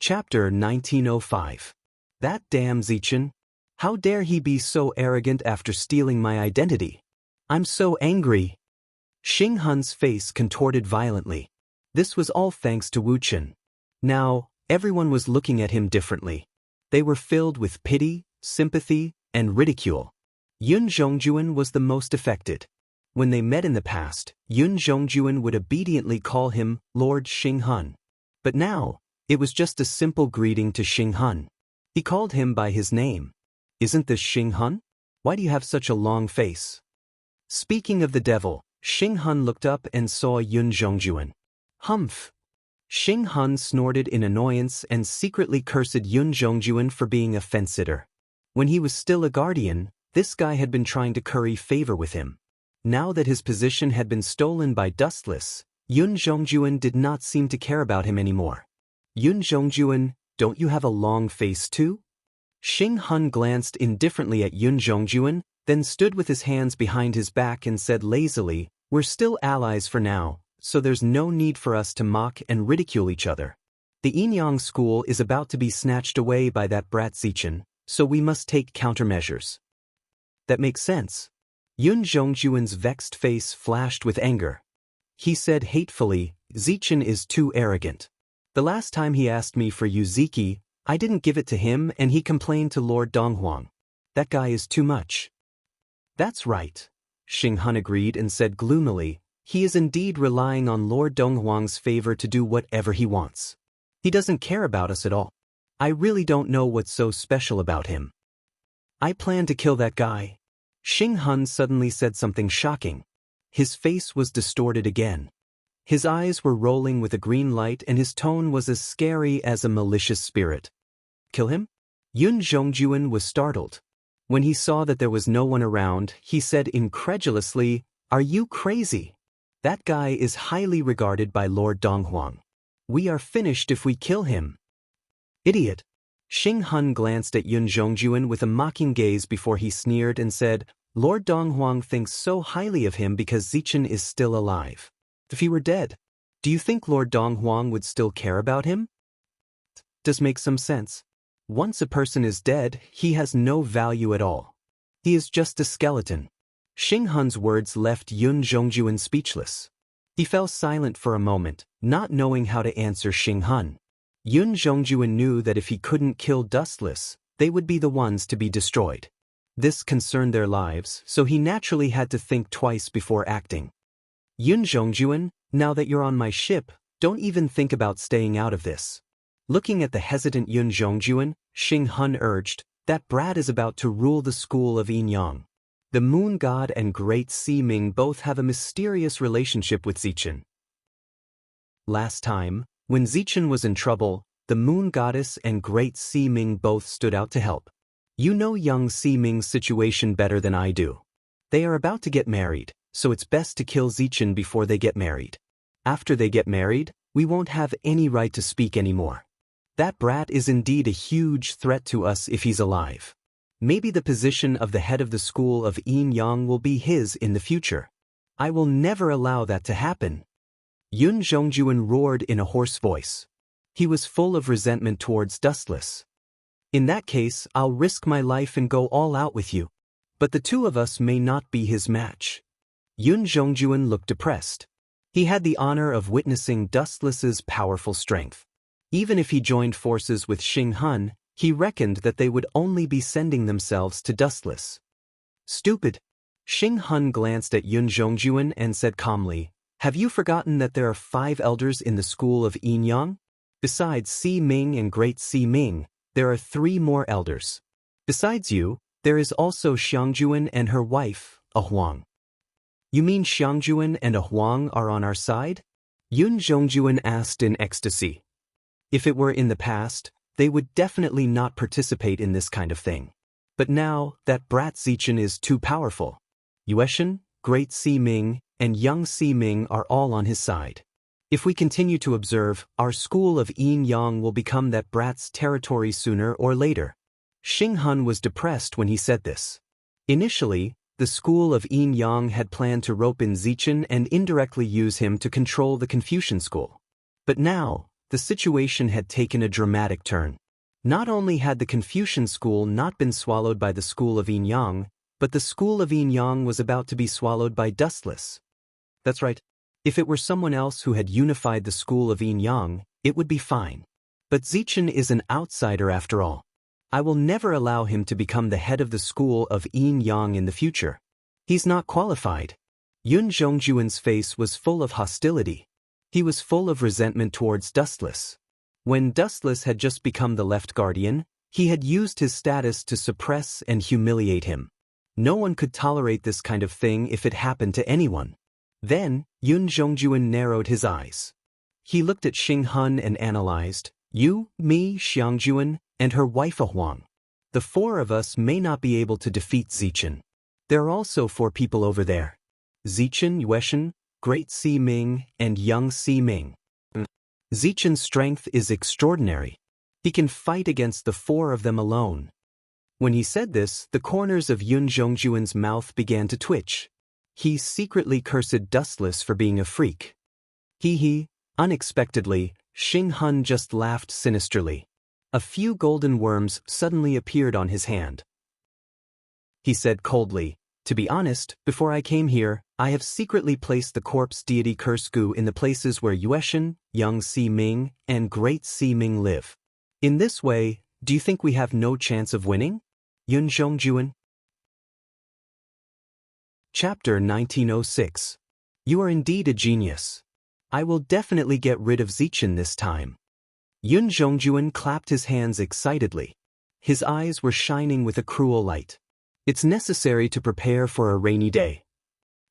Chapter 1905. That damn Zichen. How dare he be so arrogant after stealing my identity? I'm so angry. Xing Hun's face contorted violently. This was all thanks to Wu Chen. Now, everyone was looking at him differently. They were filled with pity, sympathy, and ridicule. Yun Zhongjuan was the most affected. When they met in the past, Yun Zhongjuan would obediently call him Lord Xing Hun. But now, it was just a simple greeting to Xing Hun. He called him by his name. Isn't this Xing Hun? Why do you have such a long face? Speaking of the devil, Xing Hun looked up and saw Yun Zhongjuan. Humph. Xing Hun snorted in annoyance and secretly cursed Yun Zhongjuan for being a fence-sitter. When he was still a guardian, this guy had been trying to curry favor with him. Now that his position had been stolen by Dustless, Yun Zhongjuan did not seem to care about him anymore. Yun Zhongjuan, don't you have a long face too? Xing Hun glanced indifferently at Yun Zhongjuan, then stood with his hands behind his back and said lazily, "We're still allies for now, so there's no need for us to mock and ridicule each other. The Yinyang school is about to be snatched away by that brat Zichen, so we must take countermeasures." That makes sense. Yun Zhongjuan's vexed face flashed with anger. He said hatefully, "Zichen is too arrogant. The last time he asked me for Yuziki, I didn't give it to him and he complained to Lord Donghuang. That guy is too much." "That's right," Xing Hun agreed and said gloomily, "he is indeed relying on Lord Donghuang's favor to do whatever he wants. He doesn't care about us at all. I really don't know what's so special about him. I plan to kill that guy." Xing Hun suddenly said something shocking. His face was distorted again. His eyes were rolling with a green light and his tone was as scary as a malicious spirit. "Kill him?" Yun Zhongjuan was startled. When he saw that there was no one around, he said incredulously, "Are you crazy? That guy is highly regarded by Lord Donghuang. We are finished if we kill him." "Idiot." Xing Hun glanced at Yun Zhongjuan with a mocking gaze before he sneered and said, "Lord Donghuang thinks so highly of him because Zichen is still alive. If he were dead, do you think Lord Donghuang would still care about him? Does make some sense. Once a person is dead, he has no value at all. He is just a skeleton." Xing Hun's words left Yun Zhongjuan speechless. He fell silent for a moment, not knowing how to answer Xing Hun. Yun Zhongjuan knew that if he couldn't kill Dustless, they would be the ones to be destroyed. This concerned their lives, so he naturally had to think twice before acting. "Yun Zhongjuan, now that you're on my ship, don't even think about staying out of this." Looking at the hesitant Yun Zhongjuan, Xing Hun urged, "That brat is about to rule the school of Yinyang. The moon god and great Si Ming both have a mysterious relationship with Zichen. Last time, when Zichen was in trouble, the moon goddess and great Si Ming both stood out to help. You know young Si Ming's situation better than I do. They are about to get married, so it's best to kill Zichen before they get married. After they get married, we won't have any right to speak anymore. That brat is indeed a huge threat to us if he's alive. Maybe the position of the head of the school of Yinyang will be his in the future. I will never allow that to happen." Yun Zhongjuan roared in a hoarse voice. He was full of resentment towards Dustless. "In that case, I'll risk my life and go all out with you. But the two of us may not be his match." Yun Zhongjuan looked depressed. He had the honor of witnessing Dustless's powerful strength. Even if he joined forces with Xing Hun, he reckoned that they would only be sending themselves to Dustless. "Stupid." Xing Hun glanced at Yun Zhongjuan and said calmly, "Have you forgotten that there are 5 elders in the school of Yinyang? Besides Si Ming and Great Si Ming, there are 3 more elders. Besides you, there is also Xiangjuan and her wife, a Huang." "You mean Xiangjuan and a Huang are on our side?" Yun Zhongjuan asked in ecstasy. If it were in the past, they would definitely not participate in this kind of thing. But now, that brat Zichen is too powerful. Yueshan, Great Si Ming, and young Si Ming are all on his side. If we continue to observe, our school of Yinyang will become that brat's territory sooner or later. Xing Hun was depressed when he said this. Initially, the school of Yinyang had planned to rope in Zichen and indirectly use him to control the Confucian school. But now, the situation had taken a dramatic turn. Not only had the Confucian school not been swallowed by the school of Yin Yang, but the school of Yin Yang was about to be swallowed by Dustless. That's right. If it were someone else who had unified the school of Yin Yang, it would be fine. But Zichen is an outsider after all. I will never allow him to become the head of the school of Yin Yang in the future. He's not qualified. Yun Zhongjuan's face was full of hostility. He was full of resentment towards Dustless. When Dustless had just become the left guardian, he had used his status to suppress and humiliate him. No one could tolerate this kind of thing if it happened to anyone. Then, Yun Zhongjuan narrowed his eyes. He looked at Xing Hun and analyzed, you, me, Xiangjuan, and her wife Huang. The four of us may not be able to defeat Zichen. There are also 4 people over there. Zichen, Yueshan, Great Si Ming, and Young Si Ming. Zichen's strength is extraordinary. He can fight against the 4 of them alone. When he said this, the corners of Yun Zhongjuan's mouth began to twitch. He secretly cursed Dustless for being a freak. Unexpectedly, Xing Hun just laughed sinisterly. A few golden worms suddenly appeared on his hand. He said coldly, to be honest, before I came here, I have secretly placed the corpse deity Curse Gu in the places where Yueshan, Young Si Ming, and Great Si Ming live. In this way, do you think we have no chance of winning? Yun Zhongjuan. Chapter 1906. You are indeed a genius. I will definitely get rid of Zichen this time. Yun Zhongjuan clapped his hands excitedly. His eyes were shining with a cruel light. It's necessary to prepare for a rainy day.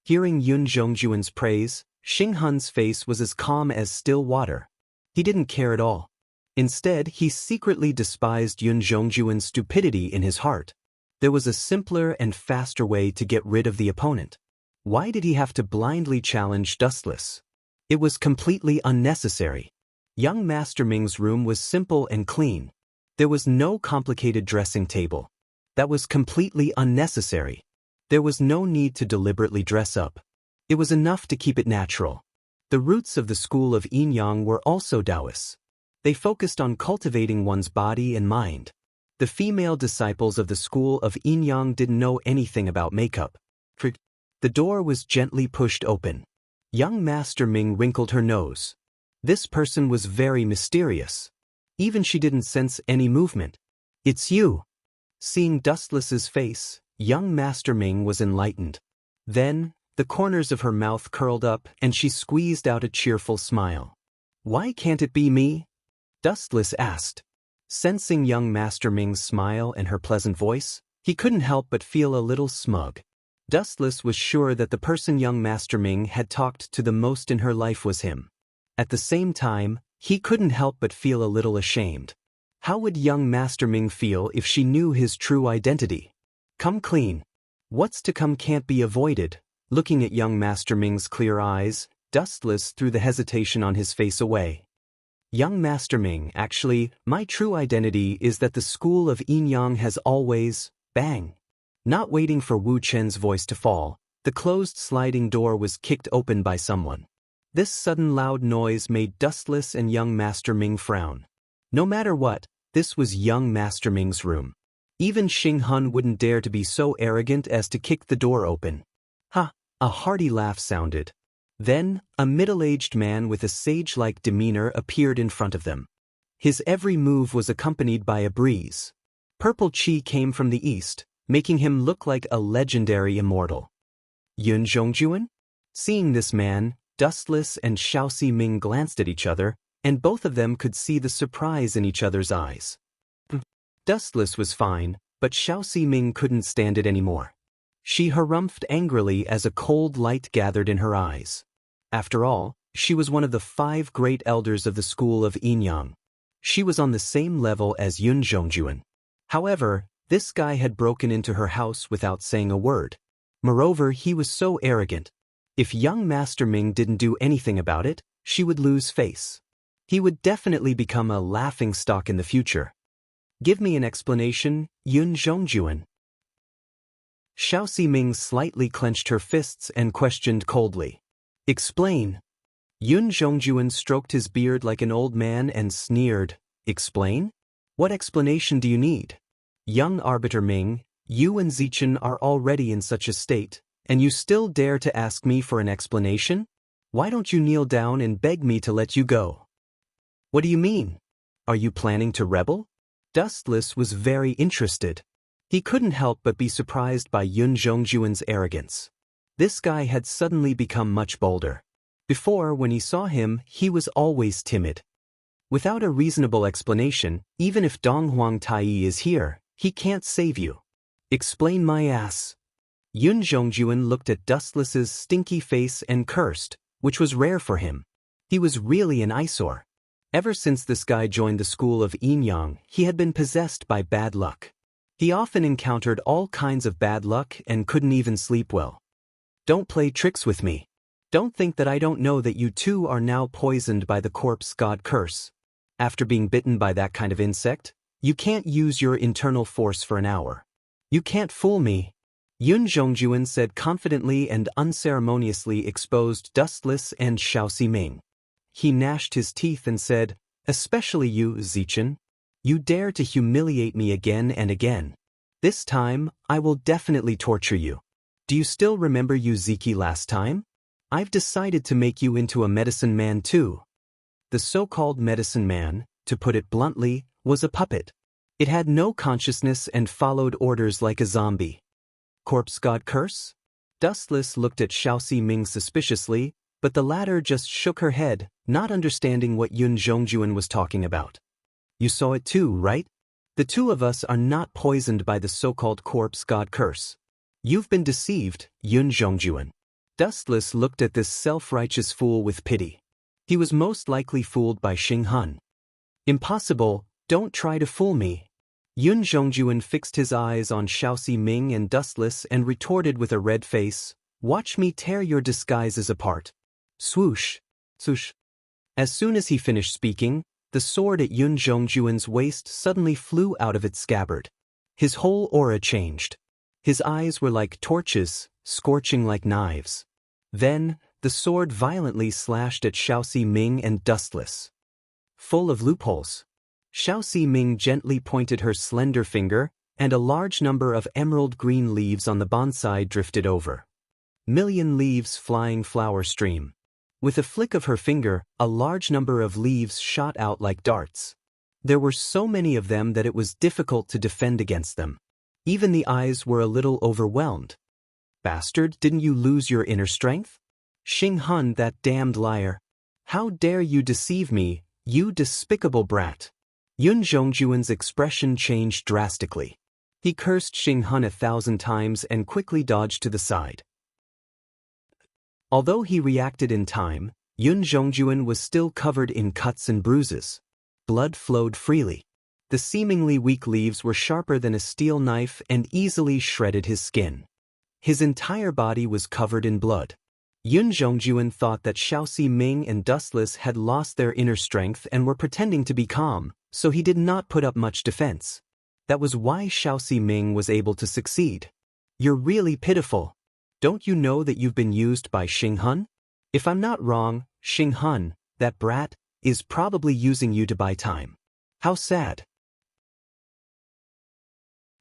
Hearing Yun Zhongjuan's praise, Xing Hun's face was as calm as still water. He didn't care at all. Instead, he secretly despised Yun Zhongjuan's stupidity in his heart. There was a simpler and faster way to get rid of the opponent. Why did he have to blindly challenge Dustless? It was completely unnecessary. Young Master Ming's room was simple and clean. There was no complicated dressing table. That was completely unnecessary. There was no need to deliberately dress up. It was enough to keep it natural. The roots of the school of Yin Yang were also Taoists. They focused on cultivating one's body and mind. The female disciples of the school of Yin Yang didn't know anything about makeup. The door was gently pushed open. Young Master Ming wrinkled her nose. This person was very mysterious. Even she didn't sense any movement. It's you. Seeing Dustless's face, young Master Ming was enlightened. Then, the corners of her mouth curled up and she squeezed out a cheerful smile. Why can't it be me? Dustless asked. Sensing young Master Ming's smile and her pleasant voice, he couldn't help but feel a little smug. Dustless was sure that the person young Master Ming had talked to the most in her life was him. At the same time, he couldn't help but feel a little ashamed. How would young Master Ming feel if she knew his true identity? Come clean. What's to come can't be avoided. Looking at young Master Ming's clear eyes, Dustless threw the hesitation on his face away. Young Master Ming, actually, my true identity is that the school of Yin Yang has always, bang. Not waiting for Wu Chen's voice to fall, the closed sliding door was kicked open by someone. This sudden loud noise made Dustless and young Master Ming frown. No matter what, this was young Master Ming's room. Even Xing Hun wouldn't dare to be so arrogant as to kick the door open. Ha! A hearty laugh sounded. Then, a middle-aged man with a sage-like demeanor appeared in front of them. His every move was accompanied by a breeze. Purple qi came from the east, making him look like a legendary immortal. Yun Zhongjuan? Seeing this man, Dustless and Xiaoxi Ming glanced at each other, and both of them could see the surprise in each other's eyes. Dustless was fine, but Xiaoxi Ming couldn't stand it anymore. She harumphed angrily as a cold light gathered in her eyes. After all, she was one of the 5 great elders of the school of Yin Yang. She was on the same level as Yun Zhongjuan. However, this guy had broken into her house without saying a word. Moreover, he was so arrogant. If young Master Ming didn't do anything about it, she would lose face. He would definitely become a laughingstock in the future. Give me an explanation, Yun Zhongjuan. Xiaoxi Ming slightly clenched her fists and questioned coldly. Explain. Yun Zhongjuan stroked his beard like an old man and sneered, "Explain? What explanation do you need? Young Arbiter Ming, you and Zichen are already in such a state, and you still dare to ask me for an explanation? Why don't you kneel down and beg me to let you go?" "What do you mean? Are you planning to rebel?" Dustless was very interested. He couldn't help but be surprised by Yun Zhongjuan's arrogance. This guy had suddenly become much bolder. Before, when he saw him, he was always timid. Without a reasonable explanation, even if Donghuang Taiyi is here, he can't save you. "Explain my ass." Yun Zhongjuan looked at Dustless's stinky face and cursed, which was rare for him. He was really an eyesore. Ever since this guy joined the school of Yinyang, he had been possessed by bad luck. He often encountered all kinds of bad luck and couldn't even sleep well. "Don't play tricks with me. Don't think that I don't know that you two are now poisoned by the corpse god curse. After being bitten by that kind of insect, you can't use your internal force for an hour. You can't fool me." Yun Zhongjuan said confidently and unceremoniously exposed Dustless and Xiaoxi Ming. He gnashed his teeth and said, "Especially you, Zichen. You dare to humiliate me again and again. This time, I will definitely torture you. Do you still remember Yuziki last time? I've decided to make you into a medicine man too." The so-called medicine man, to put it bluntly, was a puppet. It had no consciousness and followed orders like a zombie. "Corpse god curse?" Dustless looked at Xiaoxi Ming suspiciously, but the latter just shook her head, not understanding what Yun Zhongjuan was talking about. "You saw it too, right? The two of us are not poisoned by the so-called corpse god curse. You've been deceived, Yun Zhongjuan." Dustless looked at this self-righteous fool with pity. He was most likely fooled by Xing Hun. "Impossible, don't try to fool me." Yun Zhongjuan fixed his eyes on Xiaoxi Ming and Dustless and retorted with a red face, "Watch me tear your disguises apart." Swoosh, swoosh. As soon as he finished speaking, the sword at Yun Zhongjuan's waist suddenly flew out of its scabbard. His whole aura changed. His eyes were like torches, scorching like knives. Then, the sword violently slashed at Xiaoxi Ming and Dustless. Full of loopholes. Xiaoxi Ming gently pointed her slender finger, and a large number of emerald green leaves on the bonsai drifted over. Million leaves flying flower stream. With a flick of her finger, a large number of leaves shot out like darts. There were so many of them that it was difficult to defend against them. Even the eyes were a little overwhelmed. "Bastard, didn't you lose your inner strength? Xing Hun, that damned liar. How dare you deceive me, you despicable brat." Yun Zhongjuan's expression changed drastically. He cursed Xing Hun 1,000 times and quickly dodged to the side. Although he reacted in time, Yun Zhongjuan was still covered in cuts and bruises. Blood flowed freely. The seemingly weak leaves were sharper than a steel knife and easily shredded his skin. His entire body was covered in blood. Yun Zhongjuan thought that Xiaoxi Ming and Dustless had lost their inner strength and were pretending to be calm, so he did not put up much defense. That was why Xiaoxi Ming was able to succeed. "You're really pitiful. Don't you know that you've been used by Xing Hun? If I'm not wrong, Xing Hun, that brat, is probably using you to buy time. How sad."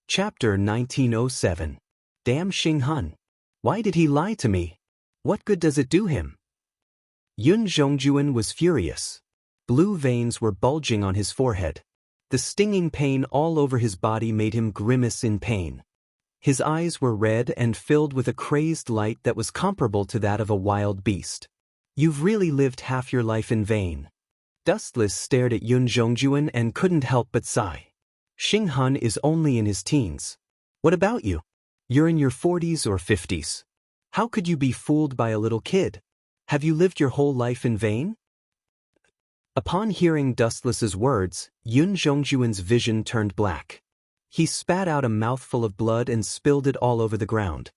Chapter 1907. Damn Xing Hun. Why did he lie to me? What good does it do him? Yun Zhongjuan was furious. Blue veins were bulging on his forehead. The stinging pain all over his body made him grimace in pain. His eyes were red and filled with a crazed light that was comparable to that of a wild beast. "You've really lived half your life in vain." Dustless stared at Yun Zhongjuan and couldn't help but sigh. "Xing Hun is only in his teens. What about you? You're in your 40s or 50s. How could you be fooled by a little kid? Have you lived your whole life in vain?" Upon hearing Dustless's words, Yun Zhongjuan's vision turned black. He spat out a mouthful of blood and spilled it all over the ground.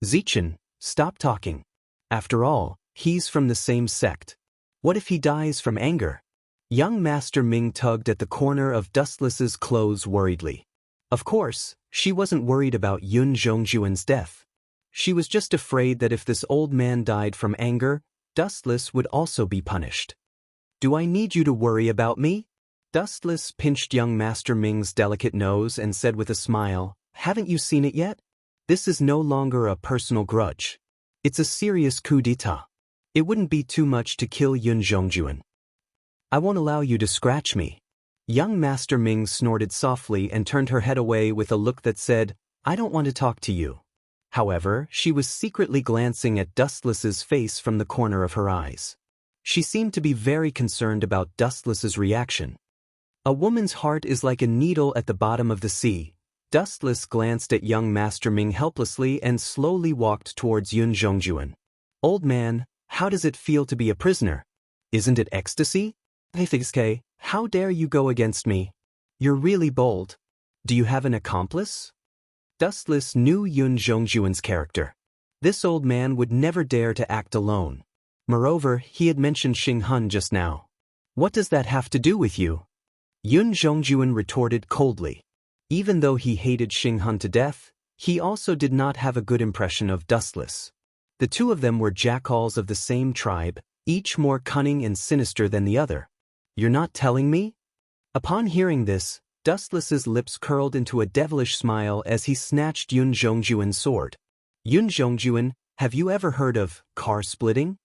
"Zichen, stop talking. After all, he's from the same sect. What if he dies from anger?" Young Master Ming tugged at the corner of Dustless's clothes worriedly. Of course, she wasn't worried about Yun Zhongjuan's death. She was just afraid that if this old man died from anger, Dustless would also be punished. Do I need you to worry about me? Dustless pinched young Master Ming's delicate nose and said with a smile, haven't you seen it yet? This is no longer a personal grudge. It's a serious coup d'etat. It wouldn't be too much to kill Yun Zhongjuan. I won't allow you to scratch me. Young Master Ming snorted softly and turned her head away with a look that said, I don't want to talk to you. However, she was secretly glancing at Dustless's face from the corner of her eyes. She seemed to be very concerned about Dustless's reaction. A woman's heart is like a needle at the bottom of the sea. Dustless glanced at young Master Ming helplessly and slowly walked towards Yun Zhongjuan. Old man, how does it feel to be a prisoner? Isn't it ecstasy? Hey, how dare you go against me? You're really bold. Do you have an accomplice? Dustless knew Yun Zhongjuan's character. This old man would never dare to act alone. Moreover, he had mentioned Xing Hun just now. What does that have to do with you? Yun Zhongjuan retorted coldly. Even though he hated Xing Hun to death, he also did not have a good impression of Dustless. The two of them were jackals of the same tribe, each more cunning and sinister than the other. You're not telling me? Upon hearing this, Dustless's lips curled into a devilish smile as he snatched Yun Zhongjuan's sword. Yun Zhongjuan, have you ever heard of car splitting?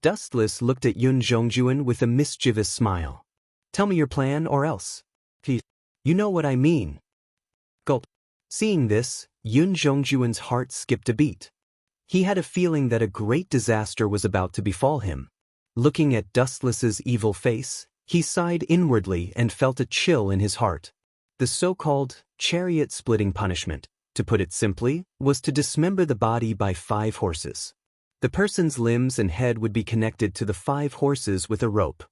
Dustless looked at Yun Zhongjuan with a mischievous smile. Tell me your plan or else. You know what I mean. Gulp. Seeing this, Yun Zhongjuan's heart skipped a beat. He had a feeling that a great disaster was about to befall him. Looking at Dustless's evil face, he sighed inwardly and felt a chill in his heart. The so-called chariot-splitting punishment, to put it simply, was to dismember the body by 5 horses. The person's limbs and head would be connected to the 5 horses with a rope.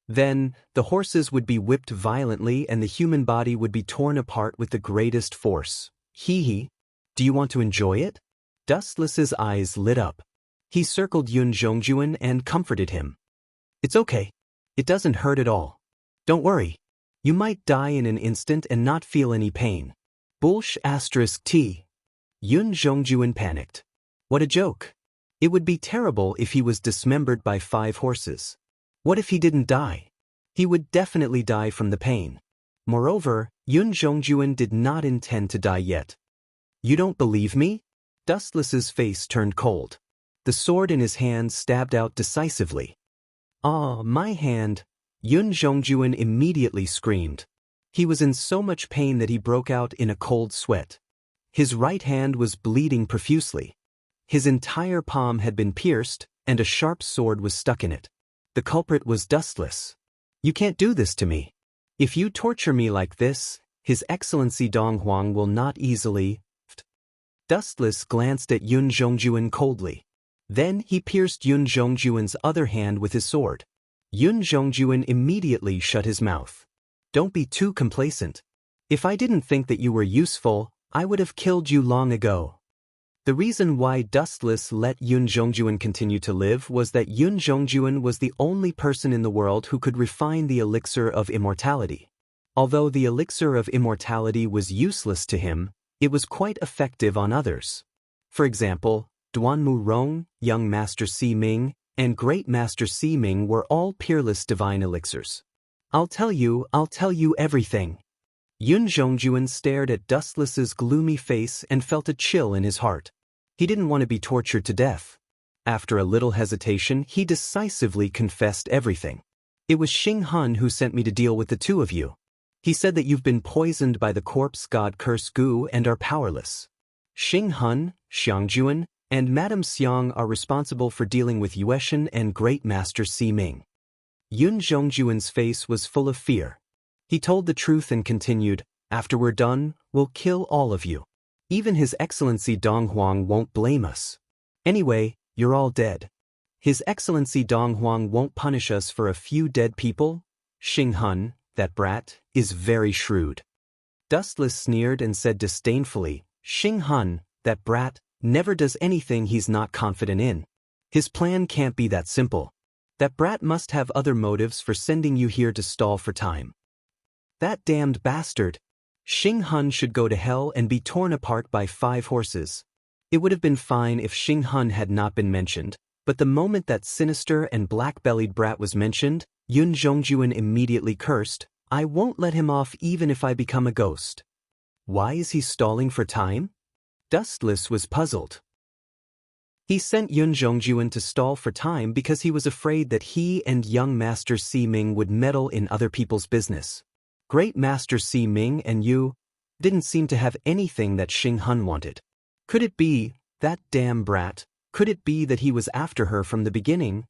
Then, the horses would be whipped violently and the human body would be torn apart with the greatest force. Hee. Do you want to enjoy it? Dustless's eyes lit up. He circled Yun Zhongjuan and comforted him. It's okay. It doesn't hurt at all. Don't worry. You might die in an instant and not feel any pain. T. Yun Zhongjuan panicked. What a joke. It would be terrible if he was dismembered by 5 horses. What if he didn't die? He would definitely die from the pain. Moreover, Yun Zhongjuan did not intend to die yet. You don't believe me? Dustless's face turned cold. The sword in his hand stabbed out decisively. Ah, my hand! Yun Zhongjuan immediately screamed. He was in so much pain that he broke out in a cold sweat. His right hand was bleeding profusely. His entire palm had been pierced, and a sharp sword was stuck in it. The culprit was Dustless. You can't do this to me. If you torture me like this, His Excellency Dong Huang will not easily. Dustless glanced at Yun Zhongjuan coldly. Then he pierced Yun Zhongjuan's other hand with his sword. Yun Zhongjuan immediately shut his mouth. Don't be too complacent. If I didn't think that you were useful, I would have killed you long ago. The reason why Dustless let Yun Zhongjuan continue to live was that Yun Zhongjuan was the only person in the world who could refine the elixir of immortality. Although the elixir of immortality was useless to him, it was quite effective on others. For example, Duanmu Rong, Young Master Si Ming, and Great Master Si Ming were all peerless divine elixirs. I'll tell you everything. Yun Zhongjuan stared at Dustless's gloomy face and felt a chill in his heart. He didn't want to be tortured to death. After a little hesitation, he decisively confessed everything. It was Xing Hun who sent me to deal with the two of you. He said that you've been poisoned by the corpse god Curse Gu and are powerless. Xing Hun, Xiangjuan, and Madame Xiang are responsible for dealing with Yueshan and Great Master Si Ming. Yun Zhongjuan's face was full of fear. He told the truth and continued, after we're done, we'll kill all of you. Even His Excellency Dong Huang won't blame us. Anyway, you're all dead. His Excellency Dong Huang won't punish us for a few dead people. Xing Hun, that brat, is very shrewd. Dustless sneered and said disdainfully, Xing Hun, that brat, never does anything he's not confident in. His plan can't be that simple. That brat must have other motives for sending you here to stall for time. That damned bastard. Xing Hun should go to hell and be torn apart by 5 horses. It would have been fine if Xing Hun had not been mentioned, But the moment that sinister and black-bellied brat was mentioned, Yun Zhongjuan immediately cursed, "I won't let him off even if I become a ghost." Why is he stalling for time? Dustless was puzzled. He sent Yun Zhongjuan to stall for time because he was afraid that he and young Master Si Ming would meddle in other people's business. Great Master Si Ming and you didn't seem to have anything that Xing Hun wanted. Could it be, that damn brat, could it be that he was after her from the beginning?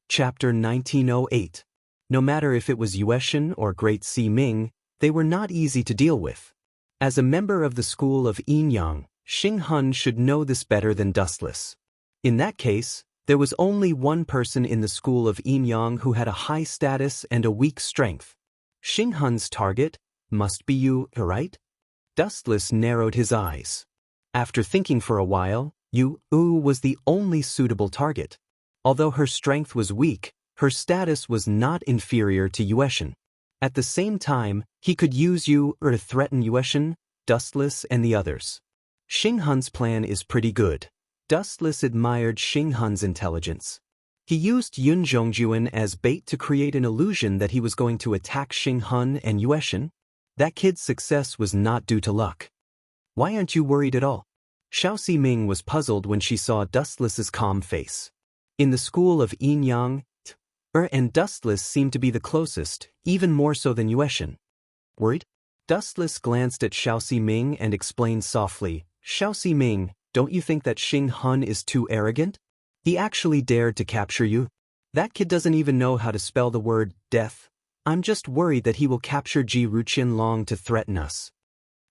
Chapter 1908. No matter if it was Yueshan or Great Si Ming, they were not easy to deal with. As a member of the school of Yinyang, Xing Hun should know this better than Dustless. In that case, there was only one person in the school of Yinyang who had a high status and a weak strength. Xing Hun's target must be you, right? Dustless narrowed his eyes. After thinking for a while, Yu was the only suitable target. Although her strength was weak, her status was not inferior to Yueshan. At the same time, he could use Yu to threaten Yueshan, Dustless, and the others. Xing Hun's plan is pretty good. Dustless admired Xing Hun's intelligence. He used Yun Zhongjuan as bait to create an illusion that he was going to attack Xing Hun and Yueshan. That kid's success was not due to luck. Why aren't you worried at all? Xiao Ximing was puzzled when she saw Dustless's calm face. In the school of Yinyang, and Dustless seemed to be the closest, even more so than Yueshan. Worried? Dustless glanced at Xiao Ximing and explained softly, "Xiao Ximing, don't you think that Xing Hun is too arrogant? He actually dared to capture you. That kid doesn't even know how to spell the word death. I'm just worried that he will capture Ji Ruqian Long to threaten us."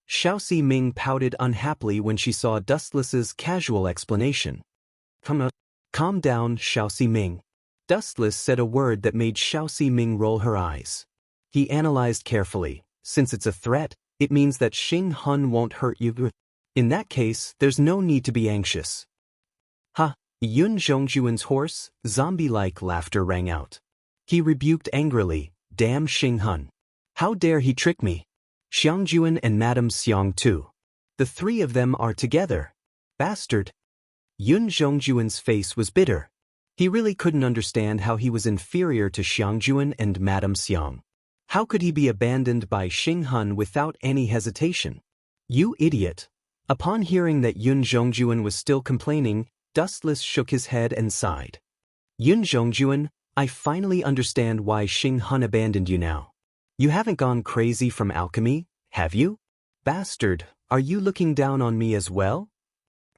Xiao Ximing pouted unhappily when she saw Dustless's casual explanation. Calm down, Xiao Ximing." Dustless said a word that made Xiao Ximing roll her eyes. He analyzed carefully. Since it's a threat, it means that Xing Hun won't hurt you. In that case, there's no need to be anxious. Ha! Yun Zhongjuan's hoarse, zombie-like laughter rang out. He rebuked angrily, "Damn Xing Hun. How dare he trick me? Xiangjuan and Madame Xiang too. The three of them are together. Bastard." Yun Zhongjuan's face was bitter. He really couldn't understand how he was inferior to Xiangjuan and Madame Xiang. How could he be abandoned by Xing Hun without any hesitation? You idiot. Upon hearing that Yun Zhongjuan was still complaining, Dustless shook his head and sighed. "Yun Zhongjuan, I finally understand why Xing Hun abandoned you now. You haven't gone crazy from alchemy, have you? Bastard, are you looking down on me as well?"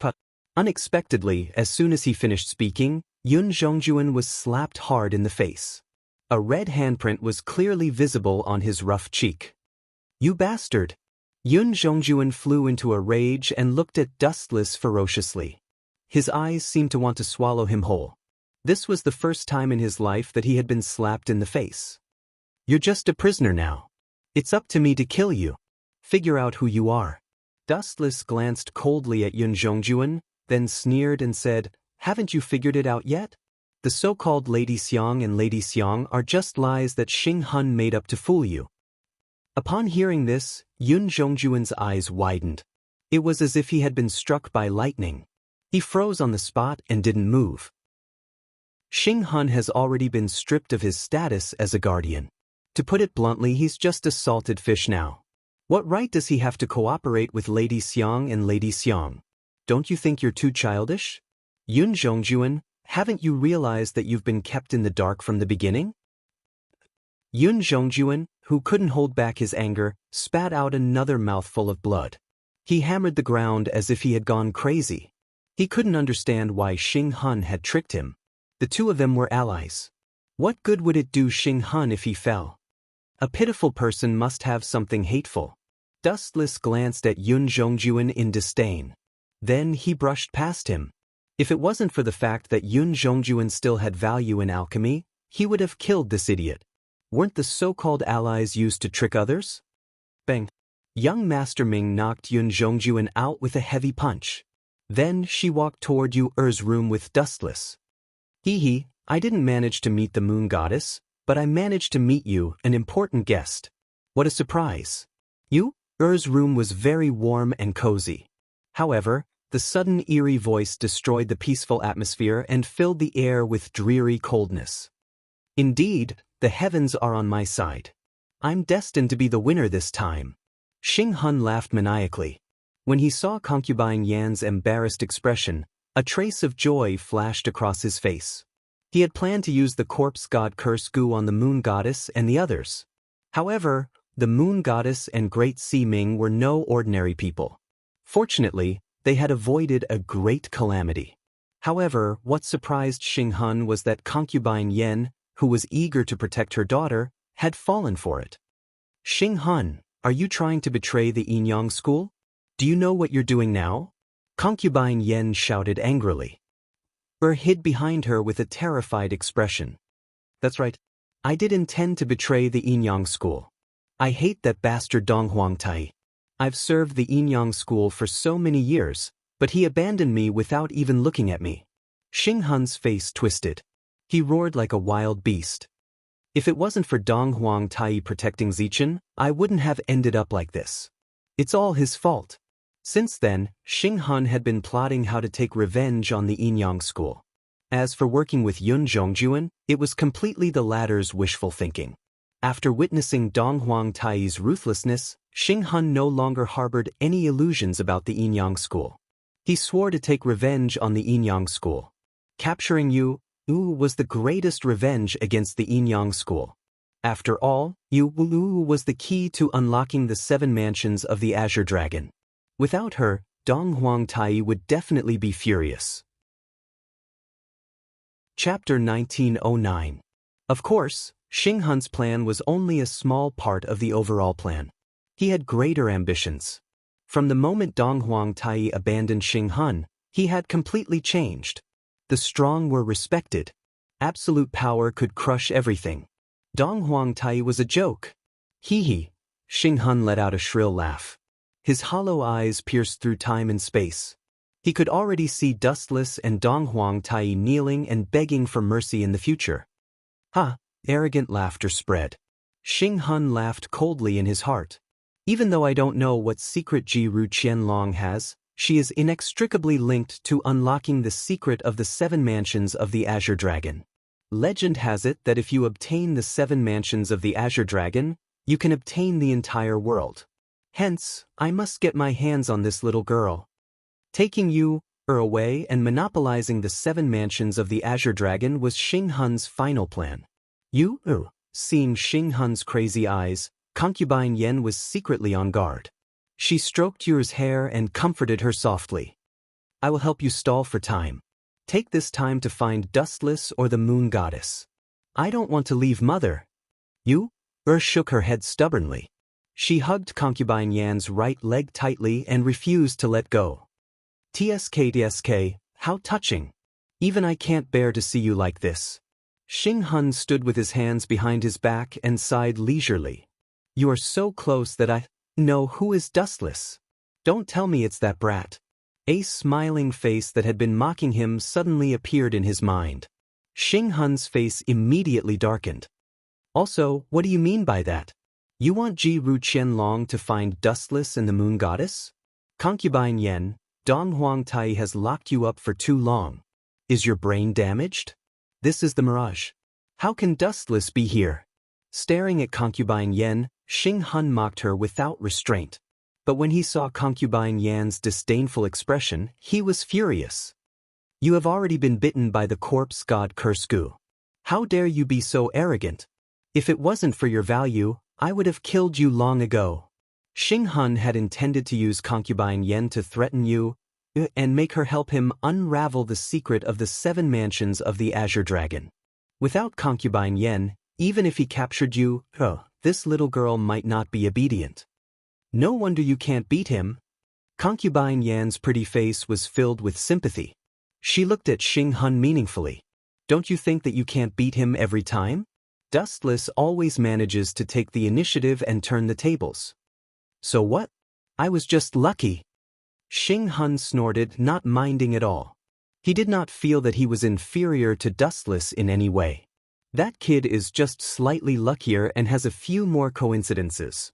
But unexpectedly, as soon as he finished speaking, Yun Zhongjuan was slapped hard in the face. A red handprint was clearly visible on his rough cheek. "You bastard!" Yun Zhongjuan flew into a rage and looked at Dustless ferociously. His eyes seemed to want to swallow him whole. This was the first time in his life that he had been slapped in the face. "You're just a prisoner now. It's up to me to kill you. Figure out who you are." Dustless glanced coldly at Yun Zhongjuan, then sneered and said, "Haven't you figured it out yet? The so-called Lady Xiang and Lady Xiang are just lies that Xing Hun made up to fool you." Upon hearing this, Yun Zhongjuan's eyes widened. It was as if he had been struck by lightning. He froze on the spot and didn't move. Xing Hun has already been stripped of his status as a guardian. To put it bluntly, he's just a salted fish now. What right does he have to cooperate with Lady Xiang and Lady Xiang? Don't you think you're too childish? Yun Zhongjuan, haven't you realized that you've been kept in the dark from the beginning? Yun Zhongjuan, who couldn't hold back his anger, spat out another mouthful of blood. He hammered the ground as if he had gone crazy. He couldn't understand why Xing Hun had tricked him. The two of them were allies. What good would it do Xing Hun if he fell? A pitiful person must have something hateful. Dustless glanced at Yun Zhongjuan in disdain. Then he brushed past him. If it wasn't for the fact that Yun Zhongjuan still had value in alchemy, he would have killed this idiot. Weren't the so-called allies used to trick others? Bang! Young Master Ming knocked Yun Zhongjuan out with a heavy punch. Then she walked toward Yu-Er's room with Dustless. Hee, I didn't manage to meet the moon goddess, but I managed to meet you, an important guest. What a surprise. Yu-Er's room was very warm and cozy. However, The sudden eerie voice destroyed the peaceful atmosphere and filled the air with dreary coldness. Indeed, the heavens are on my side. I'm destined to be the winner this time. Xing Hun laughed maniacally. When he saw concubine Yan's embarrassed expression, a trace of joy flashed across his face. He had planned to use the corpse god curse goo on the moon goddess and the others. However, the moon goddess and Great Sea Ming were no ordinary people. Fortunately, they had avoided a great calamity. However, what surprised Xing Hun was that concubine Yan, who was eager to protect her daughter, had fallen for it. Xing Hun, are you trying to betray the Yinyang school? Do you know what you're doing now? Concubine Yan shouted angrily. Hid behind her with a terrified expression. That's right. I did intend to betray the Yinyang school. I hate that bastard Dong Huangtai. I've served the Yinyang school for so many years, but he abandoned me without even looking at me. Xing Hun's face twisted. He roared like a wild beast. If it wasn't for Dong Huangtai protecting Zichen, I wouldn't have ended up like this. It's all his fault. Since then, Xing Hun had been plotting how to take revenge on the Yinyang school. As for working with Yun Zhongjuan, it was completely the latter's wishful thinking. After witnessing Dong Huangtai's ruthlessness, Xing Hun no longer harbored any illusions about the Yinyang school. He swore to take revenge on the Yinyang school. Capturing Yu was the greatest revenge against the Yinyang school. After all, Yu was the key to unlocking the 7 mansions of the Azure Dragon. Without her, Dong Huangtai would definitely be furious. Chapter 1909. Of course, Xing Hun's plan was only a small part of the overall plan. He had greater ambitions. From the moment Dong Huangtai abandoned Xing Hun, he had completely changed. The strong were respected. Absolute power could crush everything. Dong Huangtai was a joke. Hee. Xing Hun let out a shrill laugh. His hollow eyes pierced through time and space. He could already see Dustless and Dong Huangtai kneeling and begging for mercy in the future. Ha! Arrogant laughter spread. Xing Hun laughed coldly in his heart. Even though I don't know what secret Jiru Qianlong has, she is inextricably linked to unlocking the secret of the 7 mansions of the Azure Dragon. Legend has it that if you obtain the 7 mansions of the Azure Dragon, you can obtain the entire world. Hence, I must get my hands on this little girl. Taking Yu away and monopolizing the 7 mansions of the Azure Dragon was Xing Hun's final plan. Yu? Seeing Xing Hun's crazy eyes, concubine Yan was secretly on guard. She stroked Yu's hair and comforted her softly. I will help you stall for time. Take this time to find Dustless or the Moon Goddess. I don't want to leave Mother. Yu? Shook her head stubbornly. She hugged concubine Yan's right leg tightly and refused to let go. TSK, how touching. Even I can't bear to see you like this. Xing Hun stood with his hands behind his back and sighed leisurely. You are so close that I know who is Dustless. Don't tell me it's that brat. A smiling face that had been mocking him suddenly appeared in his mind. Xing Hun's face immediately darkened. Also, what do you mean by that? You want Jiru Qianlong to find Dustless and the Moon Goddess? Concubine Yan, Dong Huangtai has locked you up for too long. Is your brain damaged? This is the mirage. How can Dustless be here? Staring at concubine Yan, Xing Hun mocked her without restraint. But when he saw concubine Yan's disdainful expression, he was furious. You have already been bitten by the corpse god Kursku. How dare you be so arrogant? If it wasn't for your value, I would have killed you long ago. Xing Hun had intended to use concubine Yan to threaten Yu and make her help him unravel the secret of the 7 mansions of the Azure Dragon. Without concubine Yan, even if he captured Yu, this little girl might not be obedient. No wonder you can't beat him. Concubine Yan's pretty face was filled with sympathy. She looked at Xing Hun meaningfully. Don't you think that you can't beat him every time? Dustless always manages to take the initiative and turn the tables. So what? I was just lucky. Xing Hun snorted, not minding at all. He did not feel that he was inferior to Dustless in any way. That kid is just slightly luckier and has a few more coincidences.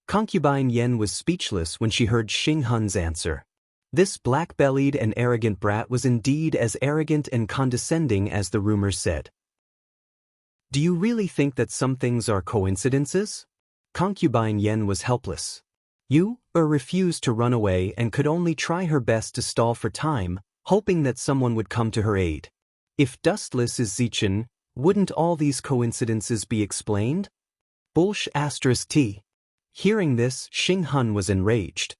Concubine Yan was speechless when she heard Xing Hun's answer. This black-bellied and arrogant brat was indeed as arrogant and condescending as the rumors said. Do you really think that some things are coincidences? Concubine Yen was helpless. You refused to run away and could only try her best to stall for time, hoping that someone would come to her aid. If dustless is Zichen, wouldn't all these coincidences be explained? T. Hearing this, Xing Hun was enraged.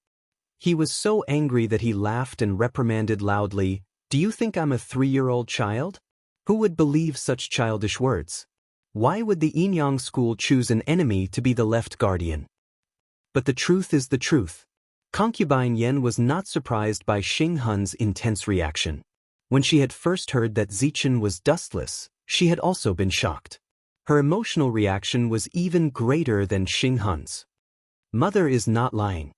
He was so angry that he laughed and reprimanded loudly, "Do you think I'm a 3-year-old child? Who would believe such childish words? Why would the Yinyang school choose an enemy to be the left guardian?" But the truth is the truth. Concubine Yen was not surprised by Xing Hun's intense reaction. When she had first heard that Zichen was dustless, she had also been shocked. Her emotional reaction was even greater than Xing Hun's. Mother is not lying.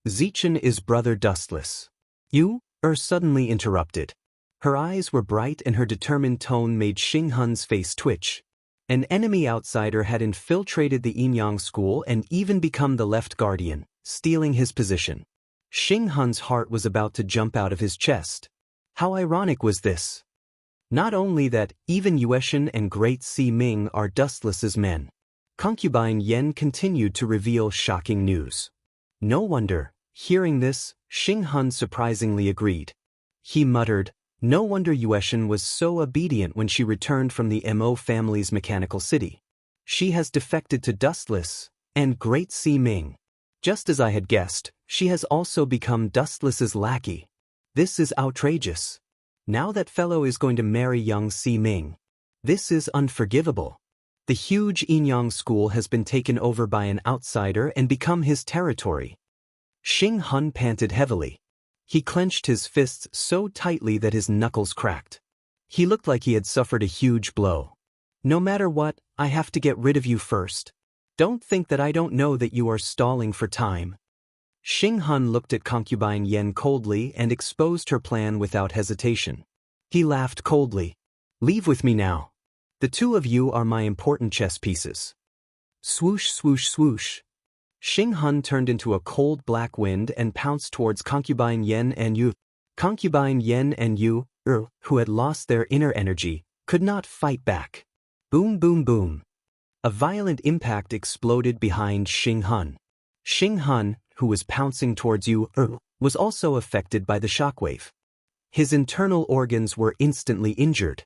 Zichen is brother dustless. You suddenly interrupted. Her eyes were bright and her determined tone made Xing Hun's face twitch. An enemy outsider had infiltrated the Yinyang school and even become the left guardian, stealing his position. Xing Hun's heart was about to jump out of his chest. How ironic was this? Not only that, even Yueshan and Great Si Ming are dustless's men. Concubine Yen continued to reveal shocking news. No wonder, hearing this, Xing Hun surprisingly agreed. He muttered, "No wonder Yueshan was so obedient when she returned from the Mo family's mechanical city. She has defected to dustless and Great Si Ming. Just as I had guessed, she has also become dustless's lackey. This is outrageous. Now that fellow is going to marry young Si Ming. This is unforgivable. The huge Yinyang school has been taken over by an outsider and become his territory." Xing Hun panted heavily. He clenched his fists so tightly that his knuckles cracked. He looked like he had suffered a huge blow. "No matter what, I have to get rid of you first. Don't think that I don't know that you are stalling for time." Xing Hun looked at Concubine Yen coldly and exposed her plan without hesitation. He laughed coldly. "Leave with me now. The two of you are my important chess pieces." Swoosh, swoosh, swoosh. Xing Hun turned into a cold black wind and pounced towards Concubine Yen and Yu. Concubine Yen and Yu, who had lost their inner energy, could not fight back. Boom, boom, boom. A violent impact exploded behind Xing Hun. Xing Hun, who was pouncing towards Yu, was also affected by the shockwave. His internal organs were instantly injured.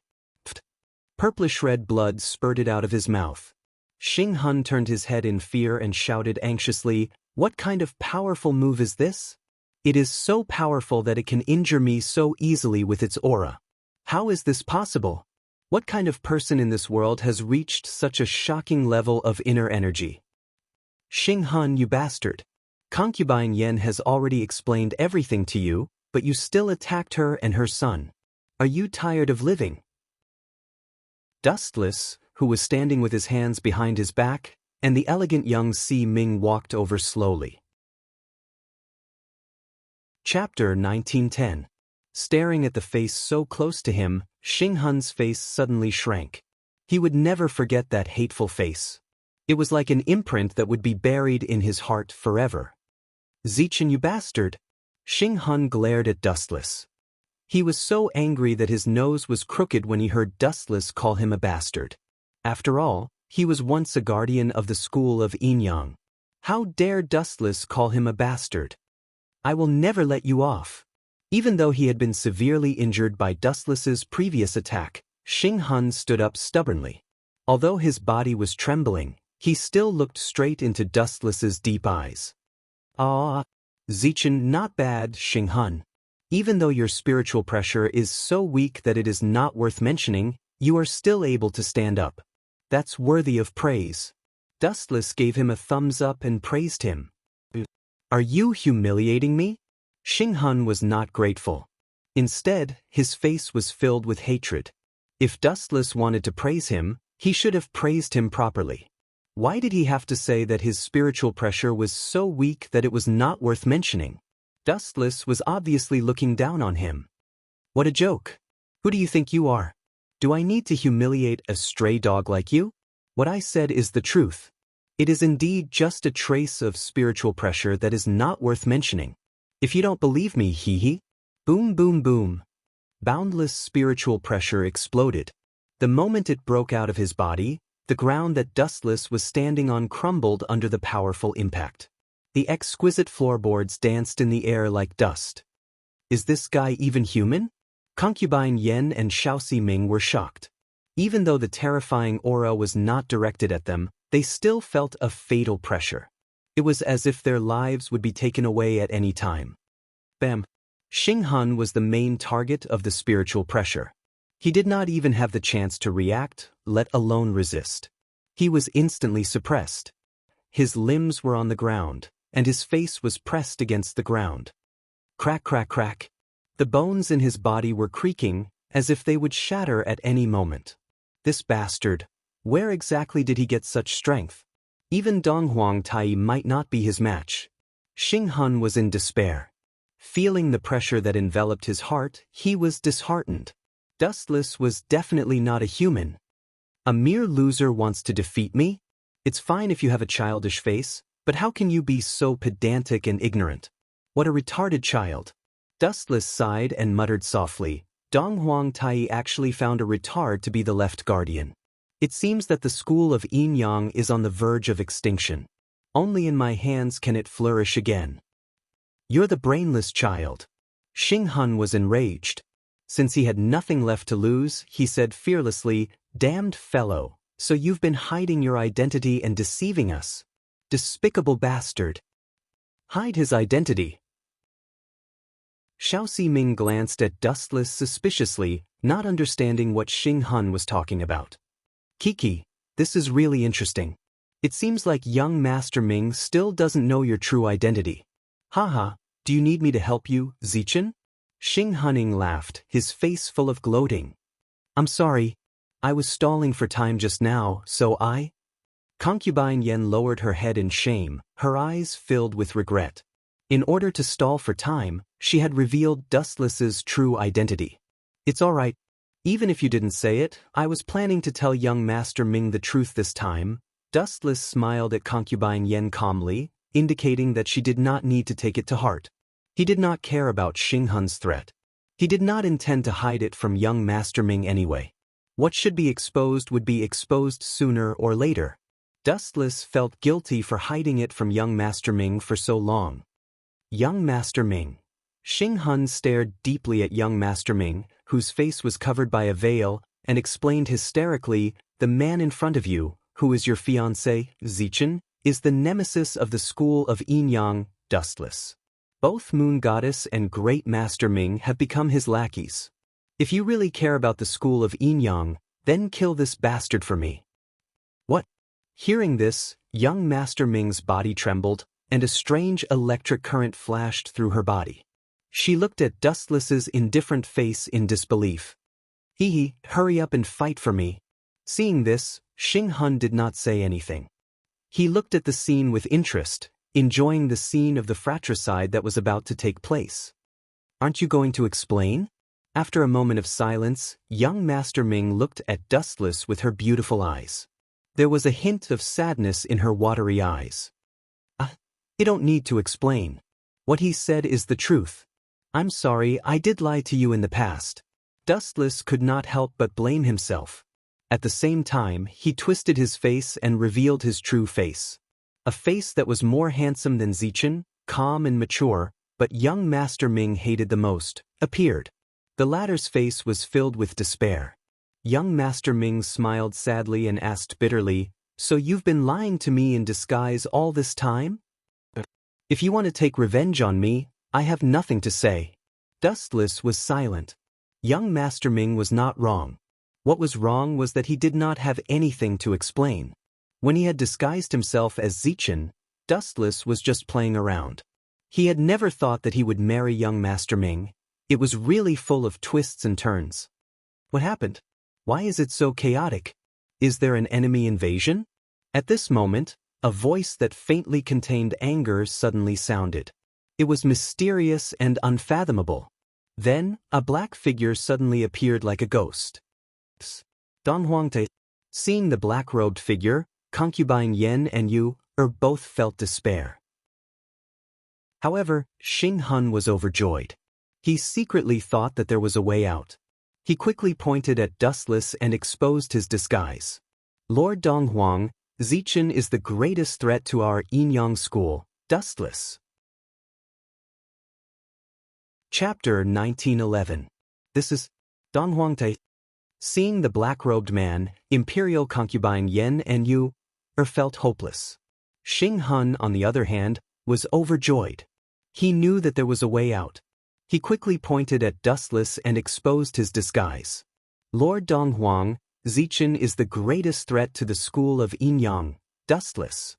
Purplish-red blood spurted out of his mouth. Xing Hun turned his head in fear and shouted anxiously, "What kind of powerful move is this? It is so powerful that it can injure me so easily with its aura. How is this possible? What kind of person in this world has reached such a shocking level of inner energy?" "Xing Hun, you bastard. Concubine Yen has already explained everything to you, but you still attacked her and her son. Are you tired of living?" Dustless, who was standing with his hands behind his back, and the elegant young Si Ming walked over slowly. Chapter 1910. Staring at the face so close to him, Xing Hun's face suddenly shrank. He would never forget that hateful face. It was like an imprint that would be buried in his heart forever. "Zichen, you bastard!" Xing Hun glared at Dustless. He was so angry that his nose was crooked when he heard Dustless call him a bastard. After all, he was once a guardian of the school of Yinyang. How dare Dustless call him a bastard? "I will never let you off." Even though he had been severely injured by Dustless's previous attack, Xing Hun stood up stubbornly. Although his body was trembling, he still looked straight into Dustless's deep eyes. "Ah, Zichen, not bad, Xing Hun. Even though your spiritual pressure is so weak that it is not worth mentioning, you are still able to stand up. That's worthy of praise." Dustless gave him a thumbs up and praised him. "Are you humiliating me?" Xing Hun was not grateful. Instead, his face was filled with hatred. If Dustless wanted to praise him, he should have praised him properly. Why did he have to say that his spiritual pressure was so weak that it was not worth mentioning? Dustless was obviously looking down on him. "What a joke. Who do you think you are? Do I need to humiliate a stray dog like you? What I said is the truth. It is indeed just a trace of spiritual pressure that is not worth mentioning." If you don't believe me, hee hee. Boom boom boom. Boundless spiritual pressure exploded. The moment it broke out of his body, the ground that Dustless was standing on crumbled under the powerful impact. The exquisite floorboards danced in the air like dust. Is this guy even human? Concubine Yen and Xiaoxi Ming were shocked. Even though the terrifying aura was not directed at them, they still felt a fatal pressure. It was as if their lives would be taken away at any time. Bam! Xing Hun was the main target of the spiritual pressure. He did not even have the chance to react, let alone resist. He was instantly suppressed. His limbs were on the ground, and his face was pressed against the ground. Crack crack crack. The bones in his body were creaking, as if they would shatter at any moment. This bastard, where exactly did he get such strength? Even Donghuang Tai might not be his match. Xing Hun was in despair. Feeling the pressure that enveloped his heart, he was disheartened. Dustless was definitely not a human. A mere loser wants to defeat me? It's fine if you have a childish face, but how can you be so pedantic and ignorant? What a retarded child. Dustless sighed and muttered softly. Donghuang Tai actually found a retard to be the left guardian. It seems that the school of Yin Yang is on the verge of extinction. Only in my hands can it flourish again. You're the brainless child. Xing Hun was enraged. Since he had nothing left to lose, he said fearlessly, "Damned fellow, so you've been hiding your identity and deceiving us. Despicable bastard." Hide his identity. Xiaoxi Ming glanced at Dustless suspiciously, not understanding what Xing Hun was talking about. Kiki, this is really interesting. It seems like young Master Ming still doesn't know your true identity. Haha, do you need me to help you, Zichen? Xing Huning laughed, his face full of gloating. I'm sorry. I was stalling for time just now, so I... Concubine Yen lowered her head in shame, her eyes filled with regret. In order to stall for time, she had revealed Dustless's true identity. It's all right. Even if you didn't say it, I was planning to tell young Master Ming the truth this time. Dustless smiled at Concubine Yen calmly, indicating that she did not need to take it to heart. He did not care about Xing Hun's threat. He did not intend to hide it from young Master Ming anyway. What should be exposed would be exposed sooner or later. Dustless felt guilty for hiding it from young Master Ming for so long. Young Master Ming. Xing Hun stared deeply at young Master Ming, whose face was covered by a veil, and explained hysterically, "The man in front of you, who is your fiancé, Zichen, is the nemesis of the school of Yin Yang, Dustless. Both Moon Goddess and Great Master Ming have become his lackeys. If you really care about the school of Yin Yang, then kill this bastard for me." What? Hearing this, young Master Ming's body trembled, and a strange electric current flashed through her body. She looked at Dustless's indifferent face in disbelief. Hee, hurry up and fight for me. Seeing this, Xing Hun did not say anything. He looked at the scene with interest, enjoying the scene of the fratricide that was about to take place. Aren't you going to explain? After a moment of silence, young Master Ming looked at Dustless with her beautiful eyes. There was a hint of sadness in her watery eyes. You don't need to explain. What he said is the truth. I'm sorry, I did lie to you in the past. Dustless could not help but blame himself. At the same time, he twisted his face and revealed his true face. A face that was more handsome than Zichen, calm and mature, but young Master Ming hated the most, appeared. The latter's face was filled with despair. Young Master Ming smiled sadly and asked bitterly, "So you've been lying to me in disguise all this time? If you want to take revenge on me, I have nothing to say." Dustless was silent. Young Master Ming was not wrong. What was wrong was that he did not have anything to explain. When he had disguised himself as Zichen, Dustless was just playing around. He had never thought that he would marry young Master Ming. It was really full of twists and turns. What happened? Why is it so chaotic? Is there an enemy invasion? At this moment, a voice that faintly contained anger suddenly sounded. It was mysterious and unfathomable. Then, a black figure suddenly appeared like a ghost. Don Huangte. Seeing the black-robed figure, Concubine Yen and Yu both felt despair. However, Xing Hun was overjoyed. He secretly thought that there was a way out. He quickly pointed at Dustless and exposed his disguise. Lord Donghuang, Zichen is the greatest threat to our Yinyang school, Dustless. Chapter 1911. This is Donghuang Tai. Seeing the black-robed man, imperial concubine Yen and Yu, felt hopeless. Xing Hun, on the other hand, was overjoyed. He knew that there was a way out. He quickly pointed at Dustless and exposed his disguise. Lord Donghuang, Zichen is the greatest threat to the school of Yinyang, Dustless.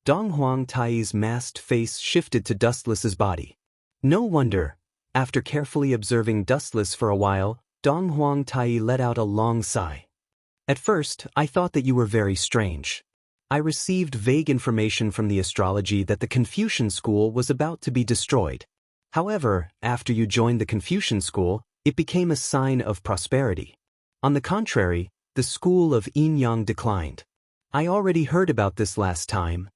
Donghuang Tai's masked face shifted to Dustless's body. No wonder. After carefully observing Dustless for a while, Donghuang Tai let out a long sigh. At first, I thought that you were very strange. I received vague information from the astrology that the Confucian school was about to be destroyed. However, after you joined the Confucian school, it became a sign of prosperity. On the contrary, the school of Yinyang declined. I already heard about this last time.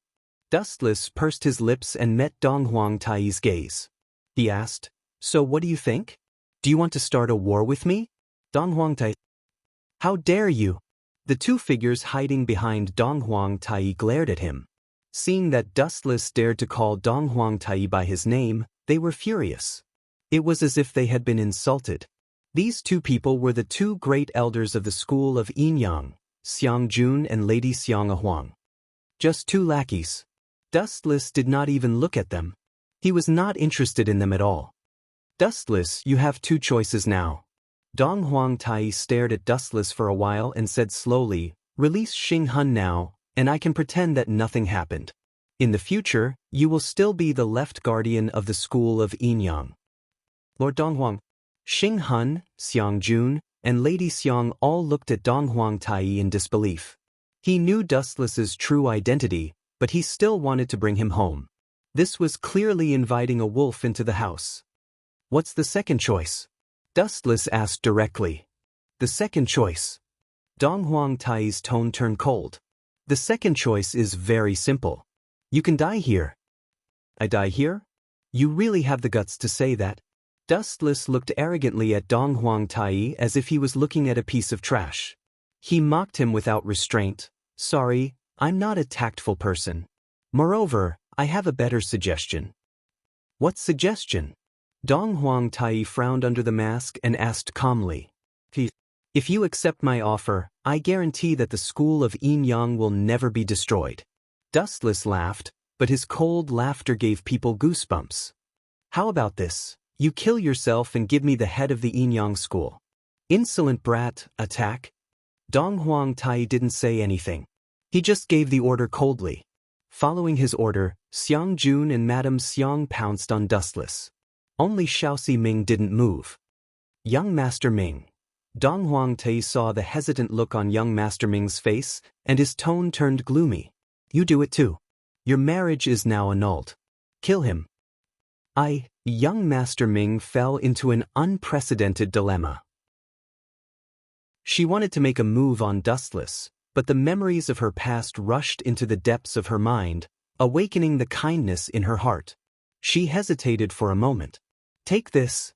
Dustless pursed his lips and met Donghuang Tai's gaze. He asked, "So what do you think? Do you want to start a war with me?" Donghuang Tai. "How dare you?" The two figures hiding behind Donghuang Tai glared at him. Seeing that Dustless dared to call Donghuang Tai by his name, they were furious. It was as if they had been insulted. These two people were the two great elders of the school of Yinyang, Xiang Jun and Lady Xiang Huang. Just two lackeys. Dustless did not even look at them. He was not interested in them at all. "Dustless, you have two choices now." Donghuang Tai stared at Dustless for a while and said slowly, "Release Xing Hun now, and I can pretend that nothing happened. In the future, you will still be the left guardian of the school of Yinyang." Lord Donghuang, Xing Hun, Xiang Jun, and Lady Xiang all looked at Donghuang Tai in disbelief. He knew Dustless's true identity, but he still wanted to bring him home. This was clearly inviting a wolf into the house. "What's the second choice?" Dustless asked directly. "The second choice." Donghuang Tai's tone turned cold. "The second choice is very simple. You can die here." "I die here? You really have the guts to say that?" Dustless looked arrogantly at Donghuang Tai as if he was looking at a piece of trash. He mocked him without restraint. "Sorry, I'm not a tactful person. Moreover, I have a better suggestion." "What suggestion?" Donghuang Tai frowned under the mask and asked calmly. If you accept my offer, I guarantee that the school of Yinyang will never be destroyed." Dustless laughed, but his cold laughter gave people goosebumps. "How about this? You kill yourself and give me the head of the Yinyang school." "Insolent brat, attack." Donghuang Tai didn't say anything. He just gave the order coldly. Following his order, Xiang Jun and Madame Xiang pounced on Dustless. Only Shaoxi Ming didn't move. "Young Master Ming." Donghuang Tai saw the hesitant look on young Master Ming's face, and his tone turned gloomy. "You do it too. Your marriage is now annulled. Kill him." Young Master Ming fell into an unprecedented dilemma. She wanted to make a move on Dustless, but the memories of her past rushed into the depths of her mind, awakening the kindness in her heart. She hesitated for a moment. "Take this."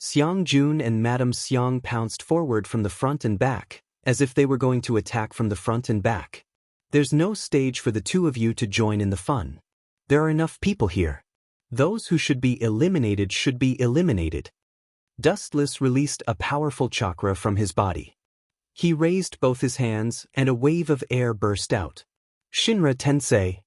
Xiang Jun and Madame Xiang pounced forward from the front and back, as if they were going to attack from the front and back. "There's no stage for the two of you to join in the fun. There are enough people here. Those who should be eliminated should be eliminated." Dustless released a powerful chakra from his body. He raised both his hands, and a wave of air burst out. Shinra Tensei.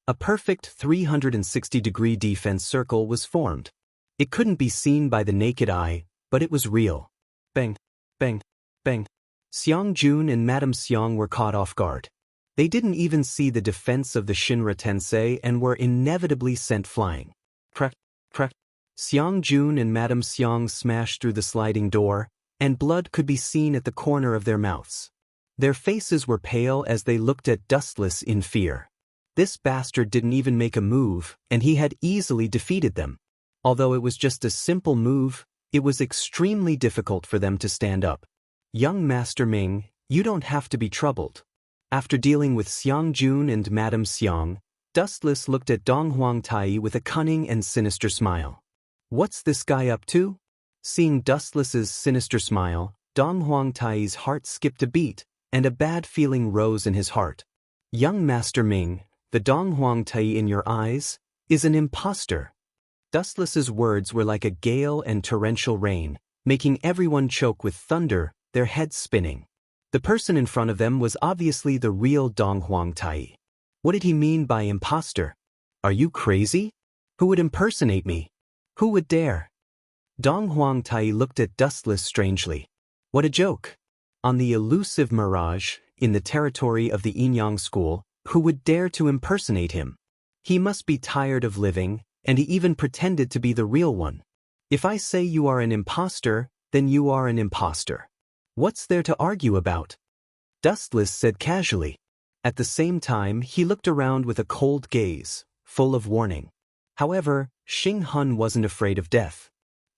A perfect 360-degree defense circle was formed. It couldn't be seen by the naked eye, but it was real. Bang, bang, bang. Xiang Jun and Madame Xiang were caught off guard. They didn't even see the defense of the Shinra Tensei and were inevitably sent flying. Crack, crack. Xiang Jun and Madame Xiang smashed through the sliding door, and blood could be seen at the corner of their mouths. Their faces were pale as they looked at Dustless in fear. This bastard didn't even make a move, and he had easily defeated them. Although it was just a simple move, it was extremely difficult for them to stand up. "Young Master Ming, you don't have to be troubled." After dealing with Xiang Jun and Madame Xiang, Dustless looked at Dong Huang Tai with a cunning and sinister smile. What's this guy up to? Seeing Dustless's sinister smile, Dong Huang Tai's heart skipped a beat, and a bad feeling rose in his heart. Young Master Ming, the Dong Huang Tai in your eyes is an impostor. Dustless's words were like a gale and torrential rain, making everyone choke with thunder, their heads spinning. The person in front of them was obviously the real Dong Huang Tai. What did he mean by impostor? Are you crazy? Who would impersonate me? Who would dare? Dong Huang Tai looked at Dustless strangely. What a joke! On the elusive mirage, in the territory of the Yin-Yang school, who would dare to impersonate him? He must be tired of living, and he even pretended to be the real one. If I say you are an impostor, then you are an impostor. What's there to argue about? Dustless said casually. At the same time, he looked around with a cold gaze, full of warning. However, Xing Hun wasn't afraid of death.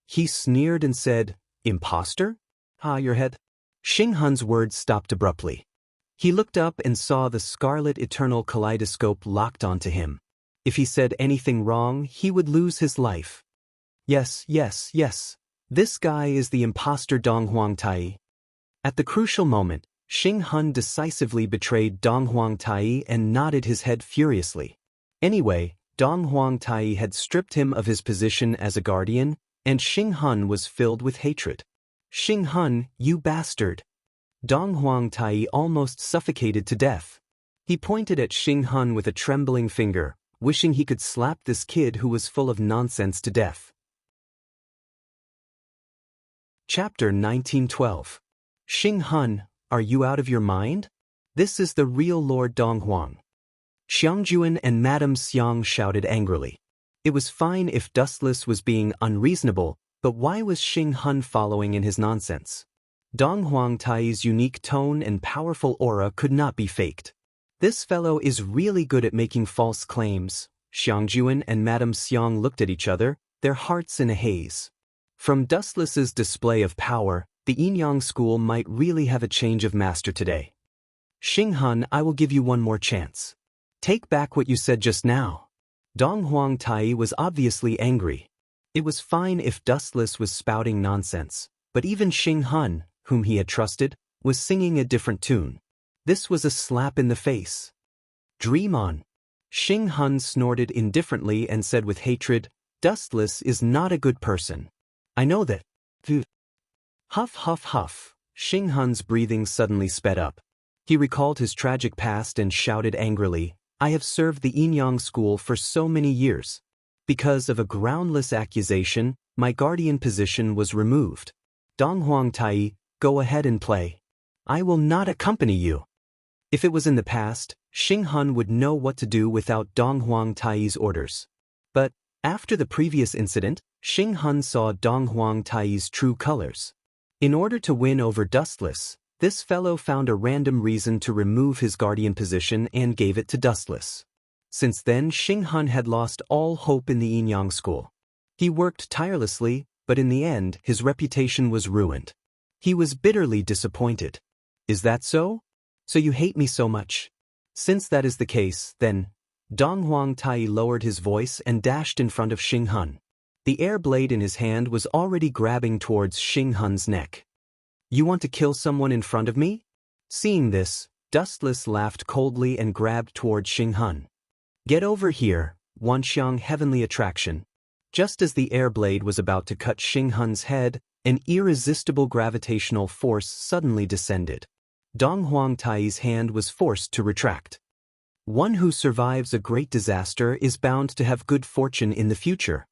He sneered and said, Impostor? Your head. Xing Hun's words stopped abruptly. He looked up and saw the scarlet eternal kaleidoscope locked onto him. If he said anything wrong, he would lose his life. Yes. This guy is the impostor Dong Huang Tai. At the crucial moment, Xing Hun decisively betrayed Dong Huang Tai and nodded his head furiously. Anyway, Dong Huang Tai had stripped him of his position as a guardian, and Xing Hun was filled with hatred. Xing Hun, you bastard! Dong Huang Tai almost suffocated to death. He pointed at Xing Hun with a trembling finger, wishing he could slap this kid who was full of nonsense to death. Chapter 1912. Xing Hun, are you out of your mind? This is the real Lord Dong Huang. Xiangjuan and Madame Xiang shouted angrily. It was fine if Dustless was being unreasonable, but why was Xing Hun following in his nonsense? Dong Huang Tai's unique tone and powerful aura could not be faked. This fellow is really good at making false claims. Xiangjuan and Madame Xiang looked at each other, their hearts in a haze. From Dustless's display of power, the Yin-Yang school might really have a change of master today. Xing Hun, I will give you one more chance. Take back what you said just now. Dong Huang Tai was obviously angry. It was fine if Dustless was spouting nonsense, but even Xing Hun, whom he had trusted, was singing a different tune. This was a slap in the face. Dream on. Xing Hun snorted indifferently and said with hatred, Dustless is not a good person. I know that. Huff huff huff. Xing Hun's breathing suddenly sped up. He recalled his tragic past and shouted angrily, I have served the Yin-Yang school for so many years. Because of a groundless accusation, my guardian position was removed. Dong Huang Tai, go ahead and play. I will not accompany you. If it was in the past, Xing Hun would know what to do without Dong Huang Tai's orders. But, after the previous incident, Xing Hun saw Dong Huang Tai's true colors. In order to win over Dustless, this fellow found a random reason to remove his guardian position and gave it to Dustless. Since then, Xing Hun had lost all hope in the Yin-Yang school. He worked tirelessly, but in the end, his reputation was ruined. He was bitterly disappointed. Is that so? So you hate me so much? Since that is the case, then, Dong Huang Tai lowered his voice and dashed in front of Xing Hun. The air blade in his hand was already grabbing towards Xing Hun's neck. You want to kill someone in front of me? Seeing this, Dustless laughed coldly and grabbed toward Xing Hun. Get over here, Wanxiang Heavenly Attraction. Just as the air blade was about to cut Xing Hun's head, an irresistible gravitational force suddenly descended. Dong Huang Tai's hand was forced to retract. One who survives a great disaster is bound to have good fortune in the future.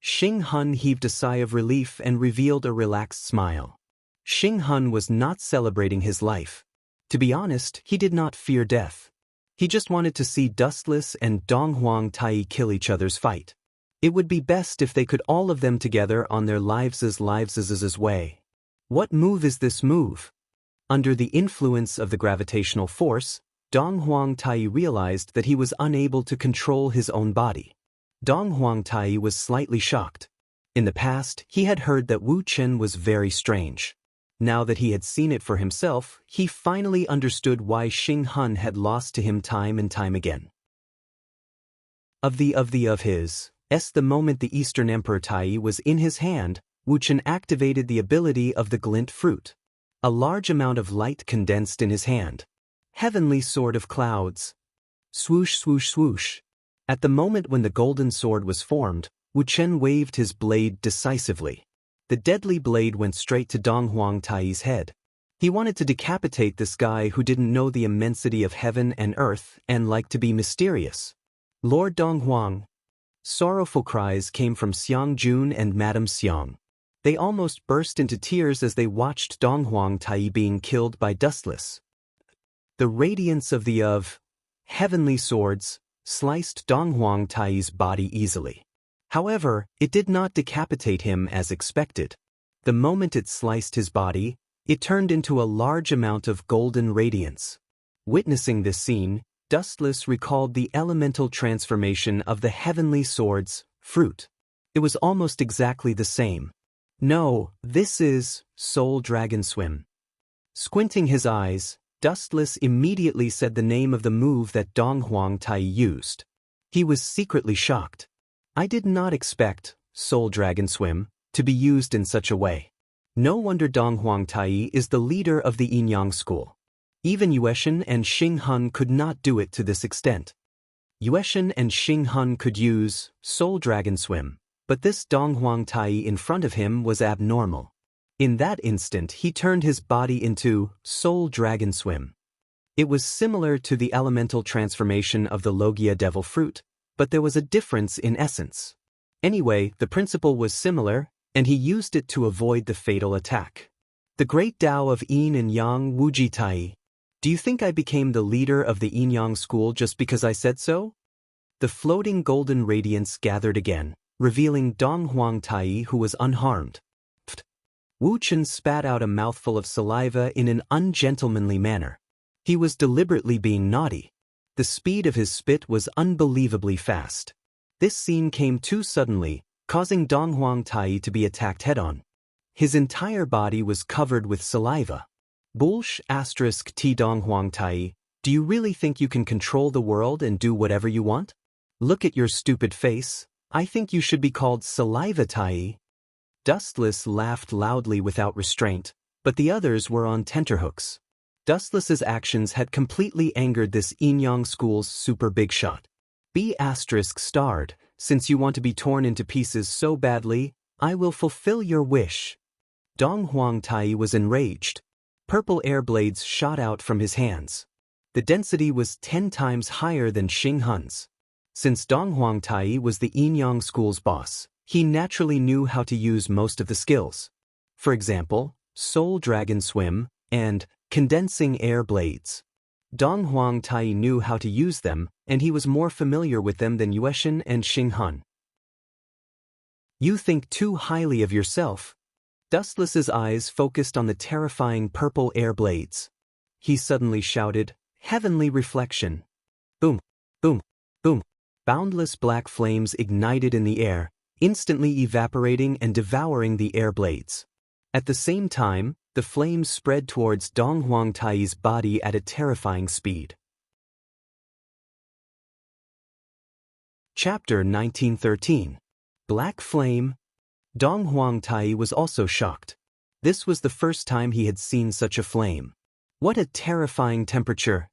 Xing Hun heaved a sigh of relief and revealed a relaxed smile. Xing Hun was not celebrating his life. To be honest, he did not fear death. He just wanted to see Dustless and Dong Huang Tai kill each other's fight. It would be best if they could all of them together on their lives' way. What move is this move? Under the influence of the gravitational force, Dong Huang Tai realized that he was unable to control his own body. Dong Huang Tai was slightly shocked. In the past, he had heard that Wu Chen was very strange. Now that he had seen it for himself, he finally understood why Xing Hun had lost to him time and time again. Of his. The moment the Eastern Emperor Tai was in his hand, Wu Chen activated the ability of the glint fruit. A large amount of light condensed in his hand. Heavenly sword of clouds. Swoosh swoosh swoosh. At the moment when the golden sword was formed, Wu Chen waved his blade decisively. The deadly blade went straight to Dong Huang Tai's head. He wanted to decapitate this guy who didn't know the immensity of heaven and earth and liked to be mysterious. Lord Dong Huang. Sorrowful cries came from Xiang Jun and Madame Xiang. They almost burst into tears as they watched Dong Huang Tai being killed by Dustless. The radiance of the heavenly swords sliced Dong Huang Tai's body easily. However, it did not decapitate him as expected. The moment it sliced his body, it turned into a large amount of golden radiance. Witnessing this scene, Dustless recalled the elemental transformation of the heavenly sword's fruit. It was almost exactly the same. No, this is Soul Dragon Swim. Squinting his eyes, Dustless immediately said the name of the move that Dong Huang Tai used. He was secretly shocked. I did not expect Soul Dragon Swim to be used in such a way. No wonder Dong Huang Tai is the leader of the Yin-Yang school. Even Yueshan and Xing Hun could not do it to this extent. Yueshan and Xing Hun could use Soul Dragon Swim, but this Dong Huang Tai in front of him was abnormal. In that instant he turned his body into Soul Dragon Swim. It was similar to the elemental transformation of the Logia Devil Fruit, but there was a difference in essence. Anyway, the principle was similar, and he used it to avoid the fatal attack. The great Tao of Yin and Yang Wuji Tai. Do you think I became the leader of the Yin-Yang school just because I said so? The floating golden radiance gathered again, revealing Dong Huang Tai who was unharmed. Pfft. Wu Chen spat out a mouthful of saliva in an ungentlemanly manner. He was deliberately being naughty. The speed of his spit was unbelievably fast. This scene came too suddenly, causing Dong Huang Tai to be attacked head-on. His entire body was covered with saliva. Bullsh *T Dong Huang Tai, do you really think you can control the world and do whatever you want? Look at your stupid face, I think you should be called Saliva Tai. Dustless laughed loudly without restraint, but the others were on tenterhooks. Dustless's actions had completely angered this Yin-Yang school's super big shot. B****, since you want to be torn into pieces so badly, I will fulfill your wish. Dong Huang Tai was enraged. Purple air blades shot out from his hands. The density was 10 times higher than Xing Hun's. Since Dong Huang Tai was the Yin-Yang school's boss, he naturally knew how to use most of the skills. For example, Soul Dragon Swim and Condensing Air Blades. Dong Huang Tai knew how to use them, and he was more familiar with them than Yueshan and Xing Hun. You think too highly of yourself. Dustless's eyes focused on the terrifying purple air blades. He suddenly shouted, "Heavenly reflection!" Boom, boom, boom. Boundless black flames ignited in the air, instantly evaporating and devouring the air blades. At the same time, the flames spread towards Dong Huang Tai's body at a terrifying speed. Chapter 1913. Black Flame. Dong Huang Tai was also shocked. This was the first time he had seen such a flame. What a terrifying temperature!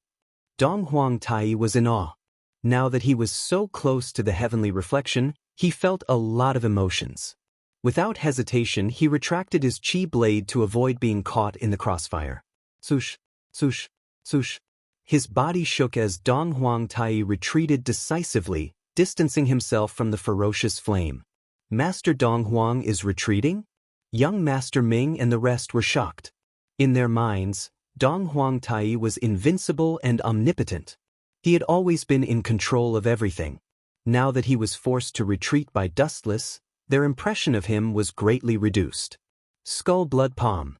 Dong Huang Tai was in awe. Now that he was so close to the heavenly reflection, he felt a lot of emotions. Without hesitation, he retracted his chi blade to avoid being caught in the crossfire. Swoosh, swoosh, swoosh. His body shook as Dong Huang Tai retreated decisively, distancing himself from the ferocious flame. Master Dong Huang is retreating? Young Master Ming and the rest were shocked. In their minds, Dong Huang Tai was invincible and omnipotent. He had always been in control of everything. Now that he was forced to retreat by Dustless, their impression of him was greatly reduced. Skull Blood Palm.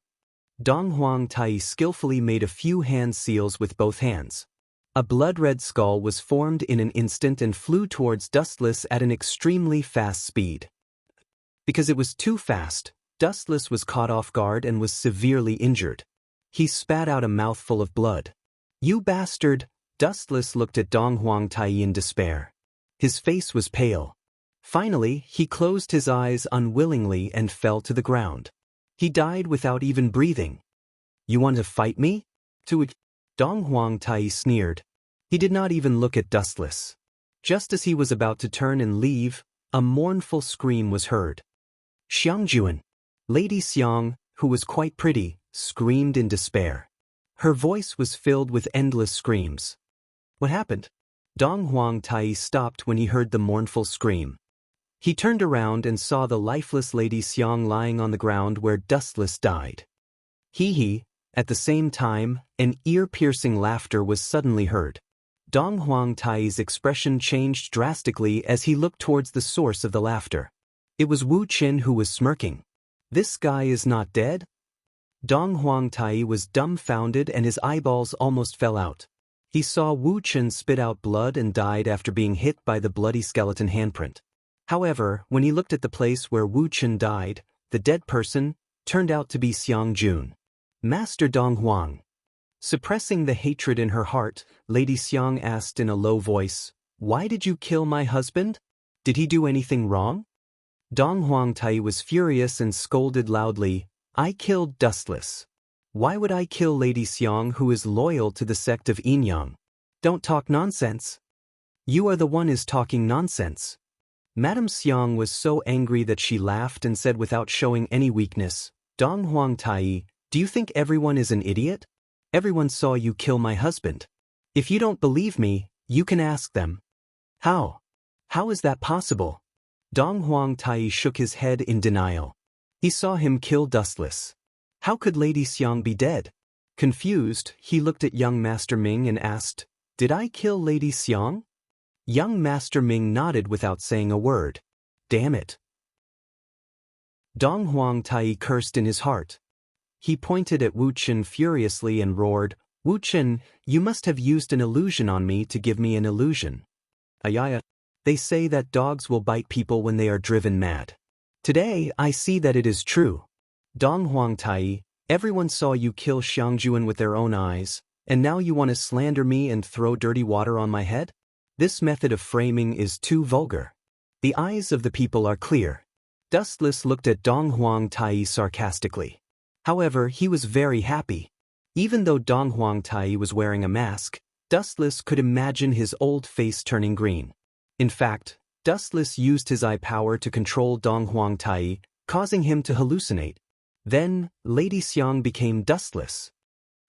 Dong Huang Tai skillfully made a few hand seals with both hands. A blood-red skull was formed in an instant and flew towards Dustless at an extremely fast speed. Because it was too fast, Dustless was caught off guard and was severely injured. He spat out a mouthful of blood. You bastard! Dustless looked at Dong Huang Tai in despair. His face was pale. Finally, he closed his eyes unwillingly and fell to the ground. He died without even breathing. You want to fight me? To it, Dong Huangtai sneered. He did not even look at Dustless. Just as he was about to turn and leave, a mournful scream was heard. Xiangjuan. Lady Xiang, who was quite pretty, screamed in despair. Her voice was filled with endless screams. What happened? Dong Huangtai stopped when he heard the mournful scream. He turned around and saw the lifeless Lady Xiang lying on the ground where Dustless died. Hee. At the same time, an ear-piercing laughter was suddenly heard. Dong Huangtai's expression changed drastically as he looked towards the source of the laughter. It was Wu Qin who was smirking. This guy is not dead? Dong Huangtai was dumbfounded and his eyeballs almost fell out. He saw Wu Qin spit out blood and died after being hit by the bloody skeleton handprint. However, when he looked at the place where Wu Qin died, the dead person turned out to be Xiang Jun. Master Dong Huang. Suppressing the hatred in her heart, Lady Xiang asked in a low voice, "Why did you kill my husband? Did he do anything wrong?" Dong Huangtai was furious and scolded loudly, "I killed Dustless. Why would I kill Lady Xiang who is loyal to the sect of Yinyang? Don't talk nonsense." "You are the one is talking nonsense." Madame Xiang was so angry that she laughed and said without showing any weakness, "Dong Huangtai, do you think everyone is an idiot? Everyone saw you kill my husband. If you don't believe me, you can ask them." "How? How is that possible?" Dong Huangtai shook his head in denial. He saw him kill Dustless. How could Lady Xiang be dead? Confused, he looked at young Master Ming and asked, "Did I kill Lady Xiang?" Young Master Ming nodded without saying a word. Damn it. Dong Huangtai cursed in his heart. He pointed at Wu Qin furiously and roared, "Wu Qin, you must have used an illusion on me to give me an illusion." Ayaya. They say that dogs will bite people when they are driven mad. Today, I see that it is true. Dong Huangtai, everyone saw you kill Xiangjuan with their own eyes, and now you want to slander me and throw dirty water on my head? This method of framing is too vulgar. The eyes of the people are clear. Dustless looked at Dong Huangtai sarcastically. However, he was very happy. Even though Dong Huangtai was wearing a mask, Dustless could imagine his old face turning green. In fact, Dustless used his eye power to control Dong Huangtai, causing him to hallucinate. Then, Lady Xiang became Dustless.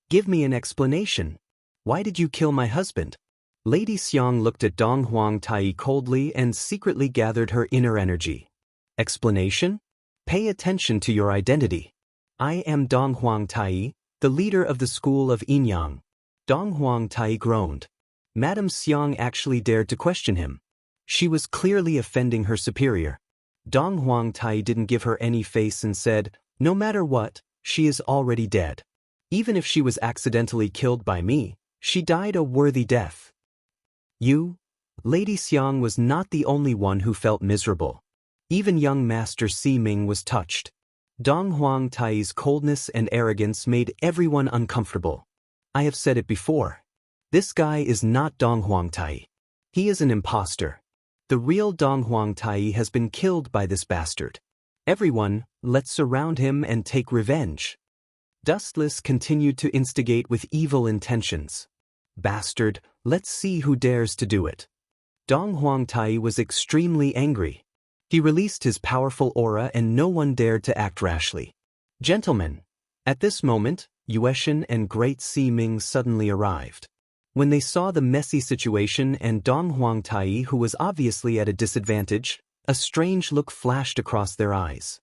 "Give me an explanation. Why did you kill my husband?" Lady Xiang looked at Dong Huangtai coldly and secretly gathered her inner energy. "Explanation? Pay attention to your identity. I am Dong Huangtai, the leader of the school of Yinyang." Dong Huangtai groaned. Madame Xiang actually dared to question him. She was clearly offending her superior. Dong Huangtai didn't give her any face and said, "No matter what, she is already dead. Even if she was accidentally killed by me, she died a worthy death." You? Lady Xiang was not the only one who felt miserable. Even young Master Ming was touched. Dong Huangtai's coldness and arrogance made everyone uncomfortable. I have said it before. This guy is not Dong Huangtai. He is an imposter. The real Dong Huangtai has been killed by this bastard. Everyone, let's surround him and take revenge. Dustless continued to instigate with evil intentions. Bastard, let's see who dares to do it. Dong Huangtai was extremely angry. He released his powerful aura and no one dared to act rashly. Gentlemen, at this moment, Yueshin and Great Ming suddenly arrived. When they saw the messy situation and Dong Huangtai, who was obviously at a disadvantage, a strange look flashed across their eyes.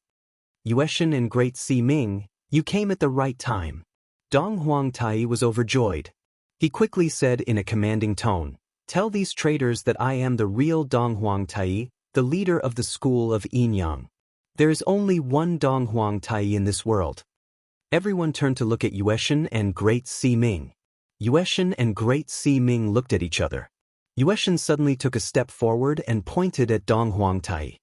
Yueshin and Great Ming, you came at the right time. Dong Huangtai was overjoyed. He quickly said in a commanding tone, "Tell these traitors that I am the real Dong Huangtai, the leader of the school of Yinyang. There is only one Dong Huangtai in this world." Everyone turned to look at Yueshin and Great Ming. Yueshin and Great Ming looked at each other. Yueshin suddenly took a step forward and pointed at Dong Huangtai.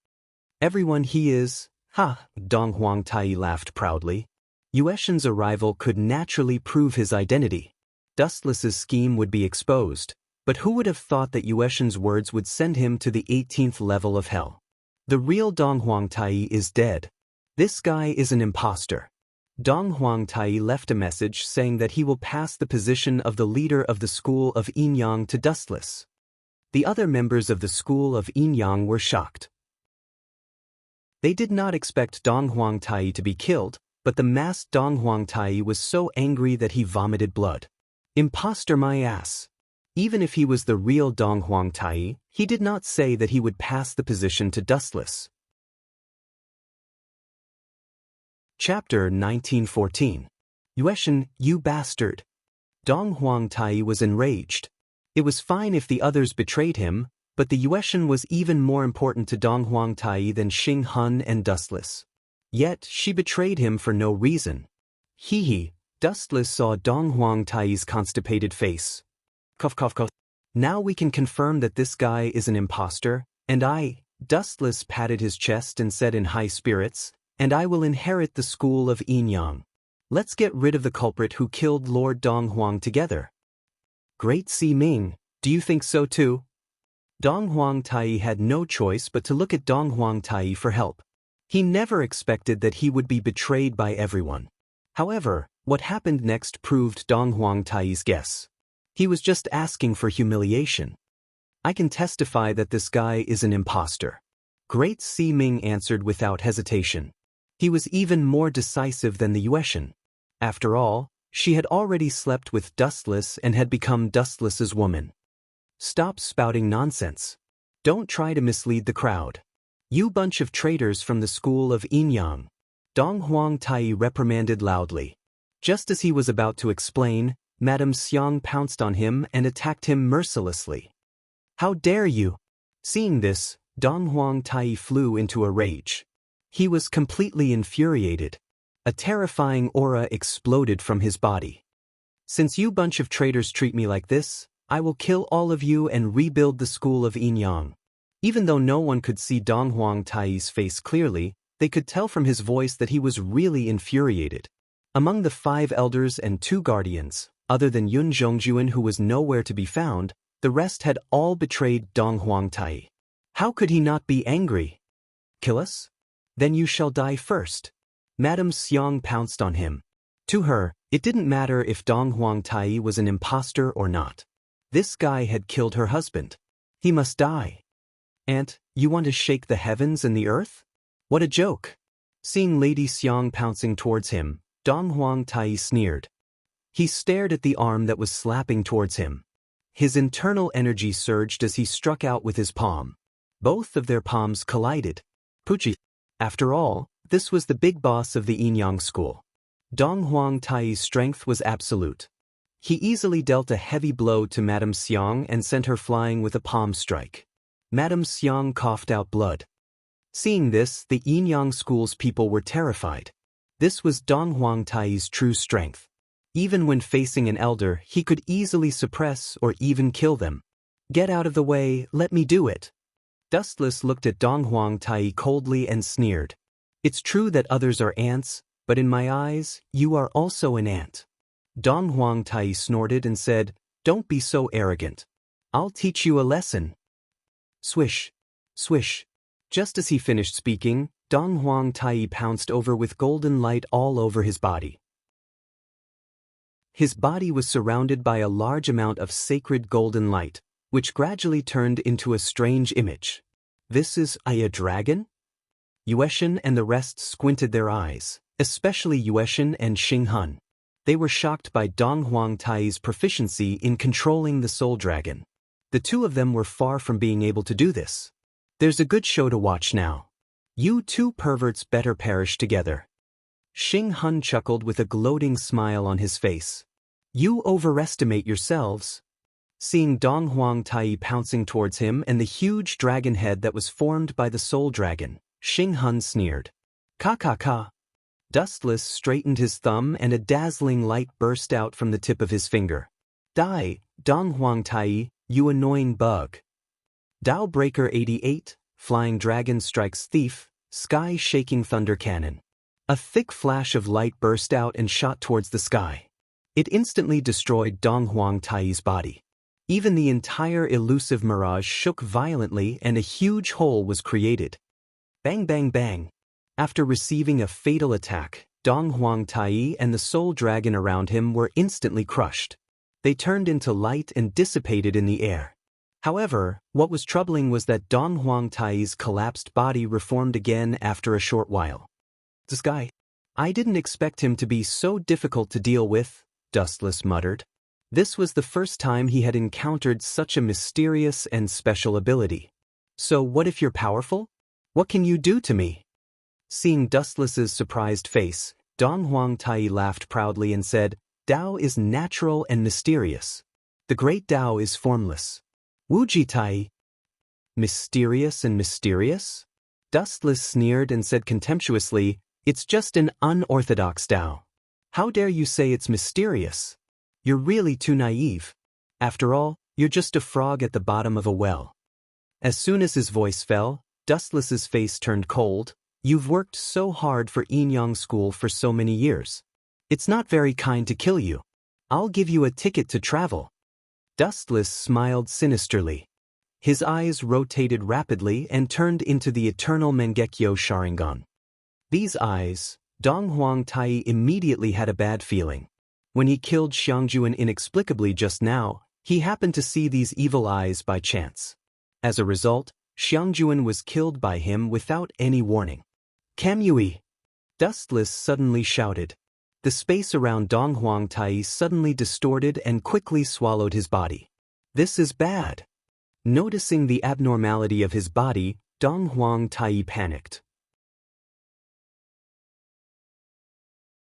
"Everyone he is." "Ha!" Dong Huangtai laughed proudly. Yueshin's arrival could naturally prove his identity. Dustless's scheme would be exposed. But who would have thought that Yueshin's words would send him to the 18th level of hell? The real Dong Huangtai is dead. This guy is an imposter. Dong Huangtai left a message saying that he will pass the position of the leader of the school of Yinyang to Dustless. The other members of the school of Yinyang were shocked. They did not expect Dong Huangtai to be killed, but the masked Dong Huangtai was so angry that he vomited blood. Imposter my ass. Even if he was the real Dong Huangtai, he did not say that he would pass the position to Dustless. Chapter 1914. Yueshin, you bastard. Dong Huangtai was enraged. It was fine if the others betrayed him, but the Yueshin was even more important to Dong Huangtai than Xing Hun and Dustless. Yet, she betrayed him for no reason. Hee. Dustless saw Dong Huangtai's constipated face. Cough cough cough. Now we can confirm that this guy is an imposter, and Dustless patted his chest and said in high spirits, and I will inherit the school of Yinyang. Let's get rid of the culprit who killed Lord Dong Huang together. Great Si Ming, do you think so too? Dong Huangtai had no choice but to look at Dong Huangtai for help. He never expected that he would be betrayed by everyone. However, what happened next proved Dong Huangtai's guess. He was just asking for humiliation. I can testify that this guy is an imposter. Great Si Ming answered without hesitation. He was even more decisive than the Yueshin. After all, she had already slept with Dustless and had become Dustless's woman. Stop spouting nonsense. Don't try to mislead the crowd. You bunch of traitors from the school of Yinyang. Dong Huangtai reprimanded loudly. Just as he was about to explain, Madame Xiang pounced on him and attacked him mercilessly. How dare you? Seeing this, Dong Huangtai flew into a rage. He was completely infuriated. A terrifying aura exploded from his body. Since you bunch of traitors treat me like this, I will kill all of you and rebuild the school of Yinyang. Even though no one could see Dong Huangtai's face clearly, they could tell from his voice that he was really infuriated. Among the 5 elders and 2 guardians, other than Yun Zhongjuan who was nowhere to be found, the rest had all betrayed Dong Huangtai. How could he not be angry? Kill us? Then you shall die first. Madame Xiang pounced on him. To her, it didn't matter if Dong Huangtai was an imposter or not. This guy had killed her husband. He must die. Aunt, you want to shake the heavens and the earth? What a joke. Seeing Lady Xiang pouncing towards him, Dong Huangtai sneered. He stared at the arm that was slapping towards him. His internal energy surged as he struck out with his palm. Both of their palms collided. Puchi. After all, this was the big boss of the Yinyang school. Dong Huangtai's strength was absolute. He easily dealt a heavy blow to Madame Xiang and sent her flying with a palm strike. Madame Xiang coughed out blood. Seeing this, the Yinyang school's people were terrified. This was Dong Huangtai's true strength. Even when facing an elder, he could easily suppress or even kill them. Get out of the way, let me do it. Dustless looked at Dong Huangtai coldly and sneered. It's true that others are ants, but in my eyes, you are also an ant. Dong Huangtai snorted and said, Don't be so arrogant. I'll teach you a lesson. Swish. Swish. Just as he finished speaking, Dong Huangtai pounced over with golden light all over his body. His body was surrounded by a large amount of sacred golden light, which gradually turned into a strange image. This is a dragon? Yueshin and the rest squinted their eyes, especially Yueshin and Xing Hun. They were shocked by Dong Huangtai's proficiency in controlling the soul dragon. The 2 of them were far from being able to do this. There's a good show to watch now. You 2 perverts better perish together. Xing Hun chuckled with a gloating smile on his face. You overestimate yourselves. Seeing Dong Huangtai pouncing towards him and the huge dragon head that was formed by the soul dragon, Xing Hun sneered. Ka ka ka. Dustless straightened his thumb and a dazzling light burst out from the tip of his finger. Die, Dong Huangtai, you annoying bug. Dao Breaker 88, Flying Dragon Strikes Thief, Sky-Shaking Thunder Cannon. A thick flash of light burst out and shot towards the sky. It instantly destroyed Dong Huangtai's body. Even the entire elusive mirage shook violently and a huge hole was created. Bang bang bang. After receiving a fatal attack, Dong Huang Tai and the soul dragon around him were instantly crushed. They turned into light and dissipated in the air. However, what was troubling was that Dong Huang Tai's collapsed body reformed again after a short while. "This guy. I didn't expect him to be so difficult to deal with," Dustless muttered. This was the first time he had encountered such a mysterious and special ability. "So what if you're powerful? What can you do to me?" Seeing Dustless's surprised face, Dong Huang Tai laughed proudly and said, "Tao is natural and mysterious. The great Tao is formless. Wuji Tai." "Mysterious and mysterious?" Dustless sneered and said contemptuously, "It's just an unorthodox Tao. How dare you say it's mysterious? You're really too naive. After all, you're just a frog at the bottom of a well." As soon as his voice fell, Dustless's face turned cold. "You've worked so hard for Yin School for so many years. It's not very kind to kill you. I'll give you a ticket to travel." Dustless smiled sinisterly. His eyes rotated rapidly and turned into the eternal Mangekyo Sharingan. These eyes, Dong Huang Tai immediately had a bad feeling. When he killed Xiangjuan inexplicably just now, he happened to see these evil eyes by chance. As a result, Xiangjuan was killed by him without any warning. "Kamui!" Dustless suddenly shouted. The space around Dong Huang Tai suddenly distorted and quickly swallowed his body. "This is bad." Noticing the abnormality of his body, Dong Huang Tai panicked.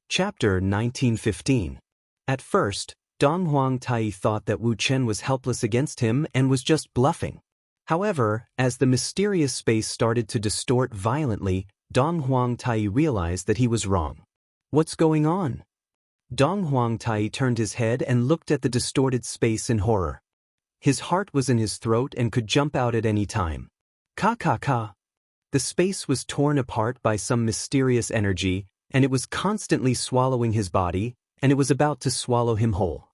Chapter 1915. At first, Dong Huang Tai thought that Wu Chen was helpless against him and was just bluffing. However, as the mysterious space started to distort violently, Dong Huang Tai realized that he was wrong. "What's going on?" Dong Huang Tai turned his head and looked at the distorted space in horror. His heart was in his throat and could jump out at any time. "Ka ka ka." The space was torn apart by some mysterious energy, and it was constantly swallowing his body, and it was about to swallow him whole.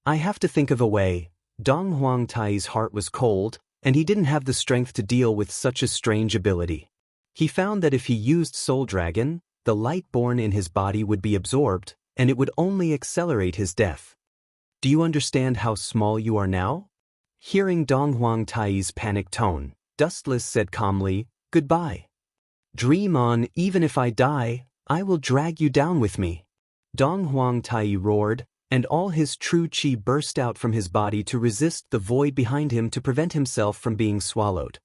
"I have to think of a way." Dong Huang Tai's heart was cold, and he didn't have the strength to deal with such a strange ability. He found that if he used Soul Dragon, the light born in his body would be absorbed, and it would only accelerate his death. "Do you understand how small you are now?" Hearing Dong Huang Tai's panicked tone, Dustless said calmly, "Goodbye. Dream on. Even if I die, I will drag you down with me." Dong Huang Tai roared, and all his true chi burst out from his body to resist the void behind him to prevent himself from being swallowed.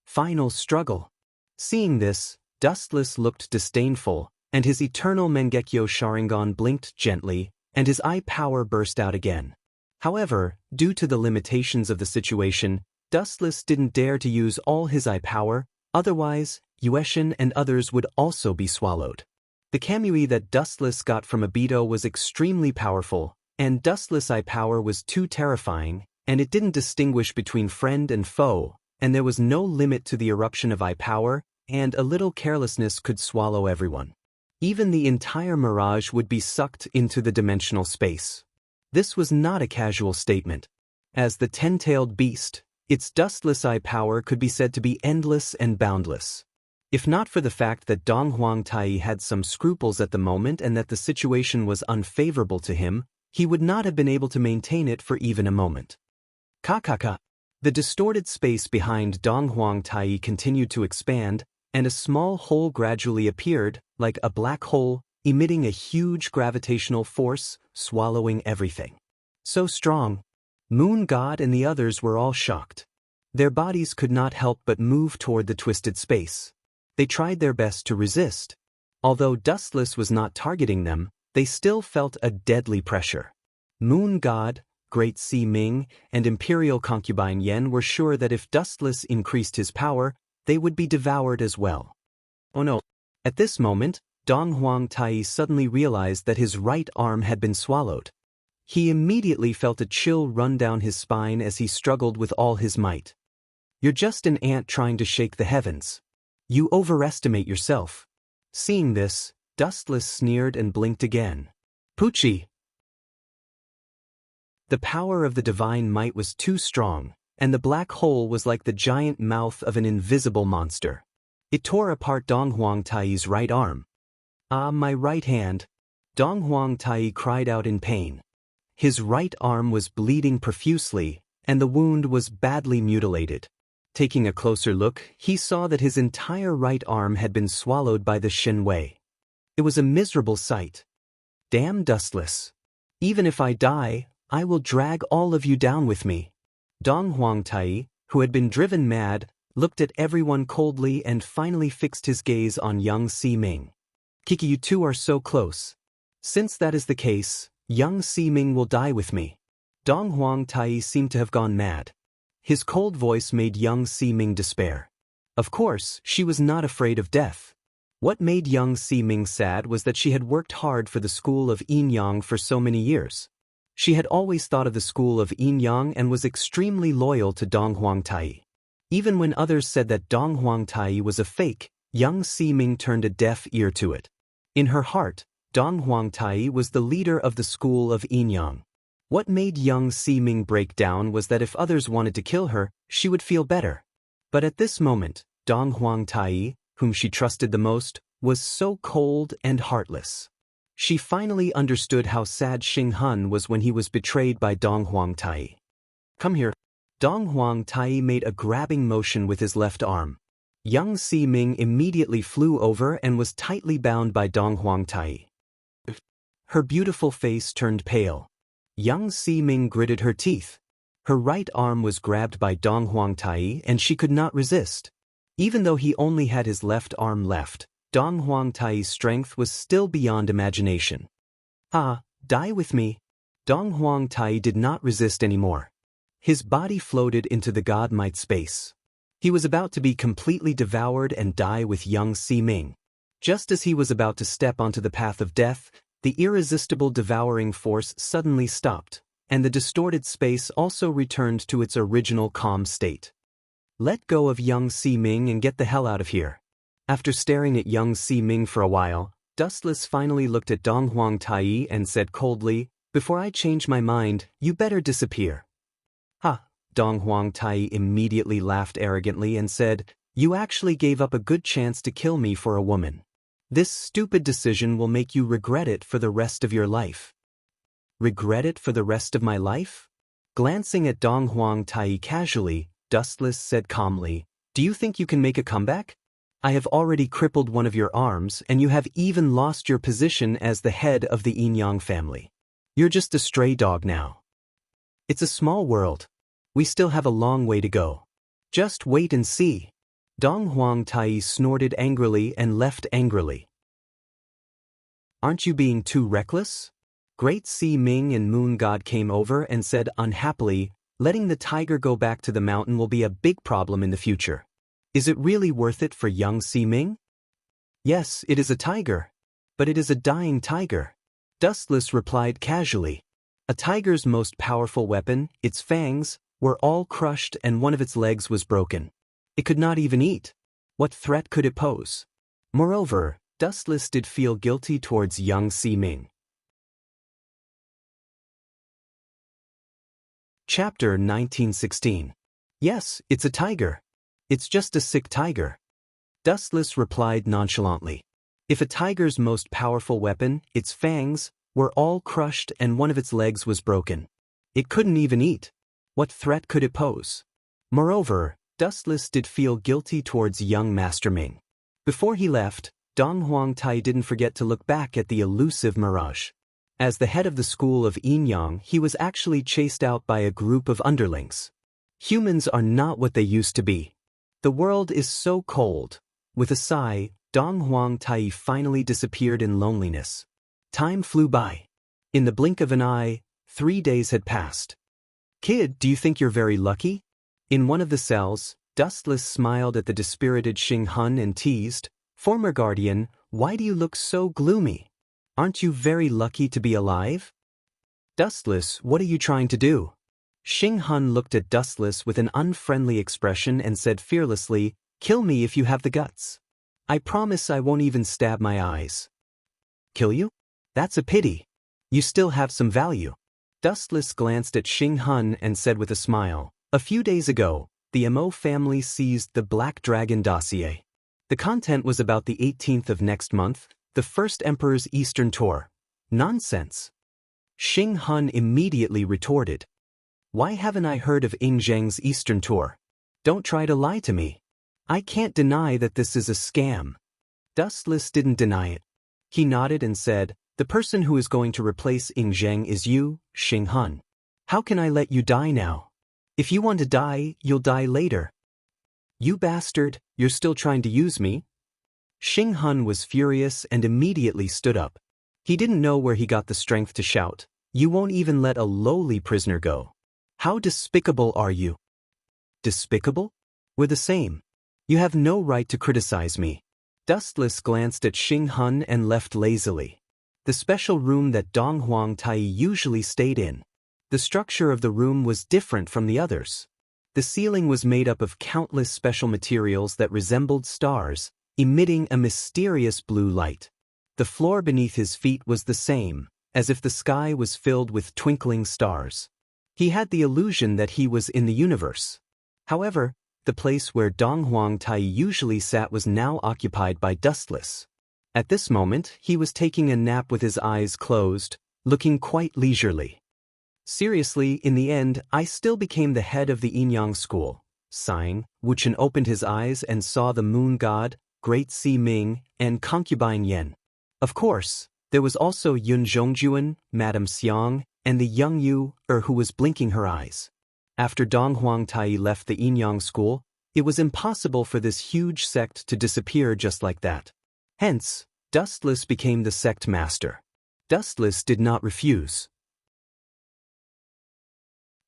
Final struggle. Seeing this, Dustless looked disdainful, and his eternal Mangekyo Sharingan blinked gently, and his eye power burst out again. However, due to the limitations of the situation, Dustless didn't dare to use all his eye power, otherwise, Yueshin and others would also be swallowed. The Kamui that Dustless got from Obito was extremely powerful, and Dustless' eye power was too terrifying, and it didn't distinguish between friend and foe, and there was no limit to the eruption of eye power, and a little carelessness could swallow everyone. Even the entire mirage would be sucked into the dimensional space. This was not a casual statement. As the 10-tailed beast, its dustless eye power could be said to be endless and boundless. If not for the fact that Dong Huang Tai had some scruples at the moment and that the situation was unfavorable to him, he would not have been able to maintain it for even a moment. Ka. The distorted space behind Dong Huang Tai continued to expand, and a small hole gradually appeared, like a black hole, emitting a huge gravitational force, swallowing everything. So strong. Moon God and the others were all shocked. Their bodies could not help but move toward the twisted space. They tried their best to resist. Although Dustless was not targeting them, they still felt a deadly pressure. Moon God, Great Sea Ming, and Imperial Concubine Yen were sure that if Dustless increased his power, they would be devoured as well. Oh no. At this moment, Dong Huang Tai suddenly realized that his right arm had been swallowed. He immediately felt a chill run down his spine as he struggled with all his might. You're just an ant trying to shake the heavens. You overestimate yourself. Seeing this, Dustless sneered and blinked again. Poochie. The power of the divine might was too strong, and the black hole was like the giant mouth of an invisible monster. It tore apart Dong Huangtai's right arm. "Ah, my right hand!" Dong Huangtai cried out in pain. His right arm was bleeding profusely, and the wound was badly mutilated. Taking a closer look, he saw that his entire right arm had been swallowed by the Shen Wei. It was a miserable sight. "Damn dustless. Even if I die, I will drag all of you down with me." Dong Huangtai, who had been driven mad, looked at everyone coldly and finally fixed his gaze on young Si-Ming. "Kiki, you two are so close. Since that is the case, young Si-Ming will die with me." Dong Huangtai seemed to have gone mad. His cold voice made young Si-Ming despair. Of course, she was not afraid of death. What made young Si-Ming sad was that she had worked hard for the school of Yin Yang for so many years. She had always thought of the school of Yin Yang and was extremely loyal to Dong Huangtai. Even when others said that Dong Huangtai was a fake, young Si-Ming turned a deaf ear to it. In her heart, Dong Huangtai was the leader of the school of Yin Yang. What made young Si-Ming break down was that if others wanted to kill her, she would feel better. But at this moment, Dong Huangtai, whom she trusted the most, was so cold and heartless. She finally understood how sad Xing Hun was when he was betrayed by Dong Huangtai. "Come here." Dong Huangtai made a grabbing motion with his left arm. Young Si-Ming immediately flew over and was tightly bound by Dong Huangtai. Her beautiful face turned pale. Young Si-Ming gritted her teeth. Her right arm was grabbed by Dong Huangtai and she could not resist. Even though he only had his left arm left, Dong Huangtai's strength was still beyond imagination. "Ah, die with me." Dong Huangtai did not resist anymore. His body floated into the God-might space. He was about to be completely devoured and die with young Si-Ming. Just as he was about to step onto the path of death, the irresistible devouring force suddenly stopped, and the distorted space also returned to its original calm state. "Let go of young Si-Ming and get the hell out of here." After staring at young Si-Ming for a while, Dustless finally looked at Dong Huangtai and said coldly, "Before I change my mind, you better disappear." "Ha!" Dong Huangtai immediately laughed arrogantly and said, "You actually gave up a good chance to kill me for a woman. This stupid decision will make you regret it for the rest of your life." "Regret it for the rest of my life?" Glancing at Dong Huangtai casually, Dustless said calmly, "Do you think you can make a comeback? I have already crippled one of your arms and you have even lost your position as the head of the Yin Yang family. You're just a stray dog now. It's a small world. We still have a long way to go. Just wait and see." Dong Huangtai snorted angrily and left angrily. "Aren't you being too reckless?" Great Si-Ming and Moon God came over and said unhappily, "Letting the tiger go back to the mountain will be a big problem in the future. Is it really worth it for young Si-Ming?" "Yes, it is a tiger. But it is a dying tiger." Dustless replied casually. "A tiger's most powerful weapon, its fangs, were all crushed and one of its legs was broken. It could not even eat. What threat could it pose?" Moreover, Dustless did feel guilty towards young Si-Ming. Chapter 1916. "Yes, it's a tiger. It's just a sick tiger." Dustless replied nonchalantly. "If a tiger's most powerful weapon, its fangs, were all crushed and one of its legs was broken, it couldn't even eat. What threat could it pose?" Moreover, Dustless did feel guilty towards young Master Ming. Before he left, Dong Huangtai didn't forget to look back at the elusive mirage. As the head of the school of Yin Yang, he was actually chased out by a group of underlings. Humans are not what they used to be. The world is so cold. With a sigh, Dong Huangtai finally disappeared in loneliness. Time flew by. In the blink of an eye, 3 days had passed. "Kid, do you think you're very lucky?" In one of the cells, Dustless smiled at the dispirited Xing Hun and teased, "Former guardian, why do you look so gloomy? Aren't you very lucky to be alive?" "Dustless, what are you trying to do?" Xing Hun looked at Dustless with an unfriendly expression and said fearlessly, "Kill me if you have the guts. I promise I won't even stab my eyes." "Kill you? That's a pity. You still have some value." Dustless glanced at Xing Hun and said with a smile, "A few days ago, the Mo family seized the Black Dragon dossier. The content was about the 18th of next month, the first Emperor's Eastern tour. Nonsense." Xing Hun immediately retorted, "Why haven't I heard of Ing Zheng's Eastern tour? Don't try to lie to me. I can't deny that this is a scam." Dustless didn't deny it. He nodded and said, "The person who is going to replace Ing Zheng is you, Xing Hun. How can I let you die now? If you want to die, you'll die later." "You bastard, you're still trying to use me?" Xing Hun was furious and immediately stood up. He didn't know where he got the strength to shout, "You won't even let a lowly prisoner go. How despicable are you?" "Despicable? We're the same. You have no right to criticize me." Dustless glanced at Xing Hun and left lazily. The special room that Dong Huang Tai usually stayed in. The structure of the room was different from the others. The ceiling was made up of countless special materials that resembled stars, emitting a mysterious blue light. The floor beneath his feet was the same, as if the sky was filled with twinkling stars. He had the illusion that he was in the universe. However, the place where Dong Huang Tai usually sat was now occupied by Dustless. At this moment, he was taking a nap with his eyes closed, looking quite leisurely. "Seriously, in the end, I still became the head of the Yin-Yang school." Sighing, Wuchen opened his eyes and saw the moon god, Great Si Ming, and concubine Yen. Of course, there was also Yun Zhongjuan, Madame Xiang, and the young Yu, who was blinking her eyes. After Dong Huang Tai left the Yin-Yang school, it was impossible for this huge sect to disappear just like that. Hence, Dustless became the sect master. Dustless did not refuse.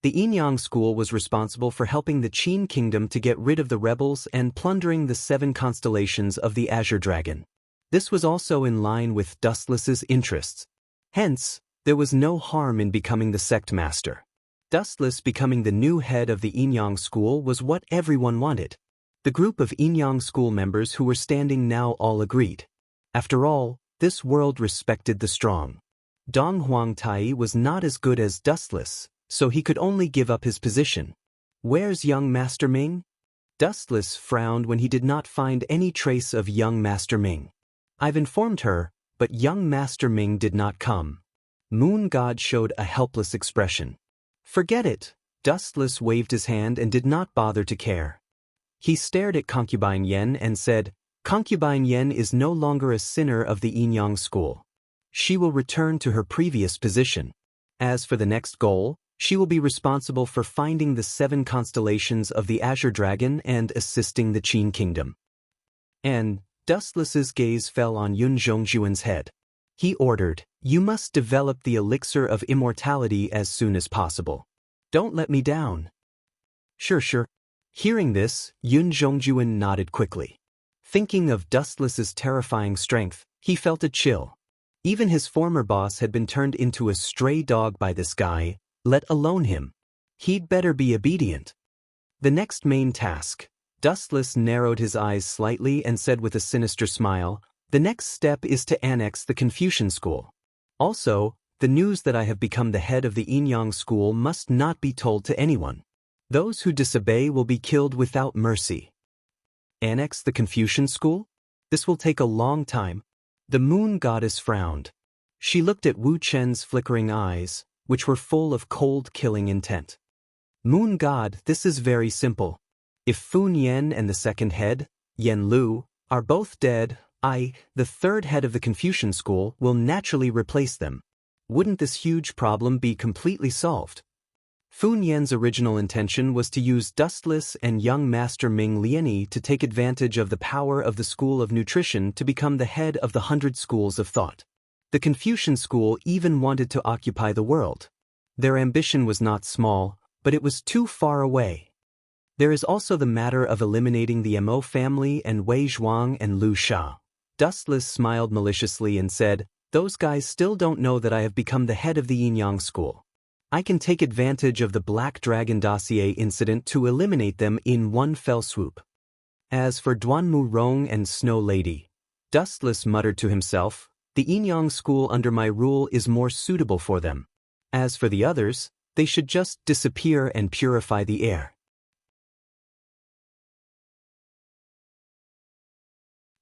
The Yin-Yang school was responsible for helping the Qin kingdom to get rid of the rebels and plundering the 7 constellations of the Azure Dragon. This was also in line with Dustless's interests. Hence, there was no harm in becoming the sect master. Dustless becoming the new head of the Yin-Yang school was what everyone wanted. The group of Yin-Yang school members who were standing now all agreed. After all, this world respected the strong. Dong Huang Tai was not as good as Dustless, so he could only give up his position. "Where's young Master Ming?" Dustless frowned when he did not find any trace of young Master Ming. "I've informed her, but young Master Ming did not come." Moon God showed a helpless expression. "Forget it." Dustless waved his hand and did not bother to care. He stared at concubine Yen and said, "Concubine Yen is no longer a sinner of the Yin-Yang school. She will return to her previous position. As for the next goal, she will be responsible for finding the 7 constellations of the Azure Dragon and assisting the Qin kingdom." And Dustless's gaze fell on Yun Zhongjuan's head. He ordered, "You must develop the elixir of immortality as soon as possible. Don't let me down." Sure. Hearing this, Yun Zhongjuan nodded quickly. Thinking of Dustless's terrifying strength, he felt a chill. Even his former boss had been turned into a stray dog by this guy, let alone him. He'd better be obedient. The next main task. Dustless narrowed his eyes slightly and said with a sinister smile, "The next step is to annex the Confucian school. Also, the news that I have become the head of the Yin-Yang school must not be told to anyone. Those who disobey will be killed without mercy." Annex the Confucian school? This will take a long time. The moon goddess frowned. She looked at Wu Chen's flickering eyes, which were full of cold killing intent. "Moon god, this is very simple. If Fun Yen and the second head, Yen Lu, are both dead, I, the third head of the Confucian school, will naturally replace them. Wouldn't this huge problem be completely solved?" Fun Yen's original intention was to use Dustless and young Master Ming Liani to take advantage of the power of the School of Nutrition to become the head of the 100 schools of thought. The Confucian school even wanted to occupy the world. Their ambition was not small, but it was too far away. There is also the matter of eliminating the Mo family and Wei Zhuang and Lu Sha. Dustless smiled maliciously and said, "Those guys still don't know that I have become the head of the Yin-Yang school. I can take advantage of the Black Dragon dossier incident to eliminate them in one fell swoop." As for Duanmu Rong and Snow Lady, Dustless muttered to himself, "The Yin-Yang school under my rule is more suitable for them. As for the others, they should just disappear and purify the air.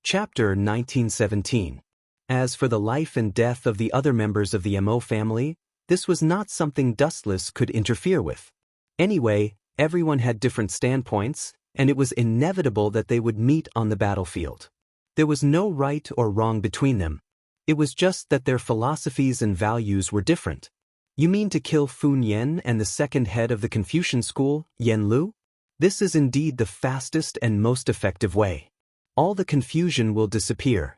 Chapter 1917. As for the life and death of the other members of the Mo family, this was not something Dustless could interfere with. Anyway, everyone had different standpoints, and it was inevitable that they would meet on the battlefield. There was no right or wrong between them. It was just that their philosophies and values were different. You mean to kill Fun Yen and the second head of the Confucian school, Yen Lu? This is indeed the fastest and most effective way. All the confusion will disappear.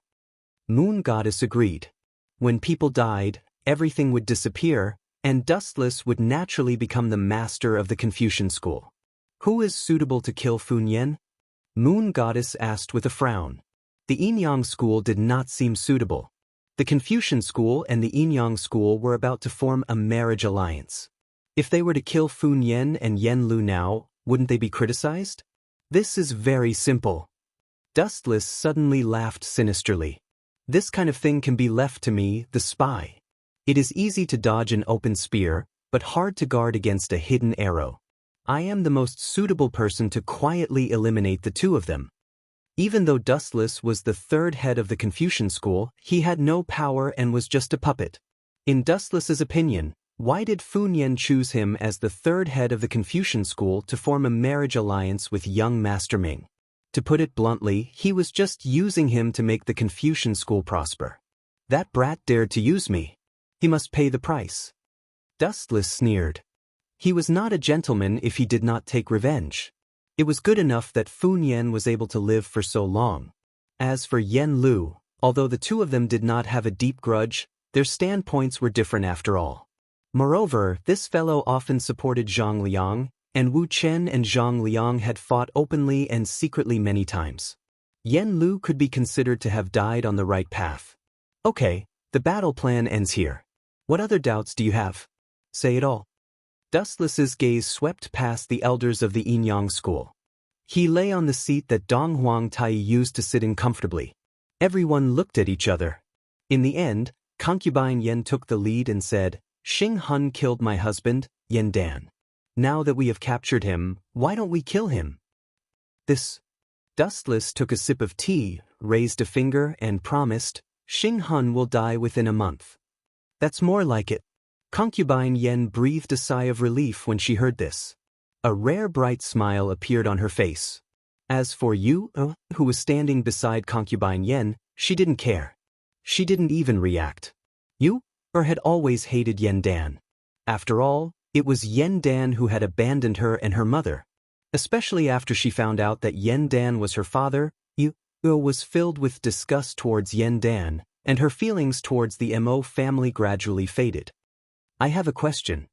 Moon Goddess agreed. When people died, everything would disappear, and Dustless would naturally become the master of the Confucian school. Who is suitable to kill Fun Yen? Moon Goddess asked with a frown. The Yinyang school did not seem suitable. The Confucian school and the Yinyang school were about to form a marriage alliance. If they were to kill Fun Yen and Yen Lu now, wouldn't they be criticized? This is very simple. Dustless suddenly laughed sinisterly. This kind of thing can be left to me, the spy. It is easy to dodge an open spear, but hard to guard against a hidden arrow. I am the most suitable person to quietly eliminate the two of them. Even though Dustless was the third head of the Confucian school, he had no power and was just a puppet. In Dustless's opinion, why did Fun Yen choose him as the third head of the Confucian school to form a marriage alliance with young Master Ming? To put it bluntly, he was just using him to make the Confucian school prosper. That brat dared to use me. He must pay the price. Dustless sneered. He was not a gentleman if he did not take revenge. It was good enough that Fun Yen was able to live for so long. As for Yen Lu, although the two of them did not have a deep grudge, their standpoints were different after all. Moreover, this fellow often supported Zhang Liang, and Wu Chen and Zhang Liang had fought openly and secretly many times. Yen Lu could be considered to have died on the right path. Okay, the battle plan ends here. What other doubts do you have? Say it all. Dustless's gaze swept past the elders of the Yinyang school. He lay on the seat that Dong Huang Tai used to sit in comfortably. Everyone looked at each other. In the end, concubine Yen took the lead and said, Xing Hun killed my husband, Yen Dan. Now that we have captured him, why don't we kill him? Dustless took a sip of tea, raised a finger and promised, Xing Hun will die within a month. That's more like it. Concubine Yen breathed a sigh of relief when she heard this. A rare bright smile appeared on her face. As for Yu, who was standing beside concubine Yen, she didn't care. She didn't even react. Yu had always hated Yen Dan. After all, it was Yen Dan who had abandoned her and her mother. Especially after she found out that Yen Dan was her father, Yu was filled with disgust towards Yen Dan, and her feelings towards the Mo family gradually faded. I have a question.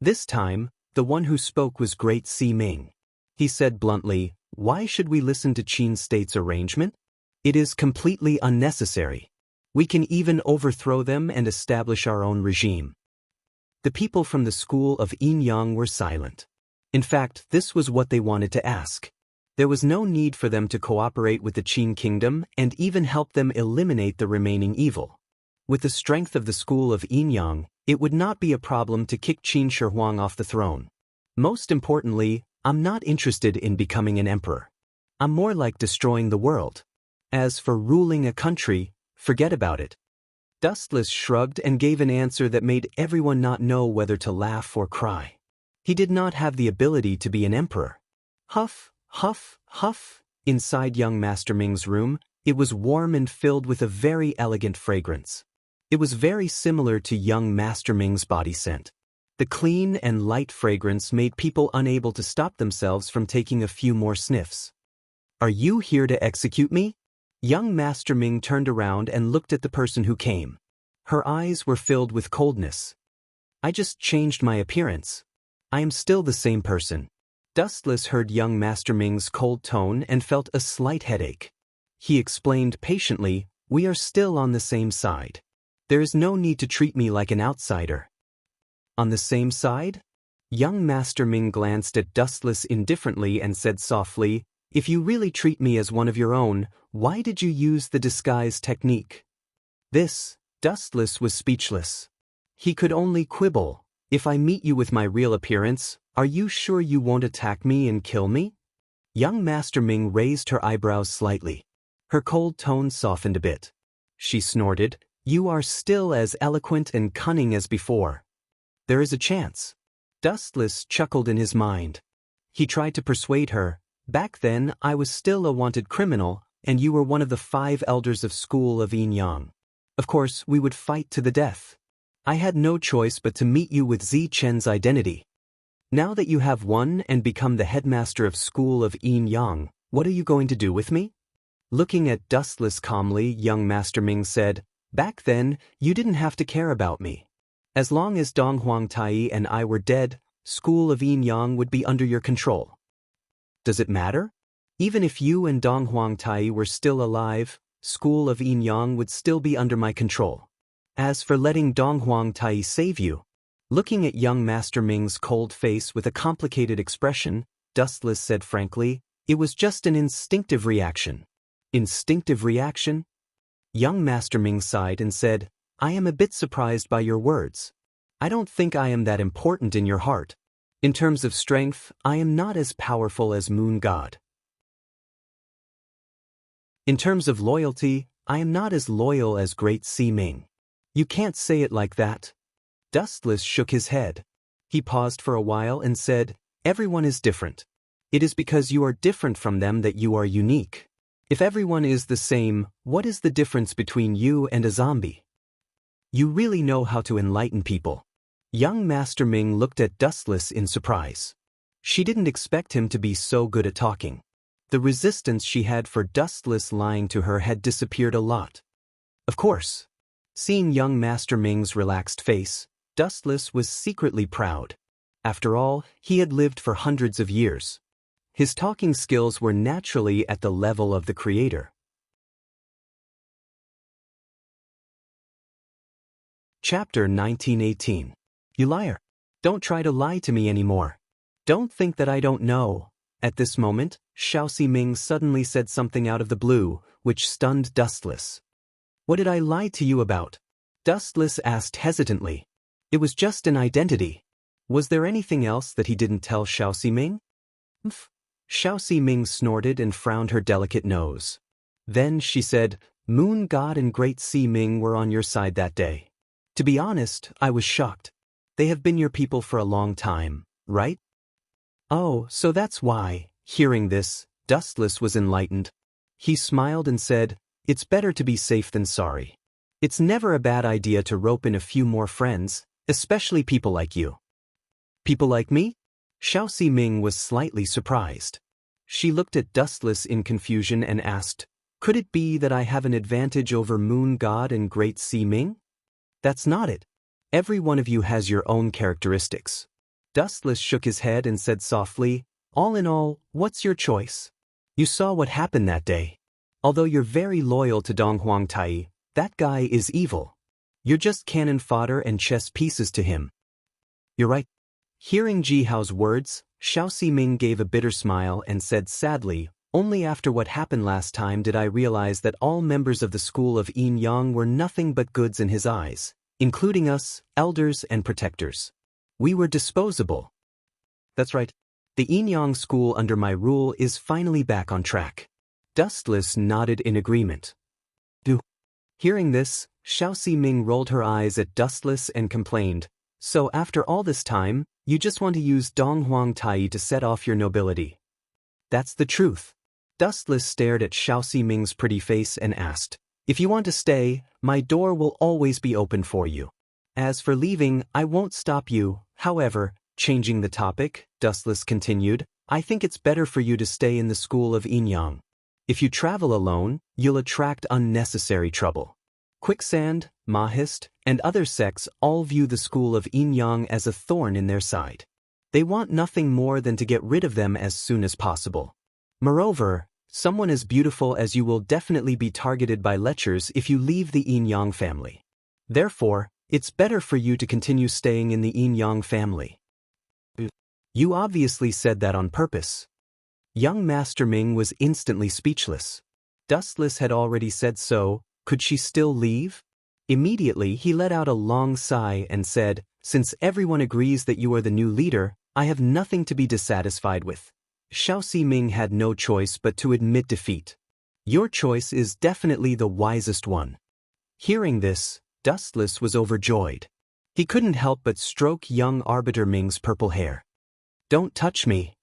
This time, the one who spoke was Great Si Ming. He said bluntly, why should we listen to Qin State's arrangement? It is completely unnecessary. We can even overthrow them and establish our own regime. The people from the school of Yinyang were silent. In fact, this was what they wanted to ask. There was no need for them to cooperate with the Qin kingdom and even help them eliminate the remaining evil. With the strength of the school of Yinyang, it would not be a problem to kick Qin Shi Huang off the throne. Most importantly, I'm not interested in becoming an emperor. I'm more like destroying the world. As for ruling a country, forget about it. Dustless shrugged and gave an answer that made everyone not know whether to laugh or cry. He did not have the ability to be an emperor. Huff, huff, huff. Inside young Master Ming's room, it was warm and filled with a very elegant fragrance. It was very similar to young Master Ming's body scent. The clean and light fragrance made people unable to stop themselves from taking a few more sniffs. Are you here to execute me? Young Master Ming turned around and looked at the person who came. Her eyes were filled with coldness. I just changed my appearance. I am still the same person. Dustless heard young Master Ming's cold tone and felt a slight headache. He explained patiently, we are still on the same side. There is no need to treat me like an outsider. On the same side? Young Master Ming glanced at Dustless indifferently and said softly, if you really treat me as one of your own, why did you use the disguise technique? This Dustless was speechless. He could only quibble. If I meet you with my real appearance, are you sure you won't attack me and kill me? Young Master Ming raised her eyebrows slightly. Her cold tone softened a bit. She snorted, "You are still as eloquent and cunning as before. There is a chance." Dustless chuckled in his mind. He tried to persuade her, "Back then I was still a wanted criminal, and you were one of the 5 elders of School of Yin Yang. Of course, we would fight to the death. I had no choice but to meet you with Zi Chen's identity. Now that you have won and become the headmaster of School of Yin Yang, what are you going to do with me?" Looking at Dustless calmly, young Master Ming said, "Back then, you didn't have to care about me. As long as Dong Huangtai and I were dead, School of Yin Yang would be under your control. Does it matter? Even if you and Dong Huangtai were still alive, School of Yin Yang would still be under my control. As for letting Dong Huangtai save you..." Looking at young Master Ming's cold face with a complicated expression, Dustless said frankly, "It was just an instinctive reaction." Instinctive reaction? Young Master Ming sighed and said, "I am a bit surprised by your words. I don't think I am that important in your heart. In terms of strength, I am not as powerful as Moon God. In terms of loyalty, I am not as loyal as Great Si Ming." "You can't say it like that." Dustless shook his head. He paused for a while and said, "Everyone is different. It is because you are different from them that you are unique. If everyone is the same, what is the difference between you and a zombie? You really know how to enlighten people." Young Master Ming looked at Dustless in surprise. She didn't expect him to be so good at talking. The resistance she had for Dustless lying to her had disappeared a lot. Of course. Seeing young Master Ming's relaxed face, Dustless was secretly proud. After all, he had lived for hundreds of years. His talking skills were naturally at the level of the creator. Chapter 1918. "You liar. Don't try to lie to me anymore. Don't think that I don't know." At this moment, Xiao Ming suddenly said something out of the blue, which stunned Dustless. "What did I lie to you about?" Dustless asked hesitantly. "It was just an identity. Was there anything else that he didn't tell Xiao Ming?" "Mph." Xiao Ming snorted and frowned her delicate nose. Then she said, "Moon God and Great Si Ming were on your side that day. To be honest, I was shocked. They have been your people for a long time, right?" "Oh, so that's why." Hearing this, Dustless was enlightened. He smiled and said, "It's better to be safe than sorry. It's never a bad idea to rope in a few more friends, especially people like you." "People like me?" Xiao Ming was slightly surprised. She looked at Dustless in confusion and asked, "Could it be that I have an advantage over Moon God and Great Si Ming?" "That's not it. Every one of you has your own characteristics." Dustless shook his head and said softly, "All in all, what's your choice? You saw what happened that day. Although you're very loyal to Dong Huangtai, that guy is evil. You're just cannon fodder and chess pieces to him." "You're right." Hearing Ji Hao's words, Xiao Ming gave a bitter smile and said sadly, "Only after what happened last time did I realize that all members of the School of Yin Yang were nothing but goods in his eyes, including us, elders and protectors. We were disposable." "That's right. The Yin Yang school under my rule is finally back on track." Dustless nodded in agreement. Hearing this, Xiao Ming rolled her eyes at Dustless and complained, "So after all this time, you just want to use Dong Huangtai to set off your nobility?" "That's the truth." Dustless stared at Xiao Ming's pretty face and asked, "If you want to stay, my door will always be open for you. As for leaving, I won't stop you. However," changing the topic, Dustless continued, "I think it's better for you to stay in the School of Yin Yang. If you travel alone, you'll attract unnecessary trouble. Quicksand, Mahist, and other sects all view the School of Yin Yang as a thorn in their side. They want nothing more than to get rid of them as soon as possible. Moreover, someone as beautiful as you will definitely be targeted by lechers if you leave the Yin Yang family. Therefore, it's better for you to continue staying in the Yin Yang family." "You obviously said that on purpose." Young Master Ming was instantly speechless. Dustless had already said so. Could she still leave? Immediately he let out a long sigh and said, "Since everyone agrees that you are the new leader, I have nothing to be dissatisfied with." Xiao Ximing had no choice but to admit defeat. "Your choice is definitely the wisest one." Hearing this, Dustless was overjoyed. He couldn't help but stroke young Arbiter Ming's purple hair. "Don't touch me."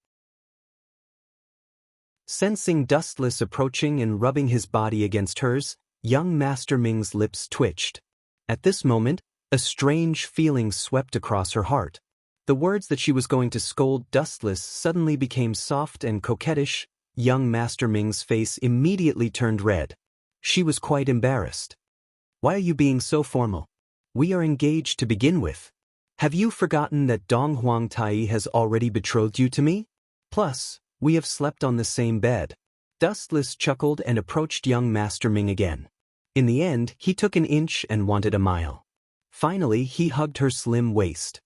Sensing Dustless approaching and rubbing his body against hers, young Master Ming's lips twitched. At this moment, a strange feeling swept across her heart. The words that she was going to scold Dustless suddenly became soft and coquettish. Young Master Ming's face immediately turned red. She was quite embarrassed. "Why are you being so formal? We are engaged to begin with. Have you forgotten that Dong Huang Tai has already betrothed you to me? Plus, we have slept on the same bed." Dustless chuckled and approached young Master Ming again. In the end, he took an inch and wanted a mile. Finally, he hugged her slim waist.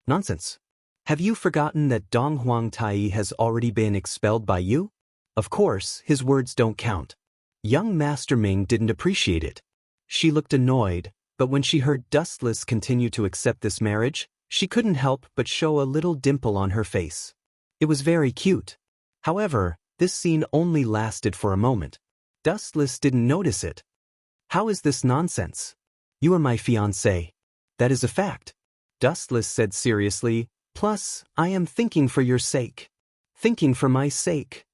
"Nonsense. Have you forgotten that Dong Huang Tai has already been expelled by you? Of course, his words don't count." Young Master Ming didn't appreciate it. She looked annoyed, but when she heard Dustless continue to accept this marriage, she couldn't help but show a little dimple on her face. It was very cute. However, this scene only lasted for a moment. Dustless didn't notice it. "How is this nonsense? You are my fiancé. That is a fact," Dustless said seriously. "Plus, I am thinking for your sake." "Thinking for my sake?"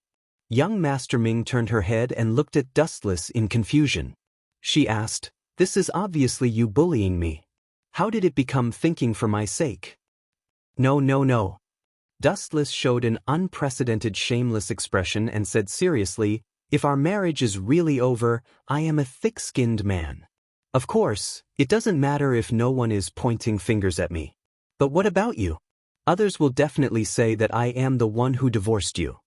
Young Master Ming turned her head and looked at Dustless in confusion. She asked, "This is obviously you bullying me. How did it become thinking for my sake?" No. Dustless showed an unprecedented shameless expression and said seriously, "If our marriage is really over, I am a thick-skinned man. Of course, it doesn't matter if no one is pointing fingers at me. But what about you? Others will definitely say that I am the one who divorced you.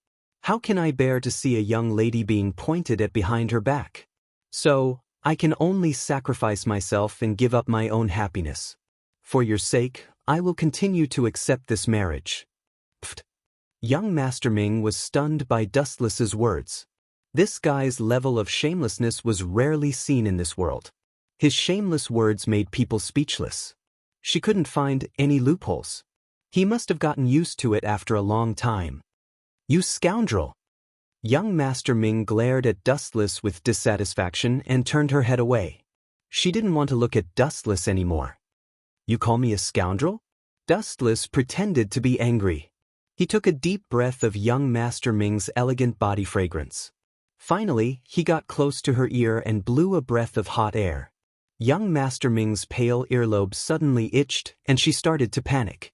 How can I bear to see a young lady being pointed at behind her back? So, I can only sacrifice myself and give up my own happiness. For your sake, I will continue to accept this marriage." Pfft. Young Master Ming was stunned by Dustless's words. This guy's level of shamelessness was rarely seen in this world. His shameless words made people speechless. She couldn't find any loopholes. He must have gotten used to it after a long time. "You scoundrel!" Young Master Ming glared at Dustless with dissatisfaction and turned her head away. She didn't want to look at Dustless anymore. "You call me a scoundrel?" Dustless pretended to be angry. He took a deep breath of young Master Ming's elegant body fragrance. Finally, he got close to her ear and blew a breath of hot air. Young Master Ming's pale earlobe suddenly itched, and she started to panic.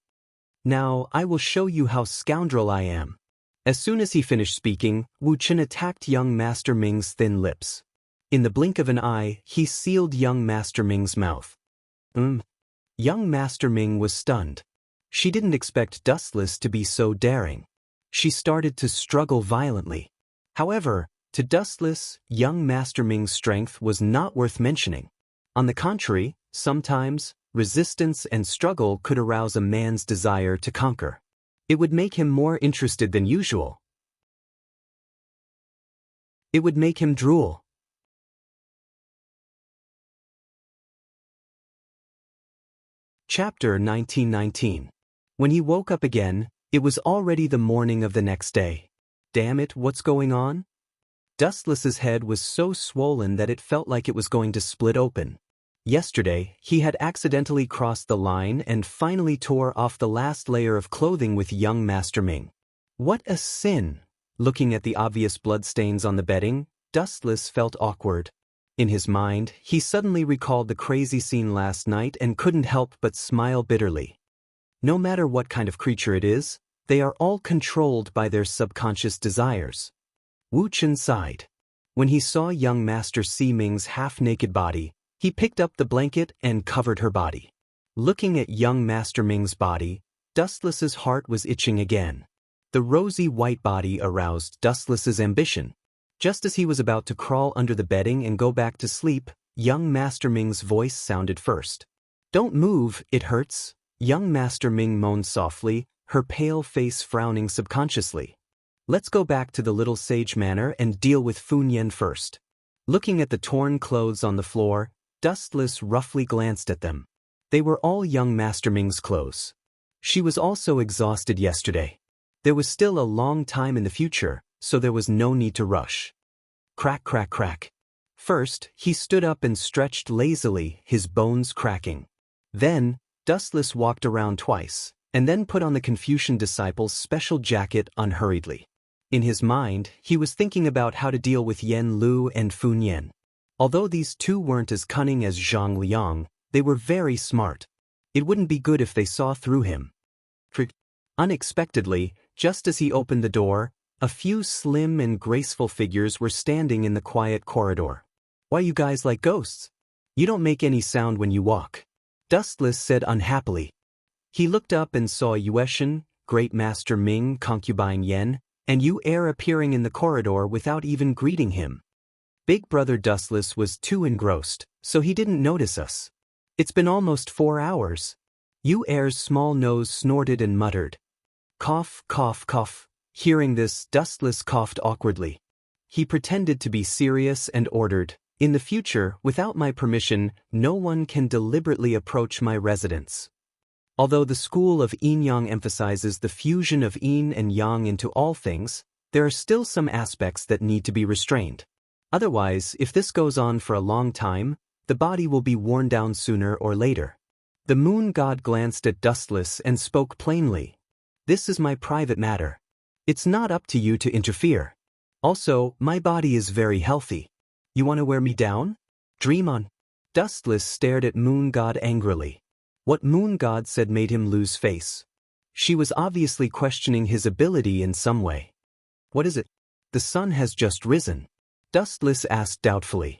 "Now, I will show you how scoundrel I am." As soon as he finished speaking, Wu Chen attacked young Master Ming's thin lips. In the blink of an eye, he sealed young Master Ming's mouth. Young Master Ming was stunned. She didn't expect Dustless to be so daring. She started to struggle violently. However, to Dustless, young Master Ming's strength was not worth mentioning. On the contrary, sometimes, resistance and struggle could arouse a man's desire to conquer. It would make him more interested than usual. It would make him drool. Chapter 1919. When he woke up again, it was already the morning of the next day. Damn it, what's going on? Dustless's head was so swollen that it felt like it was going to split open. Yesterday, he had accidentally crossed the line and finally tore off the last layer of clothing with young Master Ming. What a sin! Looking at the obvious bloodstains on the bedding, Dustless felt awkward. In his mind, he suddenly recalled the crazy scene last night and couldn't help but smile bitterly. No matter what kind of creature it is, they are all controlled by their subconscious desires. Wu Chen sighed. When he saw young Master Ming's half-naked body, he picked up the blanket and covered her body. Looking at young Master Ming's body, Dustless's heart was itching again. The rosy white body aroused Dustless's ambition. Just as he was about to crawl under the bedding and go back to sleep, young Master Ming's voice sounded first. "Don't move, it hurts." Young Master Ming moaned softly, her pale face frowning subconsciously. "Let's go back to the Little Sage Manor and deal with Fu Nian first." Looking at the torn clothes on the floor, Dustless roughly glanced at them. They were all young Master Ming's clothes. She was also exhausted yesterday. There was still a long time in the future, so there was no need to rush. Crack, crack, crack. First, he stood up and stretched lazily, his bones cracking. Then, Dustless walked around twice, and then put on the Confucian disciple's special jacket unhurriedly. In his mind, he was thinking about how to deal with Yen Lu and Fun Yen. Although these two weren't as cunning as Zhang Liang, they were very smart. It wouldn't be good if they saw through him. Unexpectedly, just as he opened the door, a few slim and graceful figures were standing in the quiet corridor. Why you guys like ghosts? You don't make any sound when you walk. Dustless said unhappily. He looked up and saw Yueshan, Great Master Ming, Concubine Yen, and Yu Er appearing in the corridor without even greeting him. Big Brother Dustless was too engrossed, so he didn't notice us. It's been almost 4 hours. Yu Er's small nose snorted and muttered. Cough, cough, cough. Hearing this, Dustless coughed awkwardly. He pretended to be serious and ordered, "In the future, without my permission, no one can deliberately approach my residence." Although the school of Yin-Yang emphasizes the fusion of Yin and Yang into all things, there are still some aspects that need to be restrained. Otherwise, if this goes on for a long time, the body will be worn down sooner or later. The moon god glanced at Dustless and spoke plainly. This is my private matter. It's not up to you to interfere. Also, my body is very healthy. You want to wear me down? Dream on. Dustless stared at moon god angrily. What moon god said made him lose face. She was obviously questioning his ability in some way. What is it? The sun has just risen. Dustless asked doubtfully.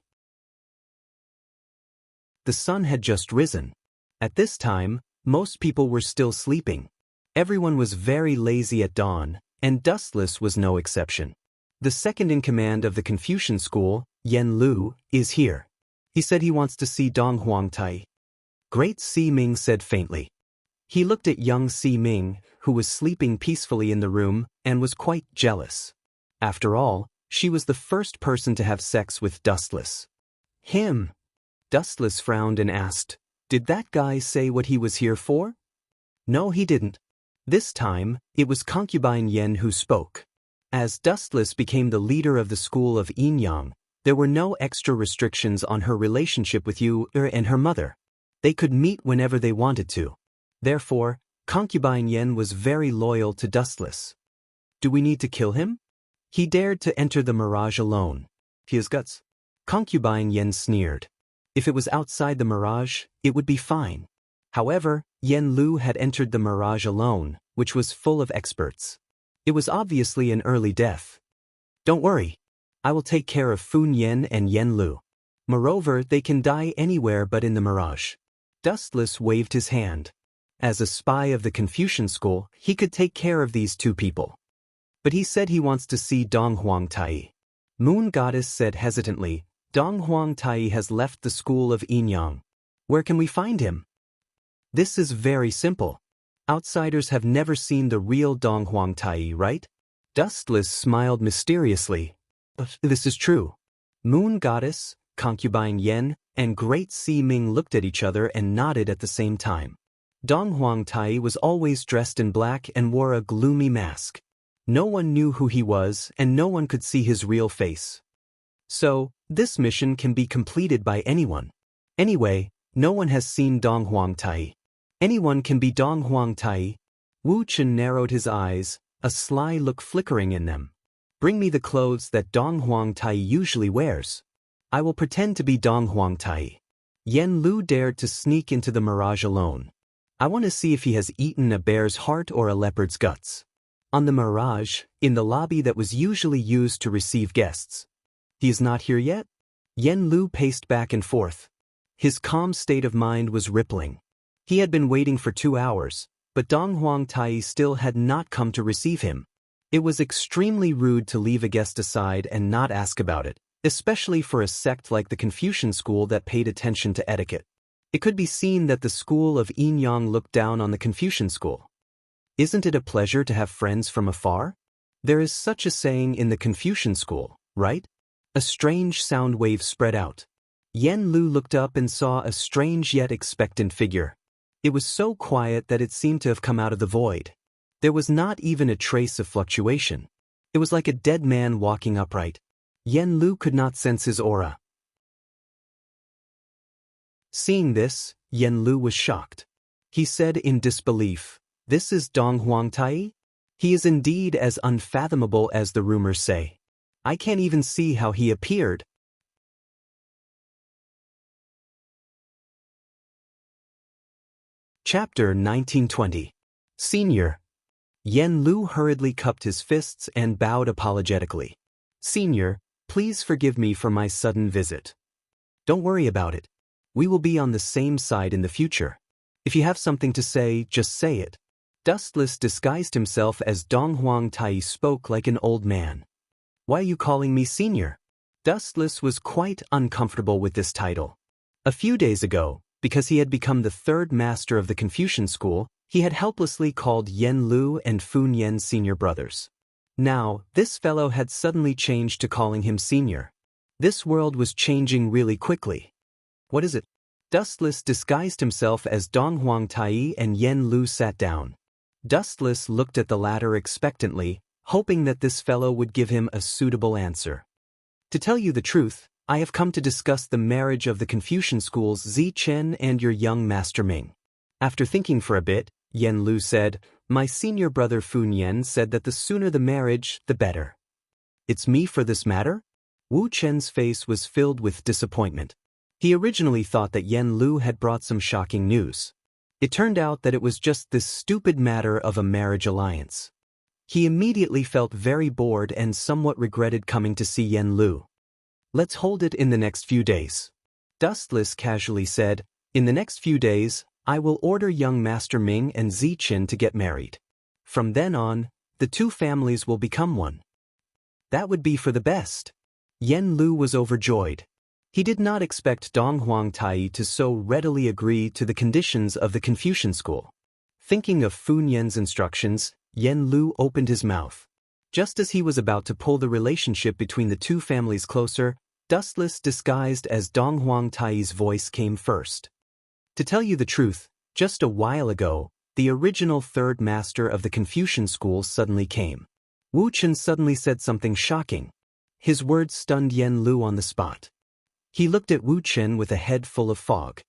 The sun had just risen. At this time, most people were still sleeping. Everyone was very lazy at dawn, and Dustless was no exception. The second in command of the Confucian school, Yen Lu, is here. He said he wants to see Dong Huangtai. Great Si Ming said faintly. He looked at young Si Ming, who was sleeping peacefully in the room, and was quite jealous. After all, she was the first person to have sex with Dustless. Him. Dustless frowned and asked, "Did that guy say what he was here for?" No, he didn't. This time, it was Concubine Yen who spoke. As Dustless became the leader of the school of Yin-Yang, there were no extra restrictions on her relationship with Yu Er and her mother. They could meet whenever they wanted to. Therefore, Concubine Yen was very loyal to Dustless. Do we need to kill him? He dared to enter the mirage alone. He has guts. Concubine Yen sneered. If it was outside the mirage, it would be fine. However, Yen Lu had entered the mirage alone, which was full of experts. It was obviously an early death. Don't worry. I will take care of Fun Yen and Yen Lu. Moreover, they can die anywhere but in the mirage. Dustless waved his hand. As a spy of the Confucian school, he could take care of these two people. But he said he wants to see Dong Huangtai. Moon Goddess said hesitantly, Dong Huangtai has left the school of Yin-Yang. Where can we find him? This is very simple. Outsiders have never seen the real Dong Huangtai, right? Dustless smiled mysteriously. This is true. Moon Goddess, Concubine Yen, and Great Si Ming looked at each other and nodded at the same time. Dong Huangtai was always dressed in black and wore a gloomy mask. No one knew who he was, and no one could see his real face. So, this mission can be completed by anyone. Anyway, no one has seen Dong Huangtai. Anyone can be Dong Huangtai. Wu Chen narrowed his eyes, a sly look flickering in them. Bring me the clothes that Dong Huangtai usually wears. I will pretend to be Dong Huangtai. Yen Lu dared to sneak into the mirage alone. I want to see if he has eaten a bear's heart or a leopard's guts. On the mirage, in the lobby that was usually used to receive guests. He is not here yet? Yen Lu paced back and forth. His calm state of mind was rippling. He had been waiting for 2 hours, but Dong Huangtai still had not come to receive him. It was extremely rude to leave a guest aside and not ask about it, especially for a sect like the Confucian school that paid attention to etiquette. It could be seen that the school of Yin-Yang looked down on the Confucian school. Isn't it a pleasure to have friends from afar? There is such a saying in the Confucian school, right? A strange sound wave spread out. Yen Lu looked up and saw a strange yet expectant figure. It was so quiet that it seemed to have come out of the void. There was not even a trace of fluctuation. It was like a dead man walking upright. Yen Lu could not sense his aura. Seeing this, Yen Lu was shocked. He said in disbelief, "This is Dong Huangtai? He is indeed as unfathomable as the rumors say. I can't even see how he appeared." Chapter 1920. Senior. Yen Lu hurriedly cupped his fists and bowed apologetically. "Senior, please forgive me for my sudden visit. Don't worry about it. We will be on the same side in the future. If you have something to say, just say it." Dustless disguised himself as Dong Huangtai spoke like an old man. "Why are you calling me senior?" Dustless was quite uncomfortable with this title. A few days ago, because he had become the third master of the Confucian school, he had helplessly called Yen Lu and Fun Yen senior brothers. Now, this fellow had suddenly changed to calling him senior. This world was changing really quickly. "What is it?" Dustless disguised himself as Dong Huangtai and Yen Lu sat down. Dustless looked at the latter expectantly, hoping that this fellow would give him a suitable answer. "To tell you the truth, I have come to discuss the marriage of the Confucian school's Zi Chen and your young Master Ming." After thinking for a bit, Yen Lu said, "My senior brother Fun Yen said that the sooner the marriage, the better." "It's me for this matter?" Wu Chen's face was filled with disappointment. He originally thought that Yen Lu had brought some shocking news. It turned out that it was just this stupid matter of a marriage alliance. He immediately felt very bored and somewhat regretted coming to see Yen Lu. "Let's hold it in the next few days." Dustless casually said, "In the next few days, I will order young Master Ming and Zi Chen to get married. From then on, the two families will become one." That would be for the best. Yen Lu was overjoyed. He did not expect Dong Huangtai to so readily agree to the conditions of the Confucian school. Thinking of Fun Yen's instructions, Yen Lu opened his mouth. Just as he was about to pull the relationship between the two families closer, Dustless disguised as Dong Huangtai's voice came first. "To tell you the truth, just a while ago, the original third master of the Confucian school suddenly came." Wu Chen suddenly said something shocking. His words stunned Yen Lu on the spot. He looked at Wu Chen with a head full of fog.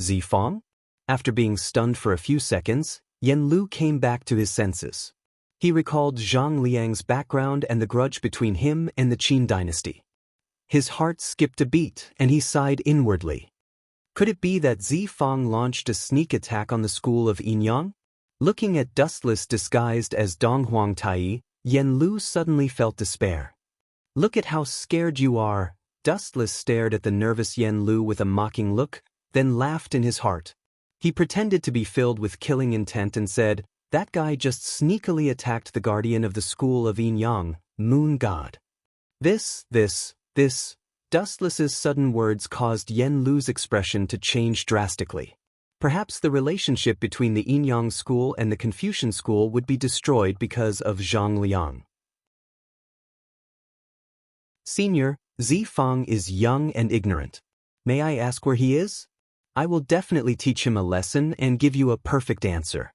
"Zi Fang?" After being stunned for a few seconds, Yen Lu came back to his senses. He recalled Zhang Liang's background and the grudge between him and the Qin dynasty. His heart skipped a beat, and he sighed inwardly. Could it be that Zi Fang launched a sneak attack on the school of Yinyang? Looking at Dustless disguised as Dong Huangtai, Yen Lu suddenly felt despair. "Look at how scared you are." Dustless stared at the nervous Yen Lu with a mocking look, then laughed in his heart. He pretended to be filled with killing intent and said, "That guy just sneakily attacked the guardian of the school of Yinyang, Moon God." This. Dustless's sudden words caused Yen Lu's expression to change drastically. Perhaps the relationship between the Yinyang school and the Confucian school would be destroyed because of Zhang Liang. "Senior, Zi Fang is young and ignorant. May I ask where he is? I will definitely teach him a lesson and give you a perfect answer."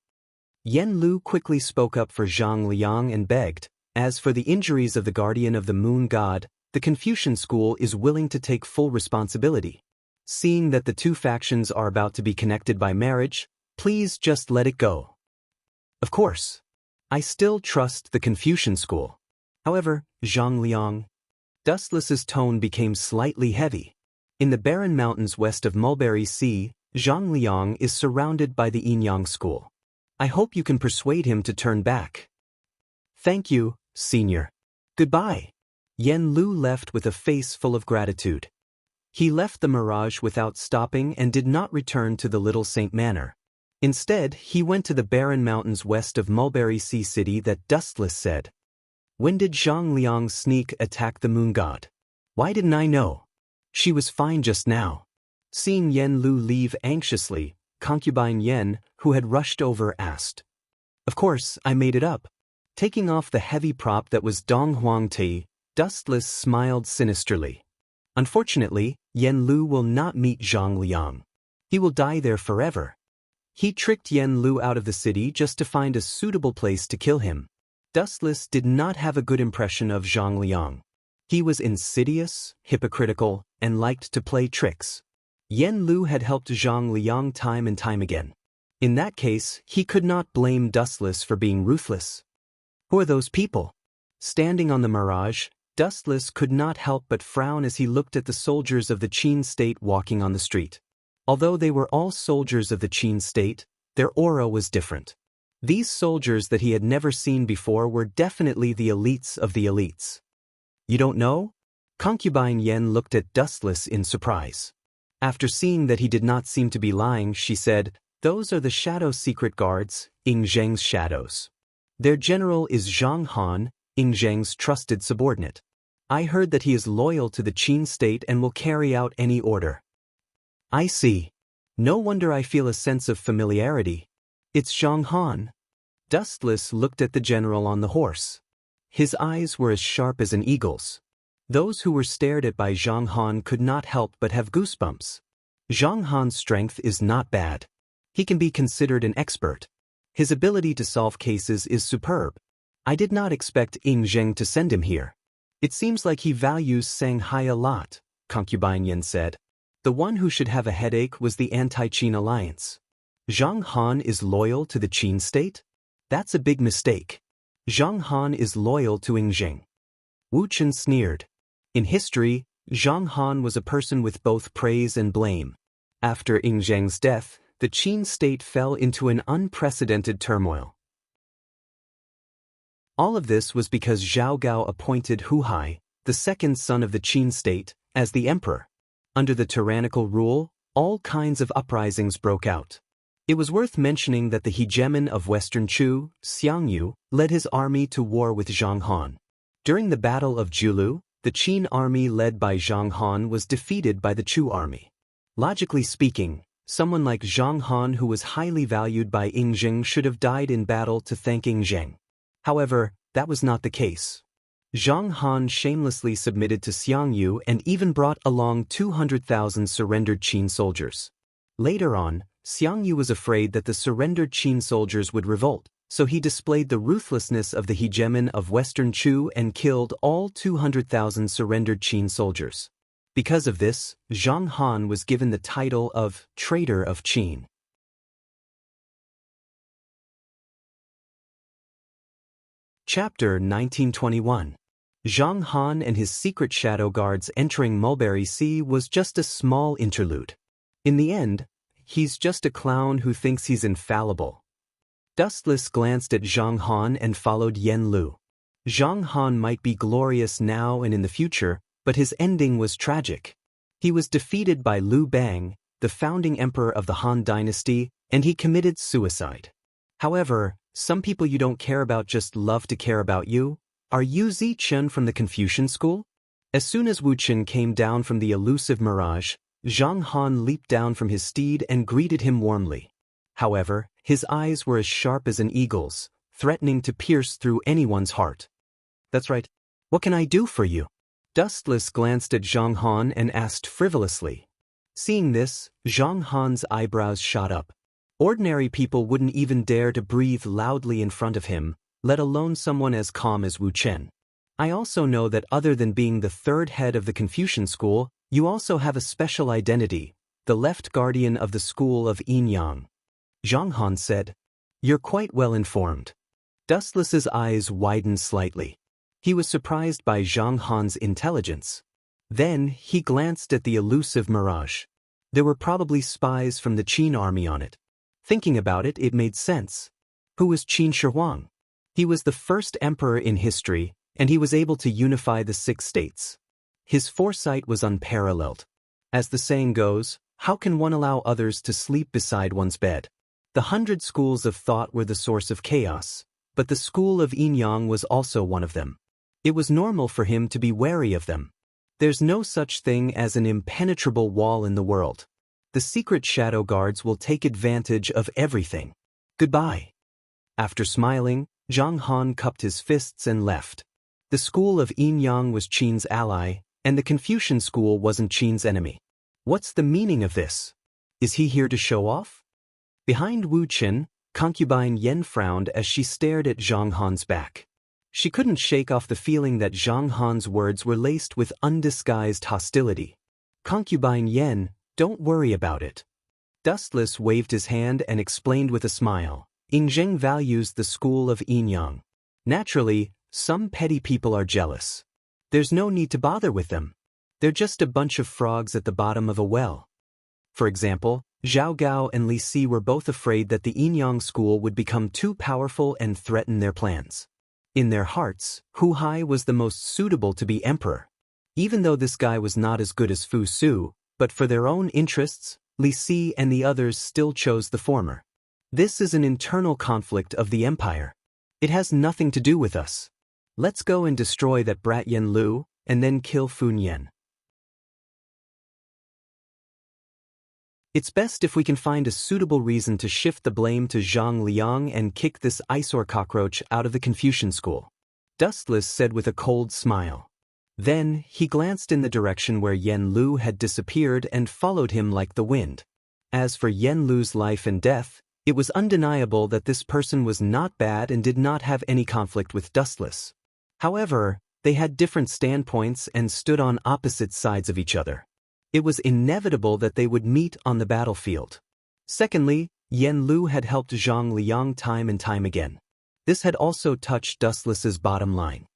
Yen Lu quickly spoke up for Zhang Liang and begged, "As for the injuries of the guardian of the moon god, the Confucian school is willing to take full responsibility. Seeing that the two factions are about to be connected by marriage, please just let it go." "Of course. I still trust the Confucian school. However, Zhang Liang..." Dustless's tone became slightly heavy. "In the barren mountains west of Mulberry Sea, Zhang Liang is surrounded by the Yinyang school. I hope you can persuade him to turn back." "Thank you, senior. Goodbye." Yen Lu left with a face full of gratitude. He left the Mirage without stopping and did not return to the Little Saint Manor. Instead, he went to the barren mountains west of Mulberry Sea City that Dustless said. "When did Zhang Liang's sneak attack the moon god? Why didn't I know? She was fine just now." Seeing Yen Lu leave anxiously, concubine Yen, who had rushed over, asked. "Of course, I made it up." Taking off the heavy prop that was Dong Huangtai, Dustless smiled sinisterly. Unfortunately, Yen Lu will not meet Zhang Liang. He will die there forever. He tricked Yen Lu out of the city just to find a suitable place to kill him. Dustless did not have a good impression of Zhang Liang. He was insidious, hypocritical, and liked to play tricks. Yen Lu had helped Zhang Liang time and time again. In that case, he could not blame Dustless for being ruthless. Who are those people? Standing on the mirage, Dustless could not help but frown as he looked at the soldiers of the Qin state walking on the street. Although they were all soldiers of the Qin state, their aura was different. These soldiers that he had never seen before were definitely the elites of the elites. You don't know? Concubine Yen looked at Dustless in surprise. After seeing that he did not seem to be lying, she said, "Those are the Shadow Secret Guards, Ying Zheng's shadows. Their general is Zhang Han, Ying Zheng's trusted subordinate. I heard that he is loyal to the Qin state and will carry out any order." I see. No wonder I feel a sense of familiarity. It's Zhang Han. Dustless looked at the general on the horse. His eyes were as sharp as an eagle's. Those who were stared at by Zhang Han could not help but have goosebumps. Zhang Han's strength is not bad. He can be considered an expert. His ability to solve cases is superb. I did not expect Ying Zheng to send him here. It seems like he values Shanghai a lot, Concubine Yen said. The one who should have a headache was the anti-Qin alliance. Zhang Han is loyal to the Qin state? That's a big mistake. Zhang Han is loyal to Ying Zheng. Wu Chen sneered. In history, Zhang Han was a person with both praise and blame. After Ying Zheng's death, the Qin state fell into an unprecedented turmoil. All of this was because Zhao Gao appointed Hu Hai, the second son of the Qin state, as the emperor. Under the tyrannical rule, all kinds of uprisings broke out. It was worth mentioning that the hegemon of Western Chu, Xiangyu, led his army to war with Zhang Han. During the Battle of Julu, the Qin army led by Zhang Han was defeated by the Chu army. Logically speaking, someone like Zhang Han who was highly valued by Ying Zheng should have died in battle to thank Ying Zheng. However, that was not the case. Zhang Han shamelessly submitted to Xiangyu and even brought along 200,000 surrendered Qin soldiers. Later on, Xiangyu was afraid that the surrendered Qin soldiers would revolt, so he displayed the ruthlessness of the hegemon of Western Chu and killed all 200,000 surrendered Qin soldiers. Because of this, Zhang Han was given the title of Traitor of Qin. Chapter 1921. Zhang Han and his secret shadow guards entering Mulberry Sea was just a small interlude. In the end, he's just a clown who thinks he's infallible. Dustless glanced at Zhang Han and followed Yen Lu. Zhang Han might be glorious now and in the future, but his ending was tragic. He was defeated by Liu Bang, the founding emperor of the Han dynasty, and he committed suicide. However, some people you don't care about just love to care about you. Are you Zichen from the Confucian school? As soon as Wu Chen came down from the elusive mirage, Zhang Han leaped down from his steed and greeted him warmly. However, his eyes were as sharp as an eagle's, threatening to pierce through anyone's heart. That's right. What can I do for you? Dustless glanced at Zhang Han and asked frivolously. Seeing this, Zhang Han's eyebrows shot up. Ordinary people wouldn't even dare to breathe loudly in front of him, let alone someone as calm as Wu Chen. I also know that other than being the third head of the Confucian school, you also have a special identity, the left guardian of the school of Yin Yang. Zhang Han said. You're quite well informed. Dustless's eyes widened slightly. He was surprised by Zhang Han's intelligence. Then, he glanced at the elusive mirage. There were probably spies from the Qin army on it. Thinking about it, it made sense. Who was Qin Shi Huang? He was the first emperor in history, and he was able to unify the 6 states. His foresight was unparalleled. As the saying goes, how can one allow others to sleep beside one's bed? The 100 schools of thought were the source of chaos, but the school of Yin Yang was also one of them. It was normal for him to be wary of them. There's no such thing as an impenetrable wall in the world. The secret shadow guards will take advantage of everything. Goodbye. After smiling, Zhang Han cupped his fists and left. The school of Yin Yang was Qin's ally, And the Confucian school wasn't Qin's enemy. What's the meaning of this? Is he here to show off? Behind Wu Qin, concubine Yen frowned as she stared at Zhang Han's back. She couldn't shake off the feeling that Zhang Han's words were laced with undisguised hostility. Concubine Yen, don't worry about it. Dustless waved his hand and explained with a smile. Yinzheng values the school of Yinyang. Naturally, some petty people are jealous. There's no need to bother with them. They're just a bunch of frogs at the bottom of a well. For example, Zhao Gao and Li Si were both afraid that the Yinyang school would become too powerful and threaten their plans. In their hearts, Hu Hai was the most suitable to be emperor. Even though this guy was not as good as Fu Su, but for their own interests, Li Si and the others still chose the former. This is an internal conflict of the empire. It has nothing to do with us. Let's go and destroy that brat Yen Lu, and then kill Fun Yen. It's best if we can find a suitable reason to shift the blame to Zhang Liang and kick this eyesore cockroach out of the Confucian school. Dustless said with a cold smile. Then, he glanced in the direction where Yen Lu had disappeared and followed him like the wind. As for Yen Lu's life and death, it was undeniable that this person was not bad and did not have any conflict with Dustless. However, they had different standpoints and stood on opposite sides of each other. It was inevitable that they would meet on the battlefield. Secondly, Yen Lu had helped Zhang Liang time and time again. This had also touched Dustless's bottom line.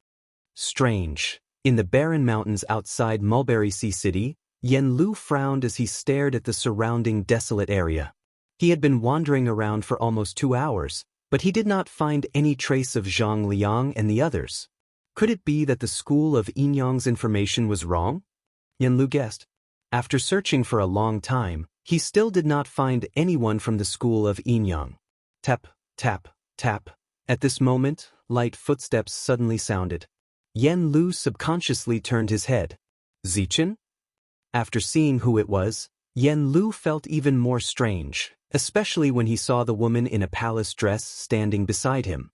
Strange. In the barren mountains outside Mulberry Sea City, Yen Lu frowned as he stared at the surrounding desolate area. He had been wandering around for almost 2 hours, but he did not find any trace of Zhang Liang and the others. Could it be that the school of Yinyang's information was wrong? Yen Lu guessed. After searching for a long time, he still did not find anyone from the school of Yinyang. Tap, tap, tap. At this moment, light footsteps suddenly sounded. Yen Lu subconsciously turned his head. Zichen? After seeing who it was, Yen Lu felt even more strange, especially when he saw the woman in a palace dress standing beside him.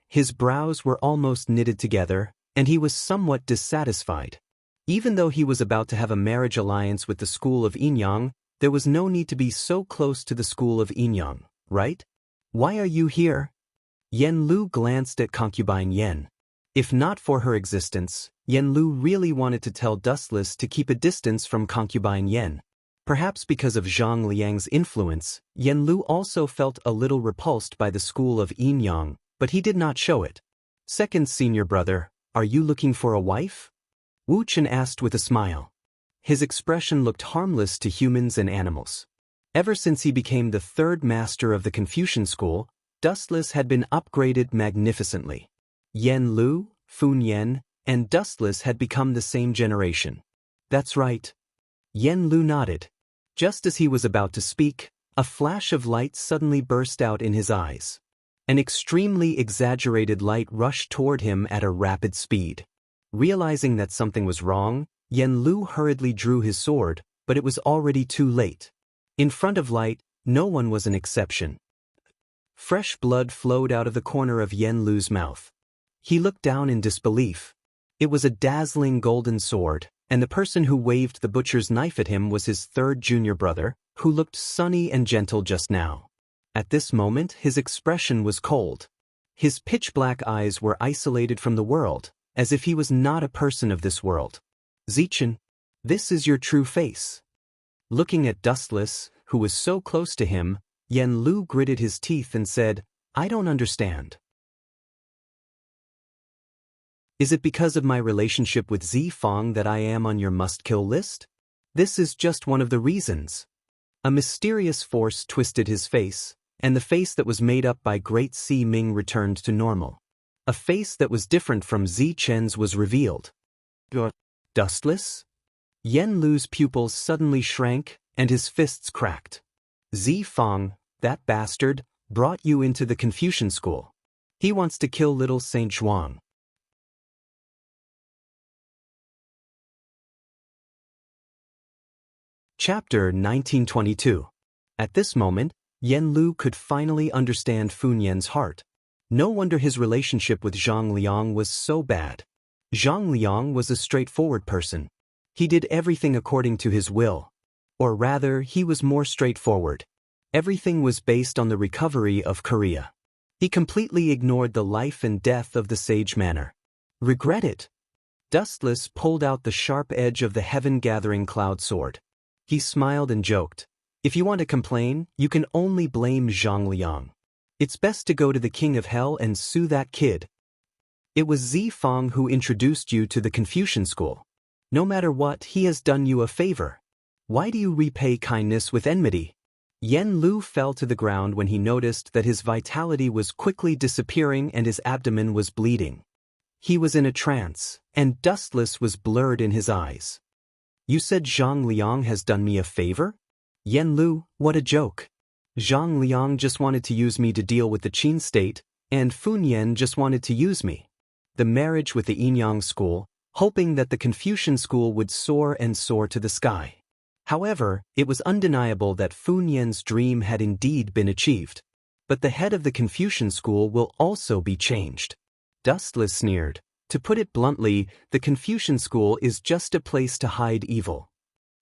His brows were almost knitted together, and he was somewhat dissatisfied. Even though he was about to have a marriage alliance with the school of Yinyang, there was no need to be so close to the school of Yinyang, right? Why are you here? Yen Lu glanced at concubine Yen. If not for her existence, Yen Lu really wanted to tell Dustless to keep a distance from concubine Yen. Perhaps because of Zhang Liang's influence, Yen Lu also felt a little repulsed by the school of Yinyang, but he did not show it. Second senior brother, are you looking for a wife? Wu Qin asked with a smile. His expression looked harmless to humans and animals. Ever since he became the third master of the Confucian school, Dustless had been upgraded magnificently. Yen Lu, Fun Yen, and Dustless had become the same generation. That's right. Yen Lu nodded. Just as he was about to speak, a flash of light suddenly burst out in his eyes. An extremely exaggerated light rushed toward him at a rapid speed. Realizing that something was wrong, Yen Lu hurriedly drew his sword, but it was already too late. In front of light, no one was an exception. Fresh blood flowed out of the corner of Yen Lu's mouth. He looked down in disbelief. It was a dazzling golden sword, and the person who waved the butcher's knife at him was his third junior brother, who looked sunny and gentle just now. At this moment, his expression was cold. His pitch-black eyes were isolated from the world, as if he was not a person of this world. Zichen, this is your true face. Looking at Dustless, who was so close to him, Yen Lu gritted his teeth and said, I don't understand. Is it because of my relationship with Zi Fang that I am on your must-kill list? This is just one of the reasons. A mysterious force twisted his face, and the face that was made up by Great Si Ming returned to normal. A face that was different from Zi Chen's was revealed. Dustless? Yen Lu's pupils suddenly shrank, and his fists cracked. Zi Fang, that bastard, brought you into the Confucian school. He wants to kill little Saint Zhuang. Chapter 1922. At this moment, Yen Lu could finally understand Fun Yen's heart. No wonder his relationship with Zhang Liang was so bad. Zhang Liang was a straightforward person. He did everything according to his will. Or rather, he was more straightforward. Everything was based on the recovery of Korea. He completely ignored the life and death of the sage manor. Regret it? Dustless pulled out the sharp edge of the heaven-gathering cloud sword. He smiled and joked. If you want to complain, you can only blame Zhang Liang. It's best to go to the king of hell and sue that kid. It was Zi Fang who introduced you to the Confucian school. No matter what, he has done you a favor. Why do you repay kindness with enmity? Yen Lu fell to the ground when he noticed that his vitality was quickly disappearing and his abdomen was bleeding. He was in a trance, and Dustless was blurred in his eyes. You said Zhang Liang has done me a favor? Yen Lu, what a joke. Zhang Liang just wanted to use me to deal with the Qin state, and Fun Yan just wanted to use me. The marriage with the Yinyang school, hoping that the Confucian school would soar and soar to the sky. However, it was undeniable that Fun Yan's dream had indeed been achieved. But the head of the Confucian school will also be changed. Dustless sneered. To put it bluntly, the Confucian school is just a place to hide evil.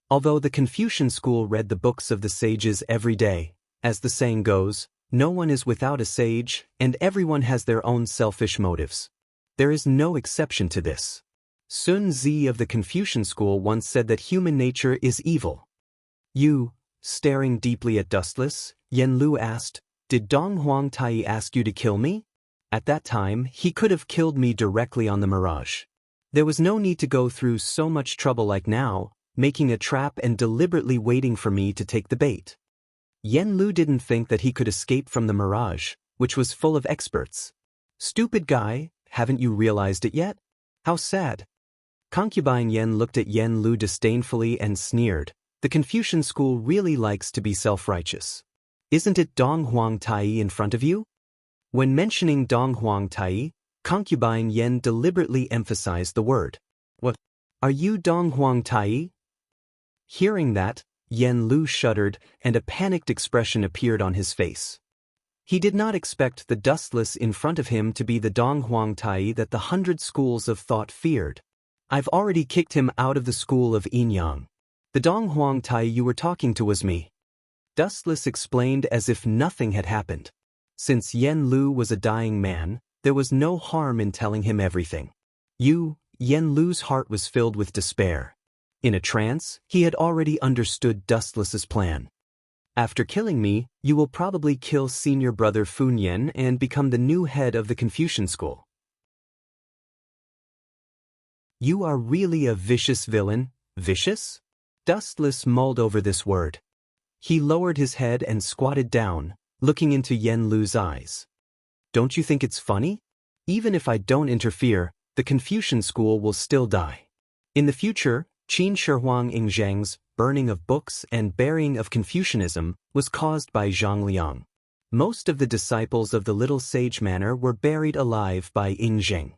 Although the Confucian school read the books of the sages every day, as the saying goes, no one is without a sage, and everyone has their own selfish motives. There is no exception to this. Sun Zi of the Confucian school once said that human nature is evil. You, staring deeply at Dustless, Yen Lu asked, did Dong Huang Tai ask you to kill me? At that time, he could have killed me directly on the mirage. There was no need to go through so much trouble like now, making a trap and deliberately waiting for me to take the bait. Yen Lu didn't think that he could escape from the mirage, which was full of experts. Stupid guy, haven't you realized it yet? How sad. Concubine Yen looked at Yen Lu disdainfully and sneered. The Confucian school really likes to be self-righteous. Isn't it Dong Huang Tai in front of you? When mentioning Dong Huang Tai, Concubine Yen deliberately emphasized the word. What? Are you Dong Huang Tai? Hearing that, Yen Lu shuddered and a panicked expression appeared on his face. He did not expect the Dustless in front of him to be the Dong Huang Tai that the 100 schools of thought feared. I've already kicked him out of the school of Yinyang. The Dong Huang Tai you were talking to was me. Dustless explained as if nothing had happened. Since Yen Lu was a dying man, there was no harm in telling him everything. Yen Lu's heart was filled with despair. In a trance, he had already understood Dustless's plan. After killing me, you will probably kill senior brother Fun Yan and become the new head of the Confucian school. You are really a vicious villain. Vicious? Dustless mulled over this word. He lowered his head and squatted down, looking into Yen Lu's eyes. Don't you think it's funny? Even if I don't interfere, the Confucian school will still die. In the future, Qin Shihuang Yingzhang's burning of books and burying of Confucianism was caused by Zhang Liang. Most of the disciples of the Little Sage Manor were buried alive by Yingzheng.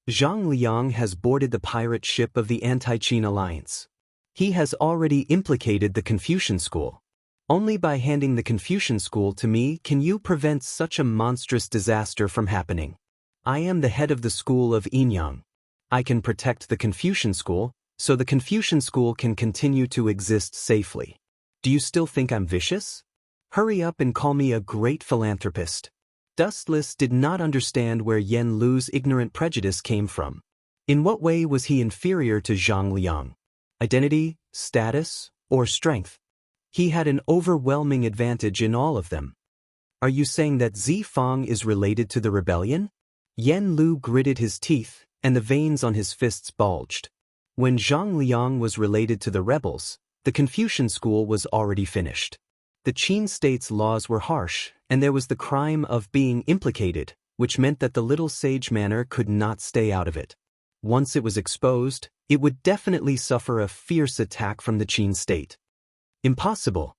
Zhang Liang has boarded the pirate ship of the Anti-Qin Alliance. He has already implicated the Confucian school. Only by handing the Confucian school to me can you prevent such a monstrous disaster from happening. I am the head of the school of Yinyang. I can protect the Confucian school, so the Confucian school can continue to exist safely. Do you still think I'm vicious? Hurry up and call me a great philanthropist. Dustless did not understand where Yen Lu's ignorant prejudice came from. In what way was he inferior to Zhang Liang? Identity, status, or strength? He had an overwhelming advantage in all of them. Are you saying that Zi Fang is related to the rebellion? Yen Lu gritted his teeth, and the veins on his fists bulged. When Zhang Liang was related to the rebels, the Confucian school was already finished. The Qin state's laws were harsh, and there was the crime of being implicated, which meant that the Little Sage Manor could not stay out of it. Once it was exposed, it would definitely suffer a fierce attack from the Qin state. Impossible.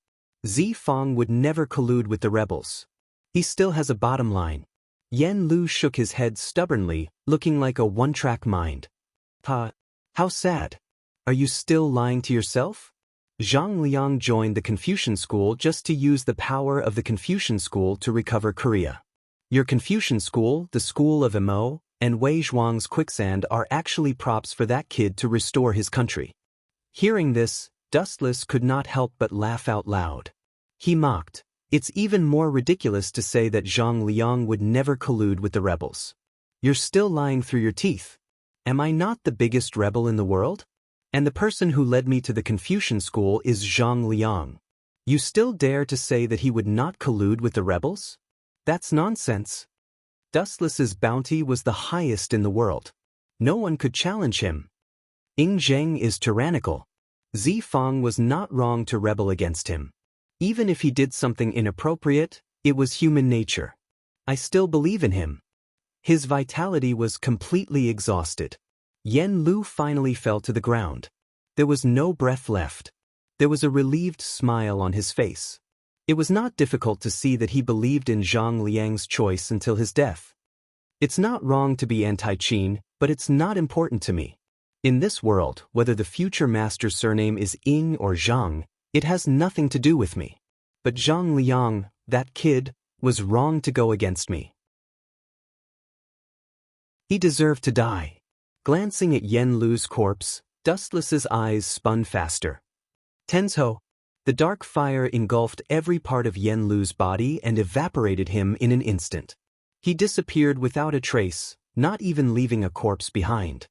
Zi Fang would never collude with the rebels. He still has a bottom line. Yen Lu shook his head stubbornly, looking like a one-track mind. How sad. Are you still lying to yourself? Zhang Liang joined the Confucian school just to use the power of the Confucian school to recover Korea. Your Confucian school, the school of Mo, and Wei Zhuang's quicksand are actually props for that kid to restore his country. Hearing this, Dustless could not help but laugh out loud. He mocked, "It's even more ridiculous to say that Zhang Liang would never collude with the rebels. You're still lying through your teeth. Am I not the biggest rebel in the world? And the person who led me to the Confucian school is Zhang Liang. You still dare to say that he would not collude with the rebels? That's nonsense." Dustless's bounty was the highest in the world. No one could challenge him. Ying Zheng is tyrannical. Zi Fang was not wrong to rebel against him. Even if he did something inappropriate, it was human nature. I still believe in him. His vitality was completely exhausted. Yen Lu finally fell to the ground. There was no breath left. There was a relieved smile on his face. It was not difficult to see that he believed in Zhang Liang's choice until his death. It's not wrong to be anti-Qin, but it's not important to me. In this world, whether the future master's surname is Ying or Zhang, it has nothing to do with me. But Zhang Liang, that kid, was wrong to go against me. He deserved to die. Glancing at Yen Lu's corpse, Dustless's eyes spun faster. Tenzhou. The dark fire engulfed every part of Yen Lu's body and evaporated him in an instant. He disappeared without a trace, not even leaving a corpse behind.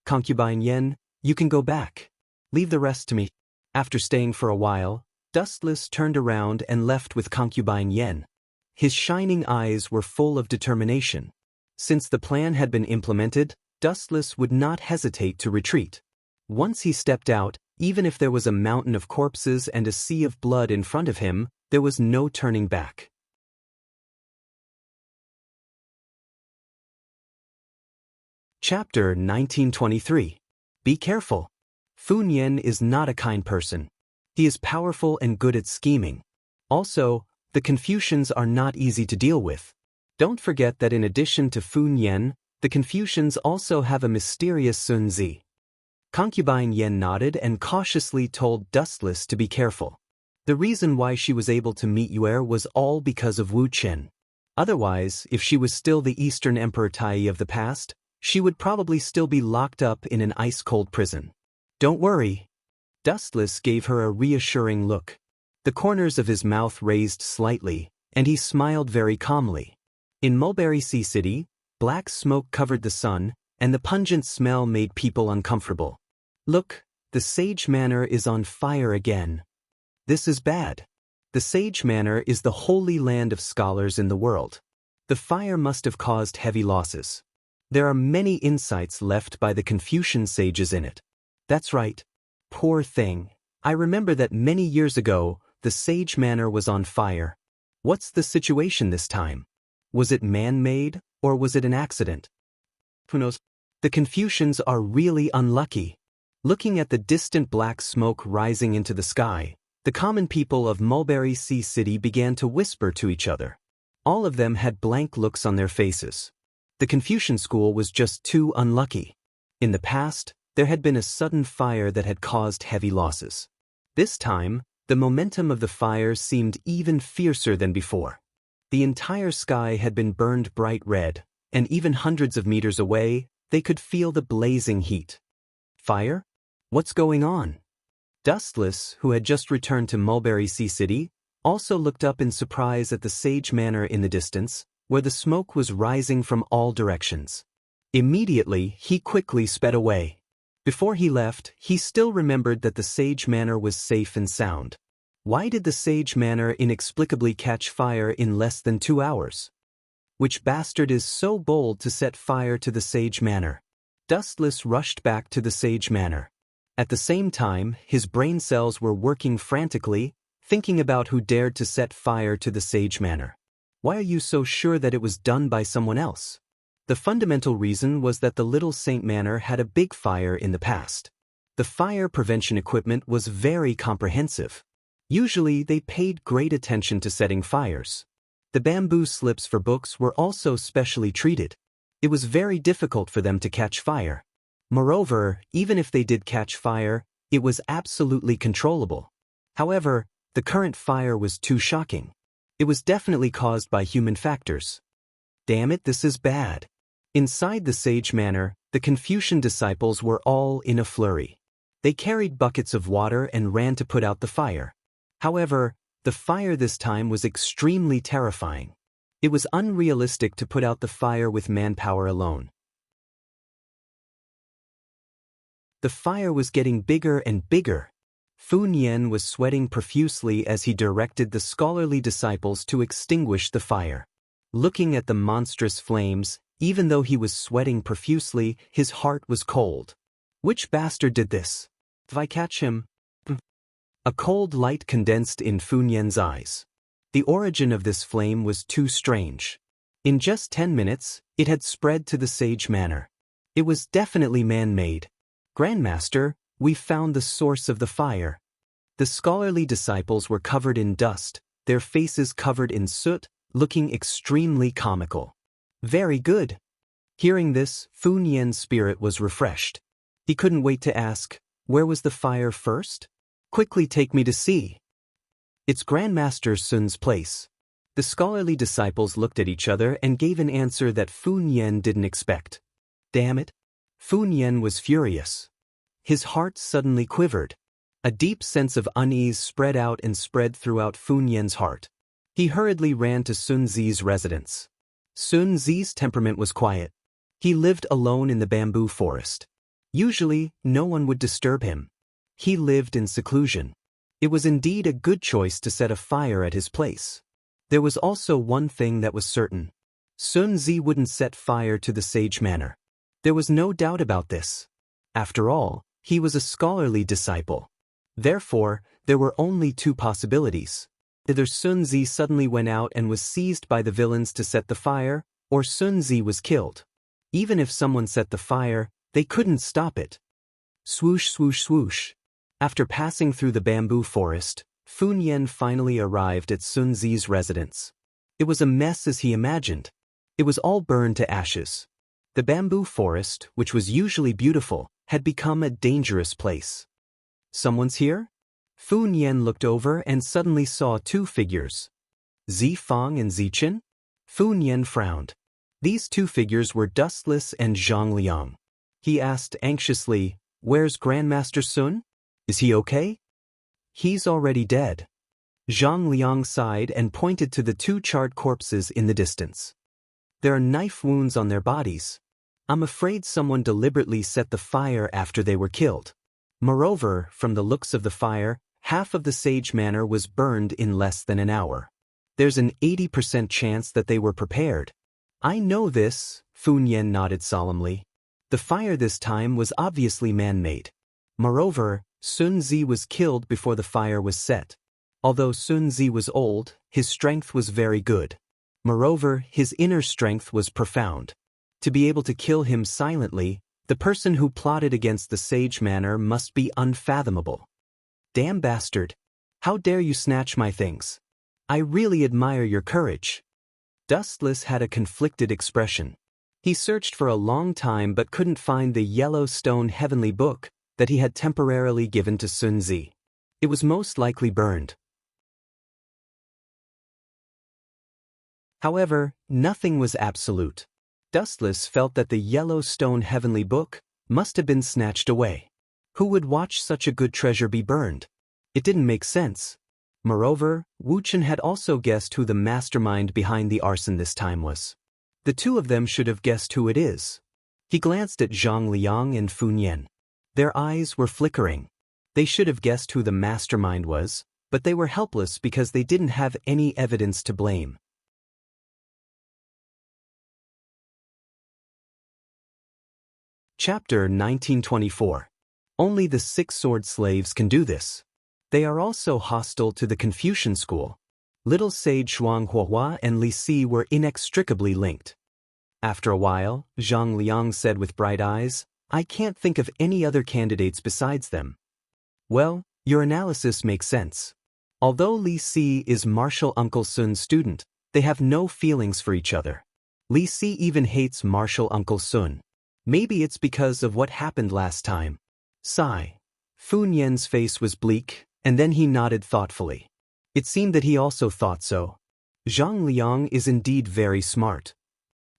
Concubine Yen, you can go back. Leave the rest to me. After staying for a while, Dustless turned around and left with Concubine Yen. His shining eyes were full of determination. Since the plan had been implemented, Dustless would not hesitate to retreat. Once he stepped out, even if there was a mountain of corpses and a sea of blood in front of him, there was no turning back. Chapter 1923. Be careful. Fu Nian is not a kind person. He is powerful and good at scheming. Also, the Confucians are not easy to deal with. Don't forget that in addition to Fu Nian, the Confucians also have a mysterious Sun Zi. Concubine Yen nodded and cautiously told Dustless to be careful. The reason why she was able to meet Yue was all because of Wu Chen. Otherwise, if she was still the Eastern Emperor Tai of the past, she would probably still be locked up in an ice-cold prison. Don't worry. Dustless gave her a reassuring look. The corners of his mouth raised slightly, and he smiled very calmly. In Mulberry Sea City, black smoke covered the sun, and the pungent smell made people uncomfortable. Look, the Sage Manor is on fire again. This is bad. The Sage Manor is the holy land of scholars in the world. The fire must have caused heavy losses. There are many insights left by the Confucian sages in it. That's right. Poor thing. I remember that many years ago, the Sage Manor was on fire. What's the situation this time? Was it man-made, or was it an accident? Who knows? The Confucians are really unlucky. Looking at the distant black smoke rising into the sky, the common people of Mulberry Sea City began to whisper to each other. All of them had blank looks on their faces. The Confucian school was just too unlucky. In the past, there had been a sudden fire that had caused heavy losses. This time, the momentum of the fire seemed even fiercer than before. The entire sky had been burned bright red, and even hundreds of meters away, they could feel the blazing heat. Fire? What's going on? Dustless, who had just returned to Mulberry Sea City, also looked up in surprise at the Sage Manor in the distance, where the smoke was rising from all directions. Immediately, he quickly sped away. Before he left, he still remembered that the Sage Manor was safe and sound. Why did the Sage Manor inexplicably catch fire in less than 2 hours? Which bastard is so bold to set fire to the Sage Manor? Dustless rushed back to the Sage Manor. At the same time, his brain cells were working frantically, thinking about who dared to set fire to the Sage Manor. Why are you so sure that it was done by someone else? The fundamental reason was that the Little Saint Manor had a big fire in the past. The fire prevention equipment was very comprehensive. Usually, they paid great attention to setting fires. The bamboo slips for books were also specially treated. It was very difficult for them to catch fire. Moreover, even if they did catch fire, it was absolutely controllable. However, the current fire was too shocking. It was definitely caused by human factors. Damn it, this is bad. Inside the Sage Manor, the Confucian disciples were all in a flurry. They carried buckets of water and ran to put out the fire. However, the fire this time was extremely terrifying. It was unrealistic to put out the fire with manpower alone. The fire was getting bigger and bigger. Fu Nian was sweating profusely as he directed the scholarly disciples to extinguish the fire. Looking at the monstrous flames, even though he was sweating profusely, his heart was cold. Which bastard did this? If I catch him? A cold light condensed in Fu Nian's eyes. The origin of this flame was too strange. In just 10 minutes, it had spread to the Sage Manor. It was definitely man-made. Grandmaster, we found the source of the fire. The scholarly disciples were covered in dust, their faces covered in soot, looking extremely comical. Very good. Hearing this, Fu Nian's spirit was refreshed. He couldn't wait to ask, where was the fire first? Quickly take me to see. It's Grandmaster Sun's place. The scholarly disciples looked at each other and gave an answer that Fu Nian didn't expect. Damn it. Fu Nian was furious. His heart suddenly quivered. A deep sense of unease spread out and spread throughout Fu Nian's heart. He hurriedly ran to Sun Zi's residence. Sun Zi's temperament was quiet. He lived alone in the bamboo forest. Usually, no one would disturb him. He lived in seclusion. It was indeed a good choice to set a fire at his place. There was also one thing that was certain. Sun Zi wouldn't set fire to the Sage Manor. There was no doubt about this. After all, he was a scholarly disciple. Therefore, there were only two possibilities. Either Sun Zi suddenly went out and was seized by the villains to set the fire, or Sun Zi was killed. Even if someone set the fire, they couldn't stop it. Swoosh, swoosh, swoosh. After passing through the bamboo forest, Fu Nian finally arrived at Sun Zi's residence. It was a mess as he imagined. It was all burned to ashes. The bamboo forest, which was usually beautiful, had become a dangerous place. Someone's here? Fu Nian looked over and suddenly saw two figures. Zi Fang and Zi Qin? Fu Nian frowned. These two figures were Dustless and Zhang Liang. He asked anxiously, "Where's Grandmaster Sun? Is he okay?" "He's already dead." Zhang Liang sighed and pointed to the two charred corpses in the distance. "There are knife wounds on their bodies. I'm afraid someone deliberately set the fire after they were killed. Moreover, from the looks of the fire, half of the Sage Manor was burned in less than an hour. There's an 80% chance that they were prepared." "I know this," Fu Nian nodded solemnly. The fire this time was obviously man-made. Moreover, Sun Zi was killed before the fire was set. Although Sun Zi was old, his strength was very good. Moreover, his inner strength was profound. To be able to kill him silently, the person who plotted against the Sage Manor must be unfathomable. "Damn bastard! How dare you snatch my things? I really admire your courage." Dustless had a conflicted expression. He searched for a long time but couldn't find the yellow stone heavenly book that he had temporarily given to Sun Zi. It was most likely burned. However, nothing was absolute. Dustless felt that the yellow stone heavenly book must have been snatched away. Who would watch such a good treasure be burned? It didn't make sense. Moreover, Wu Chen had also guessed who the mastermind behind the arson this time was. The two of them should have guessed who it is. He glanced at Zhang Liang and Fu Nian. Their eyes were flickering. They should have guessed who the mastermind was, but they were helpless because they didn't have any evidence to blame. Chapter 1924. Only the six-sword slaves can do this. They are also hostile to the Confucian school. Little sage Zhuang Huahua and Li Si were inextricably linked. After a while, Zhang Liang said with bright eyes, "I can't think of any other candidates besides them." "Well, your analysis makes sense. Although Li Si is Martial Uncle Sun's student, they have no feelings for each other. Li Si even hates Martial Uncle Sun. Maybe it's because of what happened last time." Sigh. Fu Nian's face was bleak, and then he nodded thoughtfully. It seemed that he also thought so. Zhang Liang is indeed very smart.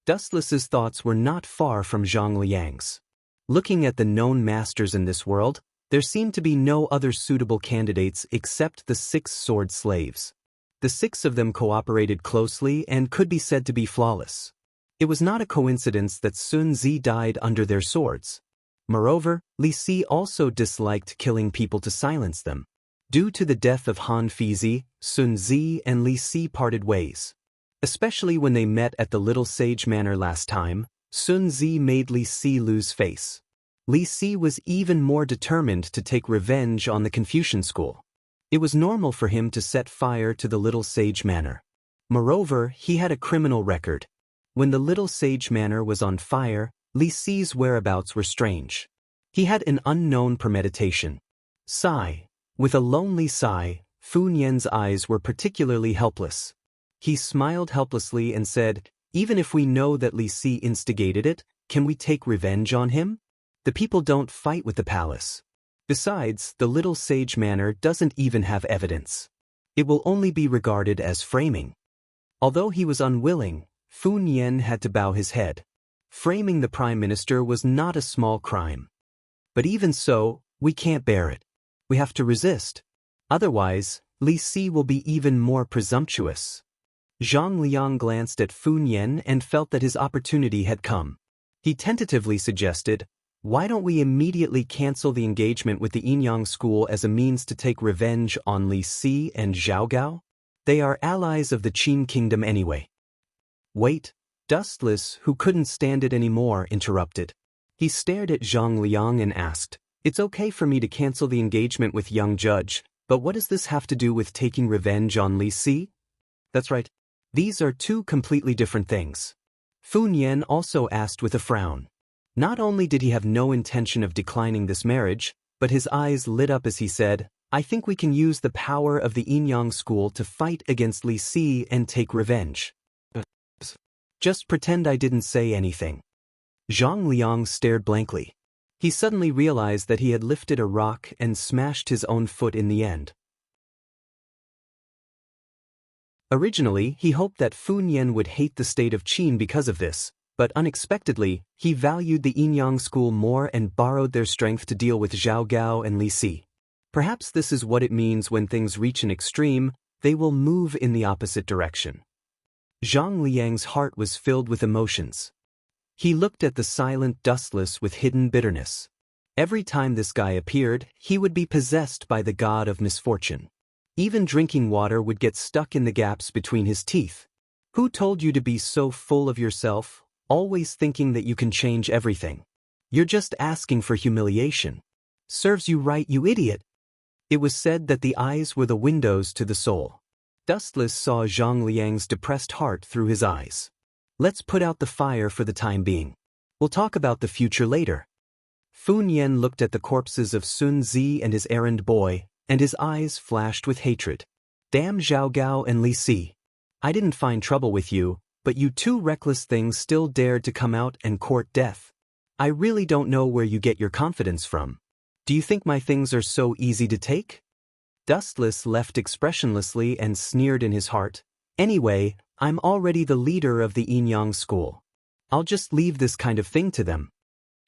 Dustless's thoughts were not far from Zhang Liang's. Looking at the known masters in this world, There seemed to be no other suitable candidates except the 6 sword slaves. The 6 of them cooperated closely and could be said to be flawless. It was not a coincidence that Sun Zi died under their swords. Moreover, Li Si also disliked killing people to silence them. Due to the death of Han Fizi, Sun Zi and Li Si parted ways. Especially when they met at the Little Sage Manor last time, Sun Zi made Li Si lose face. Li Si was even more determined to take revenge on the Confucian school. It was normal for him to set fire to the Little Sage Manor. Moreover, he had a criminal record. When the Little Sage Manor was on fire, Li Si's whereabouts were strange. He had an unknown premeditation. Sigh. With a lonely sigh, Fu Nian's eyes were particularly helpless. He smiled helplessly and said, "Even if we know that Li Si instigated it, can we take revenge on him? The people don't fight with the palace. Besides, the Little Sage Manor doesn't even have evidence. It will only be regarded as framing." Although he was unwilling, Fu Nian had to bow his head. Framing the prime minister was not a small crime. But even so, we can't bear it. We have to resist. Otherwise, Li Si will be even more presumptuous. Zhang Liang glanced at Fu Nian and felt that his opportunity had come. He tentatively suggested, "Why don't we immediately cancel the engagement with the Yinyang school as a means to take revenge on Li Si and Zhao Gao? They are allies of the Qin kingdom anyway." "Wait," Dustless, who couldn't stand it anymore, interrupted. He stared at Zhang Liang and asked, "It's okay for me to cancel the engagement with young Judge, but what does this have to do with taking revenge on Li Si?" "That's right. These are 2 completely different things." Fu Nian also asked with a frown. Not only did he have no intention of declining this marriage, but his eyes lit up as he said, "I think we can use the power of the Yinyang school to fight against Li Si and take revenge." "Just pretend I didn't say anything." Zhang Liang stared blankly. He suddenly realized that he had lifted a rock and smashed his own foot in the end. Originally, he hoped that Fu Nian would hate the state of Qin because of this, but unexpectedly, he valued the Yinyang school more and borrowed their strength to deal with Zhao Gao and Li Si. Perhaps this is what it means when things reach an extreme, they will move in the opposite direction. Zhang Liang's heart was filled with emotions. He looked at the silent Dustless with hidden bitterness. Every time this guy appeared, he would be possessed by the god of misfortune. Even drinking water would get stuck in the gaps between his teeth. Who told you to be so full of yourself, always thinking that you can change everything? You're just asking for humiliation. Serves you right, you idiot. It was said that the eyes were the windows to the soul. Dustless saw Zhang Liang's depressed heart through his eyes. "Let's put out the fire for the time being. We'll talk about the future later." Fu Nian looked at the corpses of Sun Zi and his errand boy, and his eyes flashed with hatred. "Damn Zhao Gao and Li Si. I didn't find trouble with you, but you 2 reckless things still dared to come out and court death. I really don't know where you get your confidence from. Do you think my things are so easy to take?" Dustless left expressionlessly and sneered in his heart, "Anyway, I'm already the leader of the Yinyang school. I'll just leave this kind of thing to them."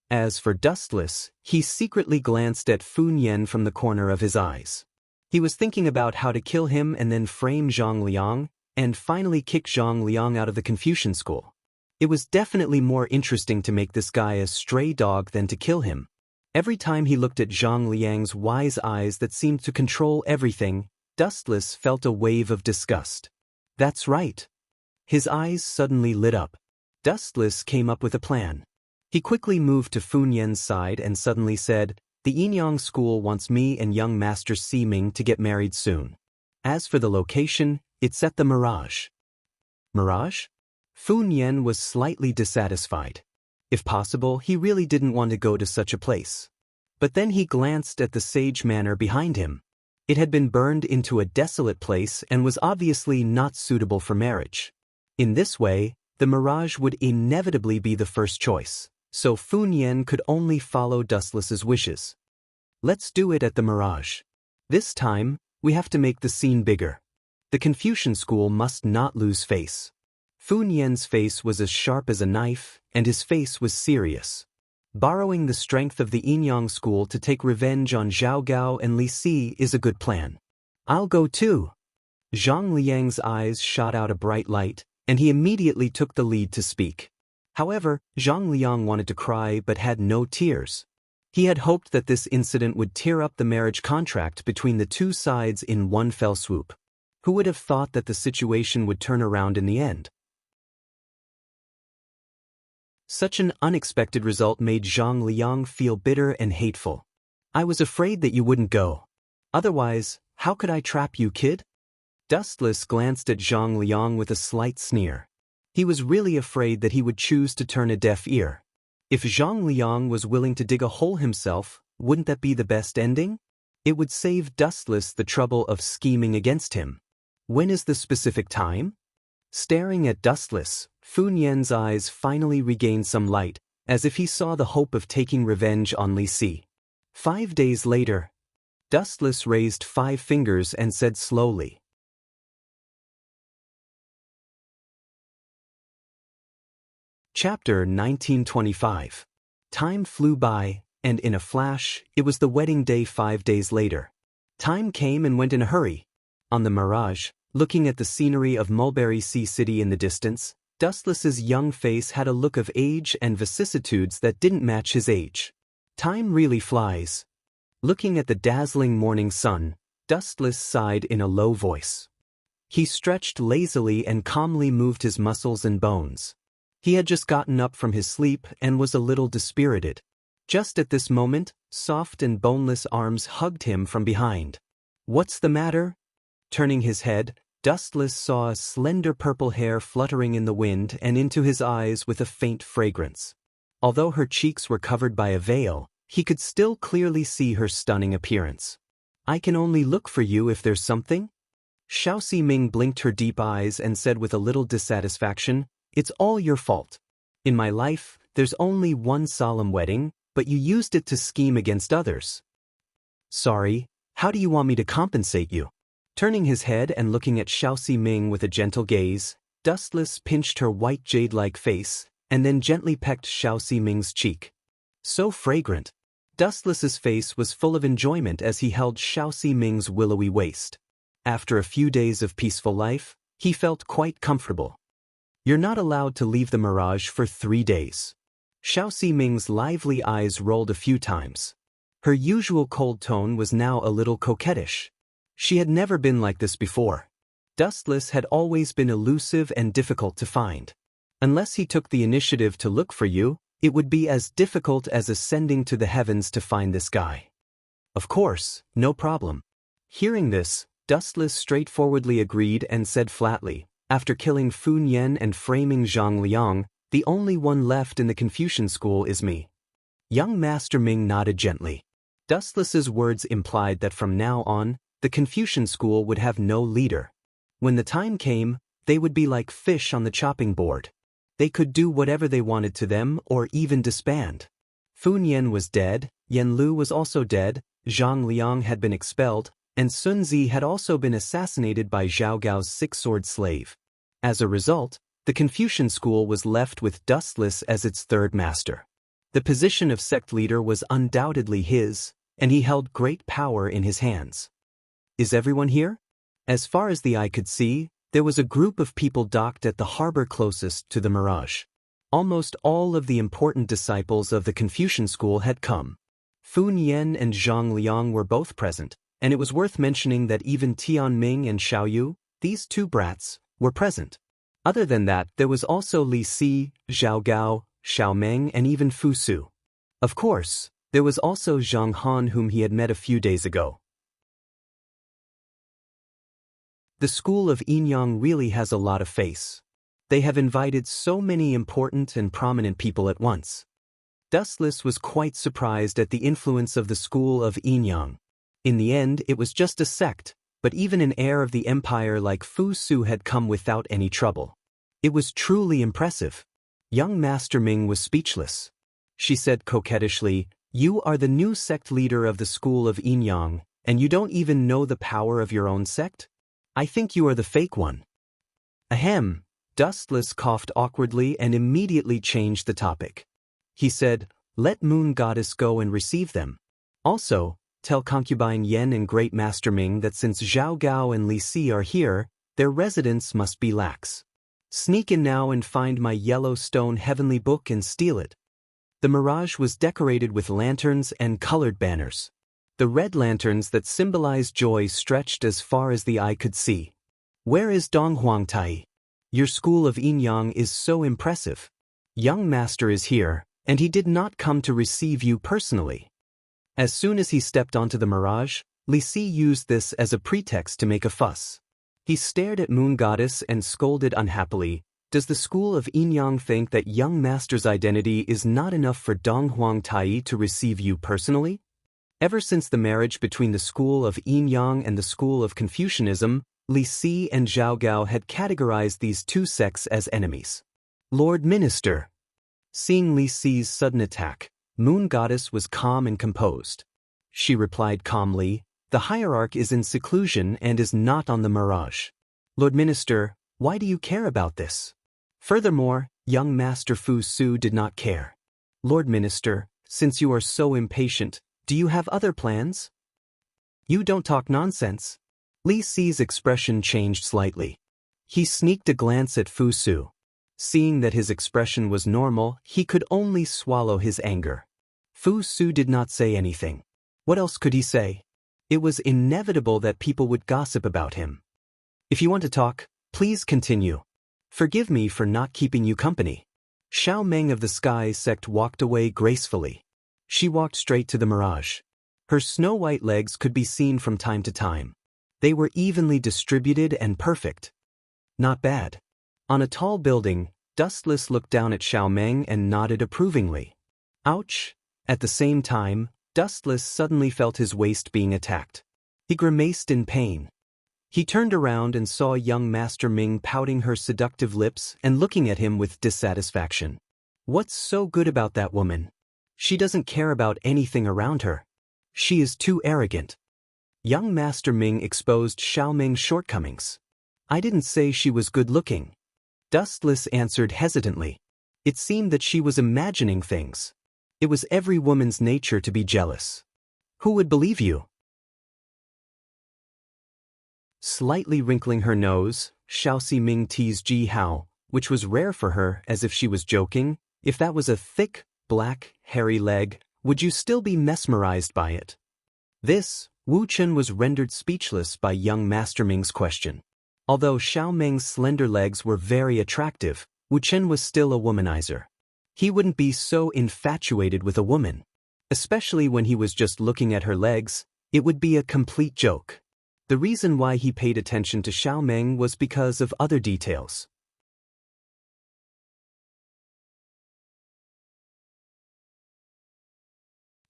As for Dustless, he secretly glanced at Fu Nian from the corner of his eyes. He was thinking about how to kill him and then frame Zhang Liang, and finally kick Zhang Liang out of the Confucian school. It was definitely more interesting to make this guy a stray dog than to kill him. Every time he looked at Zhang Liang's wise eyes that seemed to control everything, Dustless felt a wave of disgust. "That's right." His eyes suddenly lit up. Dustless came up with a plan. He quickly moved to Fu Nian's side and suddenly said, "The Yinyang school wants me and young Master Siming to get married soon. As for the location, it's at the Mirage." "Mirage?" Fu Nian was slightly dissatisfied. If possible, he really didn't want to go to such a place. But then he glanced at the Sage Manor behind him. It had been burned into a desolate place and was obviously not suitable for marriage. In this way, the Mirage would inevitably be the first choice, so Fu Nian could only follow Dustless's wishes. "Let's do it at the Mirage. This time, we have to make the scene bigger. The Confucian school must not lose face." Fu Nian's face was as sharp as a knife, and his face was serious. Borrowing the strength of the Yinyang school to take revenge on Zhao Gao and Li Si is a good plan. I'll go too. Zhang Liang's eyes shot out a bright light, and he immediately took the lead to speak. However, Zhang Liang wanted to cry but had no tears. He had hoped that this incident would tear up the marriage contract between the two sides in one fell swoop. Who would have thought that the situation would turn around in the end? Such an unexpected result made Zhang Liang feel bitter and hateful. I was afraid that you wouldn't go. Otherwise, how could I trap you, kid? Dustless glanced at Zhang Liang with a slight sneer. He was really afraid that he would choose to turn a deaf ear. If Zhang Liang was willing to dig a hole himself, wouldn't that be the best ending? It would save Dustless the trouble of scheming against him. When is the specific time? Staring at Dustless, Fu Yan's eyes finally regained some light, as if he saw the hope of taking revenge on Li Si. 5 days later, Dustless raised 5 fingers and said slowly. Chapter 1925. Time flew by, and in a flash, it was the wedding day 5 days later. Time came and went in a hurry. On the Mirage, looking at the scenery of Mulberry Sea City in the distance, Dustless's young face had a look of age and vicissitudes that didn't match his age. Time really flies. Looking at the dazzling morning sun, Dustless sighed in a low voice. He stretched lazily and calmly moved his muscles and bones. He had just gotten up from his sleep and was a little dispirited. Just at this moment, soft and boneless arms hugged him from behind. What's the matter? Turning his head, Dustless saw a slender purple hair fluttering in the wind and into his eyes with a faint fragrance. Although her cheeks were covered by a veil, he could still clearly see her stunning appearance. I can only look for you if there's something? Xiao Ximing blinked her deep eyes and said with a little dissatisfaction, It's all your fault. In my life, there's only one solemn wedding, but you used it to scheme against others. Sorry, how do you want me to compensate you? Turning his head and looking at Xiao Ximing with a gentle gaze, Dustless pinched her white jade-like face, and then gently pecked Xiao Ximing's cheek. So fragrant. Dustless's face was full of enjoyment as he held Xiao Ximing's willowy waist. After a few days of peaceful life, he felt quite comfortable. You're not allowed to leave the Mirage for 3 days. Xiao Ximing's lively eyes rolled a few times. Her usual cold tone was now a little coquettish. She had never been like this before. Dustless had always been elusive and difficult to find. Unless he took the initiative to look for you, it would be as difficult as ascending to the heavens to find this guy. Of course, no problem. Hearing this, Dustless straightforwardly agreed and said flatly, after killing Fu Yan and framing Zhang Liang, the only one left in the Confucian school is me. Young Master Ming nodded gently. Dustless's words implied that from now on, the Confucian school would have no leader. When the time came, they would be like fish on the chopping board. They could do whatever they wanted to them or even disband. Fu Yan was dead, Yan Lu was also dead, Zhang Liang had been expelled, and Sun Zi had also been assassinated by Zhao Gao's six-sword slave. As a result, the Confucian school was left with Dustless as its third master. The position of sect leader was undoubtedly his, and he held great power in his hands. Is everyone here? As far as the eye could see, there was a group of people docked at the harbor closest to the Mirage. Almost all of the important disciples of the Confucian school had come. Fu Yan and Zhang Liang were both present, and it was worth mentioning that even Tian Ming and Xiao Yu, these two brats, were present. Other than that, there was also Li Si, Zhao Gao, Xiao Meng, and even Fu Su. Of course, there was also Zhang Han, whom he had met a few days ago. The school of Yinyang really has a lot of face. They have invited so many important and prominent people at once. Dustless was quite surprised at the influence of the school of Yinyang. In the end, it was just a sect, but even an heir of the empire like Fu Su had come without any trouble. It was truly impressive. Young Master Ming was speechless. She said coquettishly, "You are the new sect leader of the school of Yinyang, and you don't even know the power of your own sect? I think you are the fake one." Ahem. Dustless coughed awkwardly and immediately changed the topic. He said, Let Moon Goddess go and receive them. Also, tell concubine Yen and Great Master Ming that since Zhao Gao and Li Si are here, their residence must be lax. Sneak in now and find my yellow stone heavenly book and steal it. The mirage was decorated with lanterns and colored banners. The red lanterns that symbolized joy stretched as far as the eye could see. Where is Dong Huangtai? Your school of yin yang is so impressive. Young master is here, and he did not come to receive you personally. As soon as he stepped onto the mirage, Li Si used this as a pretext to make a fuss. He stared at Moon Goddess and scolded unhappily. Does the school of yin yang think that young master's identity is not enough for Dong Huangtai to receive you personally? Ever since the marriage between the school of yin yang and the school of Confucianism, Li Si and Zhao Gao had categorized these two sects as enemies. Lord Minister. Seeing Li Si's sudden attack, Moon Goddess was calm and composed. She replied calmly, the hierarch is in seclusion and is not on the mirage. Lord Minister, why do you care about this? Furthermore, young Master Fu Su did not care. Lord Minister, since you are so impatient, do you have other plans? You don't talk nonsense. Li Si's expression changed slightly. He sneaked a glance at Fu Su. Seeing that his expression was normal, he could only swallow his anger. Fu Su did not say anything. What else could he say? It was inevitable that people would gossip about him. If you want to talk, please continue. Forgive me for not keeping you company. Xiao Meng of the Sky sect walked away gracefully. She walked straight to the mirage. Her snow-white legs could be seen from time to time. They were evenly distributed and perfect. Not bad. On a tall building, Dustless looked down at Xiao Meng and nodded approvingly. Ouch! At the same time, Dustless suddenly felt his waist being attacked. He grimaced in pain. He turned around and saw young Master Ming pouting her seductive lips and looking at him with dissatisfaction. What's so good about that woman? She doesn't care about anything around her. She is too arrogant. Young Master Ming exposed Xiao Meng's shortcomings. I didn't say she was good-looking. Dustless answered hesitantly. It seemed that she was imagining things. It was every woman's nature to be jealous. Who would believe you? Slightly wrinkling her nose, Xiao Ming teased Ji Hao, which was rare for her, as if she was joking. If that was a thick, black, hairy leg, would you still be mesmerized by it? This, Wu Chen was rendered speechless by young Master Ming's question. Although Xiao Meng's slender legs were very attractive, Wu Chen was still a womanizer. He wouldn't be so infatuated with a woman. Especially when he was just looking at her legs, it would be a complete joke. The reason why he paid attention to Xiao Meng was because of other details.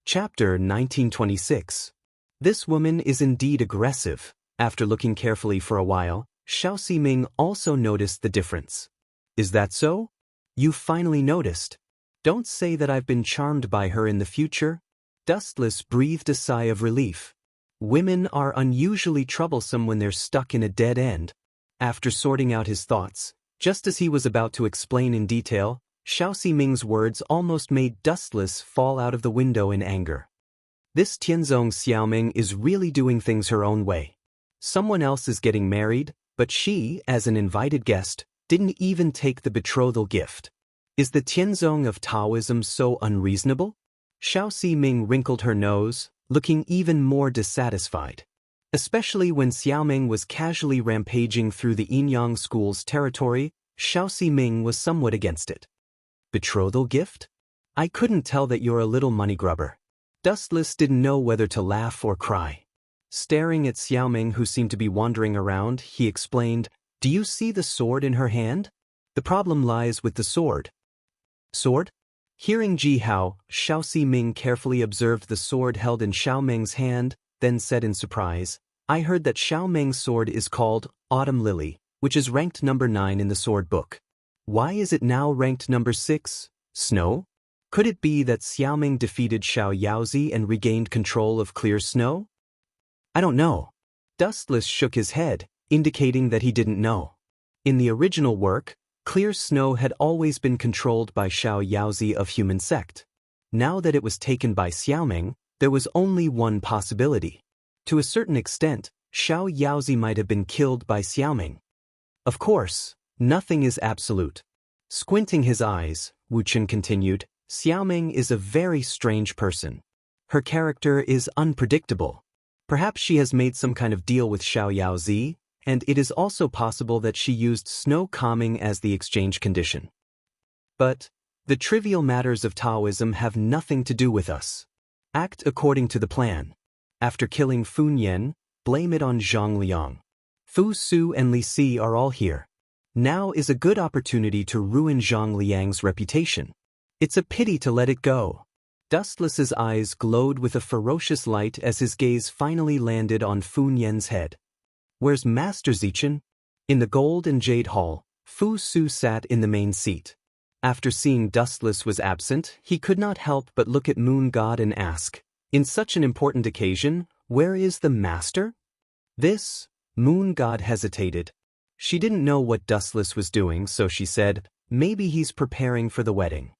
Chapter 1926. This woman is indeed aggressive. After looking carefully for a while, Xiao Ming also noticed the difference. Is that so? You finally noticed. Don't say that I've been charmed by her in the future. Dustless breathed a sigh of relief. Women are unusually troublesome when they're stuck in a dead end. After sorting out his thoughts, just as he was about to explain in detail, Xiao Ming's words almost made Dustless fall out of the window in anger. This Tianzong Xiaoming is really doing things her own way. Someone else is getting married, but she, as an invited guest, didn't even take the betrothal gift. Is the Tianzong of Taoism so unreasonable? Xiao Ming wrinkled her nose, looking even more dissatisfied. Especially when Xiaoming was casually rampaging through the Yin-Yang school's territory, Xiao Ming was somewhat against it. Betrothal gift? I couldn't tell that you're a little money grubber. Dustless didn't know whether to laugh or cry. Staring at Xiaoming, who seemed to be wandering around, he explained, Do you see the sword in her hand? The problem lies with the sword. Sword? Hearing Ji Hao, Xiao Ming carefully observed the sword held in Xiao Meng's hand, then said in surprise, I heard that Xiao Meng's sword is called Autumn Lily, which is ranked number 9 in the sword book. Why is it now ranked number 6? Snow? Could it be that Xiaoming defeated Xiao Yaozi and regained control of Clear Snow? I don't know. Dustless shook his head, indicating that he didn't know. In the original work, Clear Snow had always been controlled by Xiao Yaozi of Human Sect. Now that it was taken by Xiaoming, there was only one possibility. To a certain extent, Xiao Yaozi might have been killed by Xiaoming. Of course, nothing is absolute. Squinting his eyes, Wu Chen continued, Xiaoming is a very strange person. Her character is unpredictable. Perhaps she has made some kind of deal with Xiao Yaozi, and it is also possible that she used snow calming as the exchange condition. But the trivial matters of Taoism have nothing to do with us. Act according to the plan. After killing Fun Yan, blame it on Zhang Liang. Fu Su and Li Si are all here. Now is a good opportunity to ruin Zhang Liang's reputation. It's a pity to let it go. Dustless's eyes glowed with a ferocious light as his gaze finally landed on Fun Yan's head. Where's Master Zichen? In the gold and jade hall, Fu Su sat in the main seat. After seeing Dustless was absent, he could not help but look at Moon God and ask, in such an important occasion, where is the master? Moon God hesitated. She didn't know what Dustless was doing, so she said, maybe he's preparing for the wedding.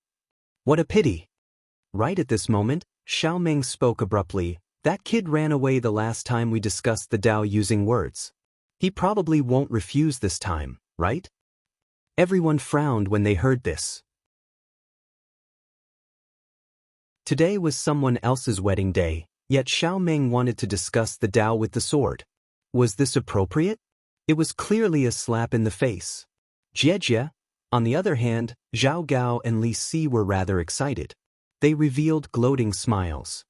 What a pity. Right at this moment, Xiaoming spoke abruptly, that kid ran away the last time we discussed the Tao using words. He probably won't refuse this time, right? Everyone frowned when they heard this. Today was someone else's wedding day, yet Xiaoming wanted to discuss the Tao with the sword. Was this appropriate? It was clearly a slap in the face. Jiejie, on the other hand, Zhao Gao and Li Si were rather excited. They revealed gloating smiles.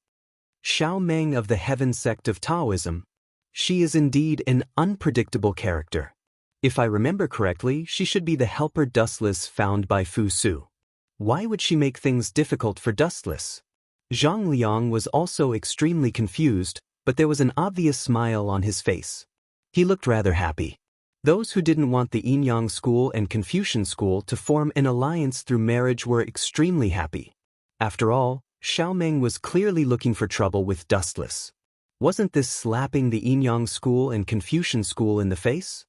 Xiaoming of the Heaven sect of Taoism. She is indeed an unpredictable character. If I remember correctly, she should be the helper Dustless found by Fu Su. Why would she make things difficult for Dustless? Zhang Liang was also extremely confused, but there was an obvious smile on his face. He looked rather happy. Those who didn't want the Yin-Yang school and Confucian school to form an alliance through marriage were extremely happy. After all, Xiaoming was clearly looking for trouble with Dustless. Wasn't this slapping the Yin-Yang school and Confucian school in the face?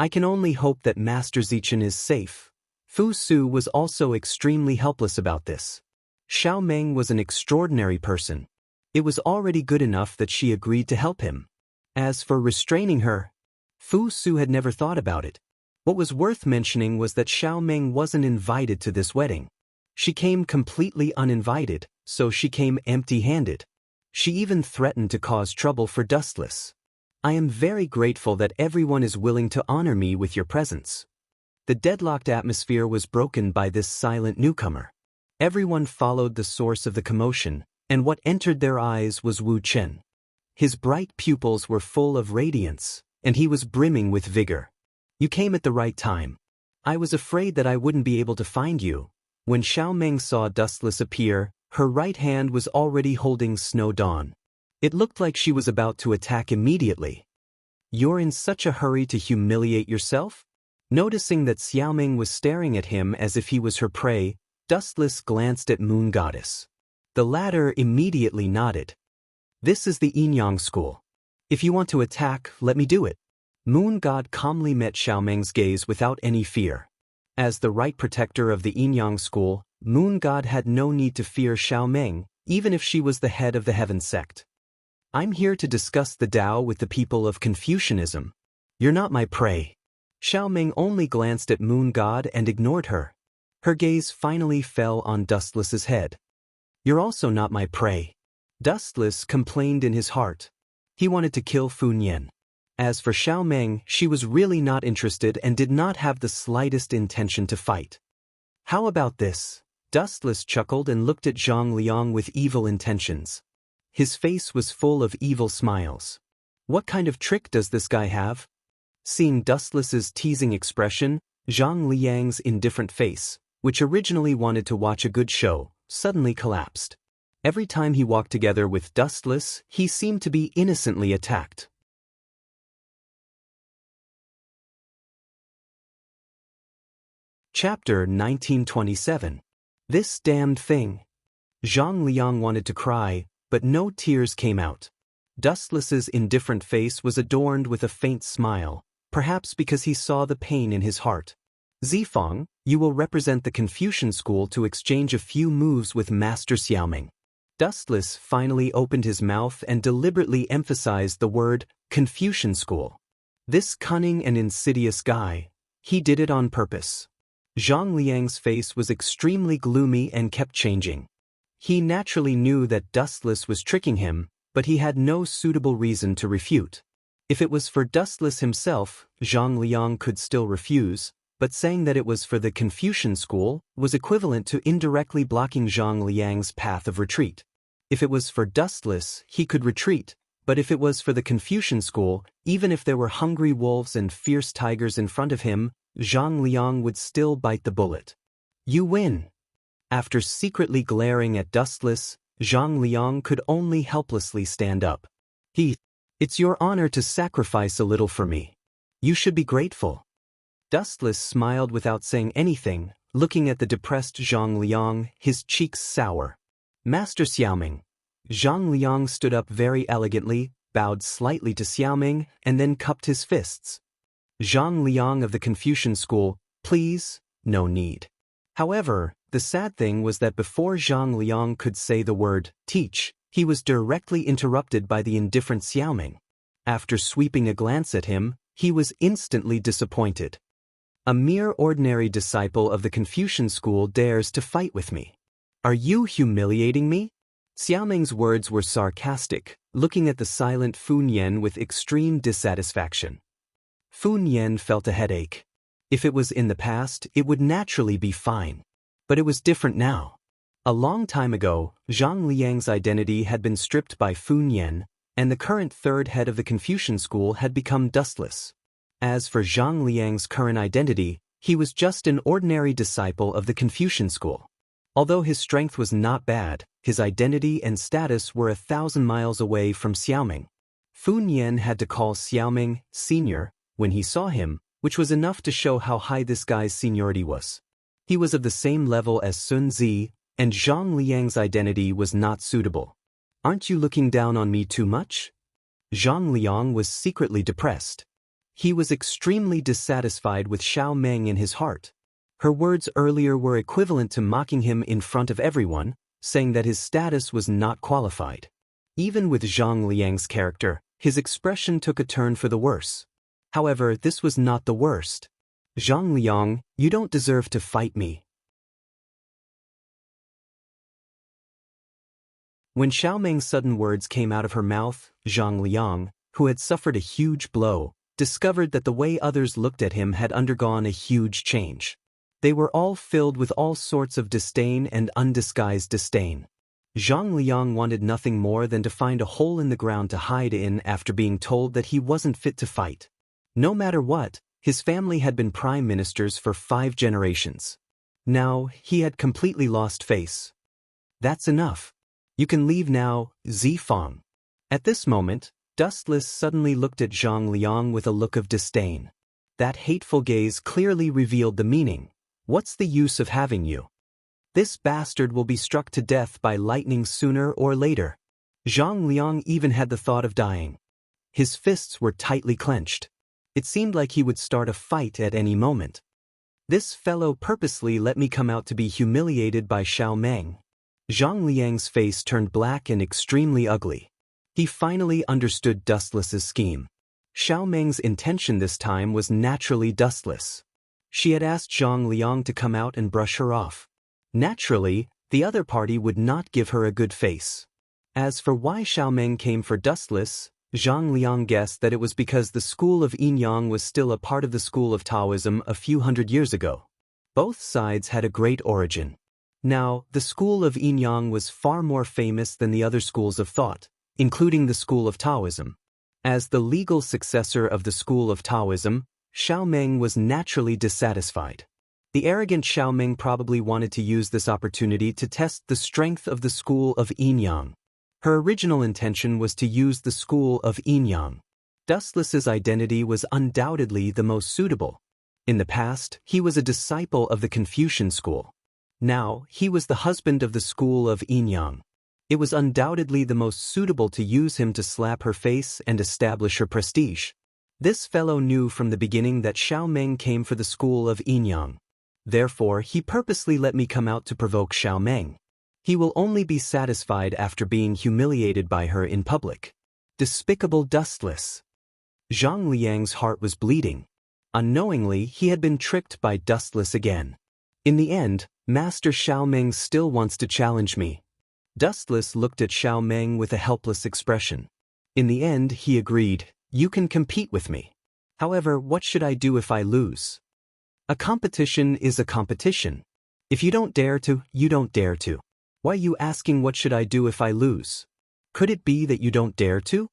I can only hope that Master Zichen is safe. Fu Su was also extremely helpless about this. Xiaoming was an extraordinary person. It was already good enough that she agreed to help him. As for restraining her, Fu Su had never thought about it. What was worth mentioning was that Xiaoming wasn't invited to this wedding. She came completely uninvited, so she came empty-handed. She even threatened to cause trouble for Dustless. I am very grateful that everyone is willing to honor me with your presence. The deadlocked atmosphere was broken by this silent newcomer. Everyone followed the source of the commotion, and what entered their eyes was Wu Chen. His bright pupils were full of radiance, and he was brimming with vigor. You came at the right time. I was afraid that I wouldn't be able to find you. When Xiaoming saw Dustless appear, her right hand was already holding Snow Dawn. It looked like she was about to attack immediately. You're in such a hurry to humiliate yourself? Noticing that Xiaoming was staring at him as if he was her prey, Dustless glanced at Moon Goddess. The latter immediately nodded. This is the Yin-Yang school. If you want to attack, let me do it. Moon God calmly met Xiaoming's gaze without any fear. As the right protector of the Yin-Yang school, Moon God had no need to fear Xiaoming, even if she was the head of the Heaven sect. I'm here to discuss the Tao with the people of Confucianism. You're not my prey. Xiaoming only glanced at Moon God and ignored her. Her gaze finally fell on Dustless's head. You're also not my prey. Dustless complained in his heart. He wanted to kill Fun Yan. As for Xiaoming, she was really not interested and did not have the slightest intention to fight. How about this? Dustless chuckled and looked at Zhang Liang with evil intentions. His face was full of evil smiles. What kind of trick does this guy have? Seeing Dustless's teasing expression, Zhang Liang's indifferent face, which originally wanted to watch a good show, suddenly collapsed. Every time he walked together with Dustless, he seemed to be innocently attacked. Chapter 1927. This damned thing. Zhang Liang wanted to cry, but no tears came out. Dustless's indifferent face was adorned with a faint smile, perhaps because he saw the pain in his heart. Zifang, you will represent the Confucian school to exchange a few moves with Master Xiaoming. Dustless finally opened his mouth and deliberately emphasized the word Confucian school. This cunning and insidious guy, he did it on purpose. Zhang Liang's face was extremely gloomy and kept changing. He naturally knew that Dustless was tricking him, but he had no suitable reason to refute. If it was for Dustless himself, Zhang Liang could still refuse, but saying that it was for the Confucian school was equivalent to indirectly blocking Zhang Liang's path of retreat. If it was for Dustless, he could retreat, but if it was for the Confucian school, even if there were hungry wolves and fierce tigers in front of him, Zhang Liang would still bite the bullet. You win. After secretly glaring at Dustless, Zhang Liang could only helplessly stand up. It's your honor to sacrifice a little for me. You should be grateful. Dustless smiled without saying anything, looking at the depressed Zhang Liang, his cheeks sour. Master Xiaoming. Zhang Liang stood up very elegantly, bowed slightly to Xiaoming, and then cupped his fists. Zhang Liang of the Confucian school, please, no need. However, the sad thing was that before Zhang Liang could say the word, teach, he was directly interrupted by the indifferent Xiaoming. After sweeping a glance at him, he was instantly disappointed. A mere ordinary disciple of the Confucian school dares to fight with me. Are you humiliating me? Xiaoming's words were sarcastic, looking at the silent Fun Yan with extreme dissatisfaction. Fun Yan felt a headache. If it was in the past, it would naturally be fine. But it was different now. A long time ago, Zhang Liang's identity had been stripped by Fun Yan, and the current third head of the Confucian school had become Dustless. As for Zhang Liang's current identity, he was just an ordinary disciple of the Confucian school. Although his strength was not bad, his identity and status were 1,000 miles away from Xiaoming. Fun Yan had to call Xiaoming senior when he saw him, which was enough to show how high this guy's seniority was. He was of the same level as Sun Zi, and Zhang Liang's identity was not suitable. Aren't you looking down on me too much? Zhang Liang was secretly depressed. He was extremely dissatisfied with Xiaoming in his heart. Her words earlier were equivalent to mocking him in front of everyone, saying that his status was not qualified. Even with Zhang Liang's character, his expression took a turn for the worse. However, this was not the worst. Zhang Liang, you don't deserve to fight me. When Xiaoming's sudden words came out of her mouth, Zhang Liang, who had suffered a huge blow, discovered that the way others looked at him had undergone a huge change. They were all filled with all sorts of disdain and undisguised disdain. Zhang Liang wanted nothing more than to find a hole in the ground to hide in after being told that he wasn't fit to fight. No matter what, his family had been prime ministers for 5 generations. Now, he had completely lost face. That's enough. You can leave now, Zifang. At this moment, Dustless suddenly looked at Zhang Liang with a look of disdain. That hateful gaze clearly revealed the meaning. What's the use of having you? This bastard will be struck to death by lightning sooner or later. Zhang Liang even had the thought of dying. His fists were tightly clenched. It seemed like he would start a fight at any moment. This fellow purposely let me come out to be humiliated by Xiaoming. Zhang Liang's face turned black and extremely ugly. He finally understood Dustless's scheme. Xiaoming's intention this time was naturally Dustless. She had asked Zhang Liang to come out and brush her off. Naturally, the other party would not give her a good face. As for why Xiaoming came for Dustless, Zhang Liang guessed that it was because the school of Yin-Yang was still a part of the school of Taoism a few hundred years ago. Both sides had a great origin. Now, the school of Yin-Yang was far more famous than the other schools of thought, including the school of Taoism. As the legal successor of the school of Taoism, Xiaoming was naturally dissatisfied. The arrogant Xiaoming probably wanted to use this opportunity to test the strength of the school of Yin-Yang. Her original intention was to use the school of Yin-Yang. Dustless's identity was undoubtedly the most suitable. In the past, he was a disciple of the Confucian school. Now, he was the husband of the school of Yin-Yang. It was undoubtedly the most suitable to use him to slap her face and establish her prestige. This fellow knew from the beginning that Xiao Meng came for the school of Yinyang. Therefore, he purposely let me come out to provoke Xiao Meng. He will only be satisfied after being humiliated by her in public. Despicable dustless. Zhang Liang's heart was bleeding. Unknowingly, he had been tricked by dustless again. In the end, Master Xiao Meng still wants to challenge me. Dustless looked at Xiao Meng with a helpless expression. In the end, he agreed, you can compete with me. However, what should I do if I lose? A competition is a competition. If you don't dare to, you don't dare to. Why are you asking what should I do if I lose? Could it be that you don't dare to?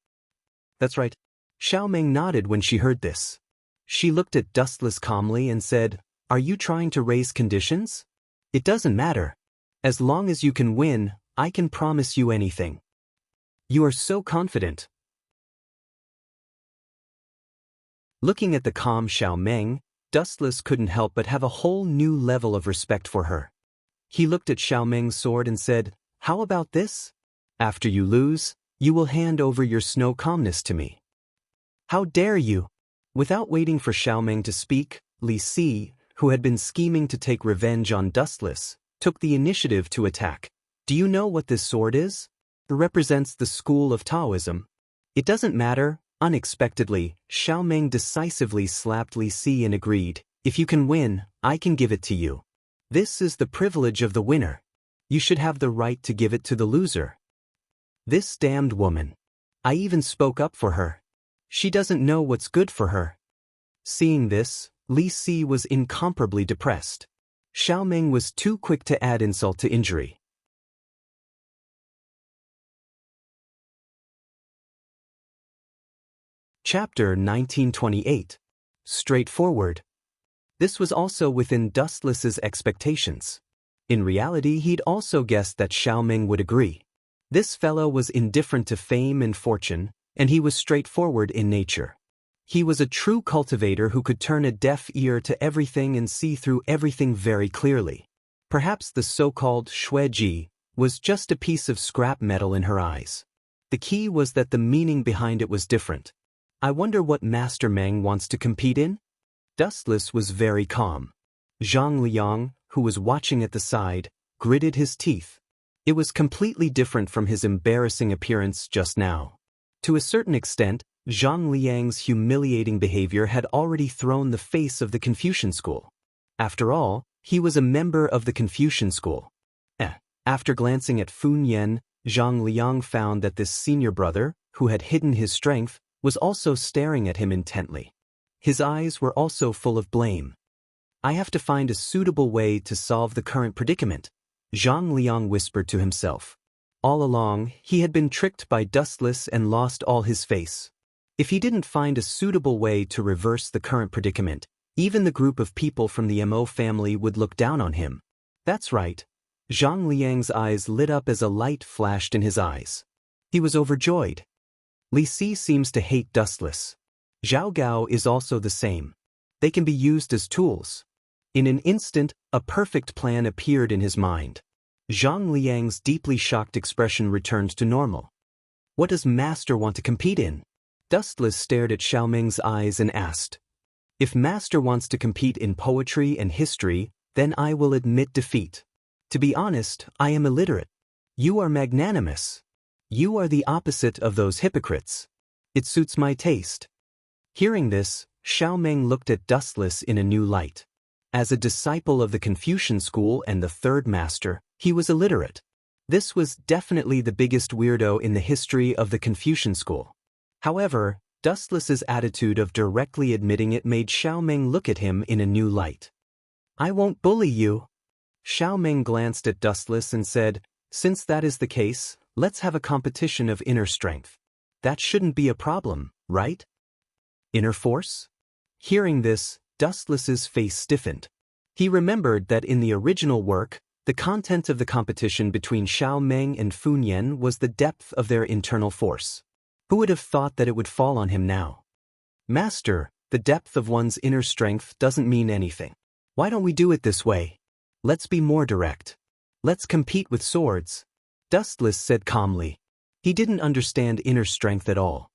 That's right. Xiao Meng nodded when she heard this. She looked at Dustless calmly and said, are you trying to raise conditions? It doesn't matter. As long as you can win, I can promise you anything. You are so confident. Looking at the calm Xiao Meng, Dustless couldn't help but have a whole new level of respect for her. He looked at Xiao Meng's sword and said, how about this? After you lose, you will hand over your snow calmness to me. How dare you? Without waiting for Xiao Meng to speak, Li Si, who had been scheming to take revenge on Dustless, took the initiative to attack. Do you know what this sword is? It represents the school of Taoism. It doesn't matter. Unexpectedly, Xiao Meng decisively slapped Li Si and agreed, if you can win, I can give it to you. This is the privilege of the winner. You should have the right to give it to the loser. This damned woman. I even spoke up for her. She doesn't know what's good for her. Seeing this, Li Si was incomparably depressed. Xiao Meng was too quick to add insult to injury. Chapter 1928. Straightforward. This was also within Dustless's expectations. In reality, he'd also guessed that Xiao Meng would agree. This fellow was indifferent to fame and fortune, and he was straightforward in nature. He was a true cultivator who could turn a deaf ear to everything and see through everything very clearly. Perhaps the so-called Xueji was just a piece of scrap metal in her eyes. The key was that the meaning behind it was different. I wonder what Master Meng wants to compete in? Dustless was very calm. Zhang Liang, who was watching at the side, gritted his teeth. It was completely different from his embarrassing appearance just now. To a certain extent, Zhang Liang's humiliating behavior had already thrown the face of the Confucian school. After all, he was a member of the Confucian school. After glancing at Fun Yan, Zhang Liang found that this senior brother, who had hidden his strength, was also staring at him intently. His eyes were also full of blame. I have to find a suitable way to solve the current predicament, Zhang Liang whispered to himself. All along, he had been tricked by Dustless and lost all his face. If he didn't find a suitable way to reverse the current predicament, even the group of people from the Mo family would look down on him. That's right. Zhang Liang's eyes lit up as a light flashed in his eyes. He was overjoyed. Li Si seems to hate Dustless. Zhao Gao is also the same. They can be used as tools. In an instant, a perfect plan appeared in his mind. Zhang Liang's deeply shocked expression returned to normal. What does Master want to compete in? Dustless stared at Xiao Meng's eyes and asked. If Master wants to compete in poetry and history, then I will admit defeat. To be honest, I am illiterate. You are magnanimous. You are the opposite of those hypocrites. It suits my taste. Hearing this, Xiao Meng looked at Dustless in a new light. As a disciple of the Confucian school and the third master, he was illiterate. This was definitely the biggest weirdo in the history of the Confucian school. However, Dustless's attitude of directly admitting it made Xiao Meng look at him in a new light. I won't bully you. Xiao Meng glanced at Dustless and said, since that is the case, let's have a competition of inner strength. That shouldn't be a problem, right? Inner force? Hearing this, Dustless's face stiffened. He remembered that in the original work, the content of the competition between Xiao Meng and Fun Yan was the depth of their internal force. Who would have thought that it would fall on him now? Master, the depth of one's inner strength doesn't mean anything. Why don't we do it this way? Let's be more direct. Let's compete with swords. Dustless said calmly. He didn't understand inner strength at all.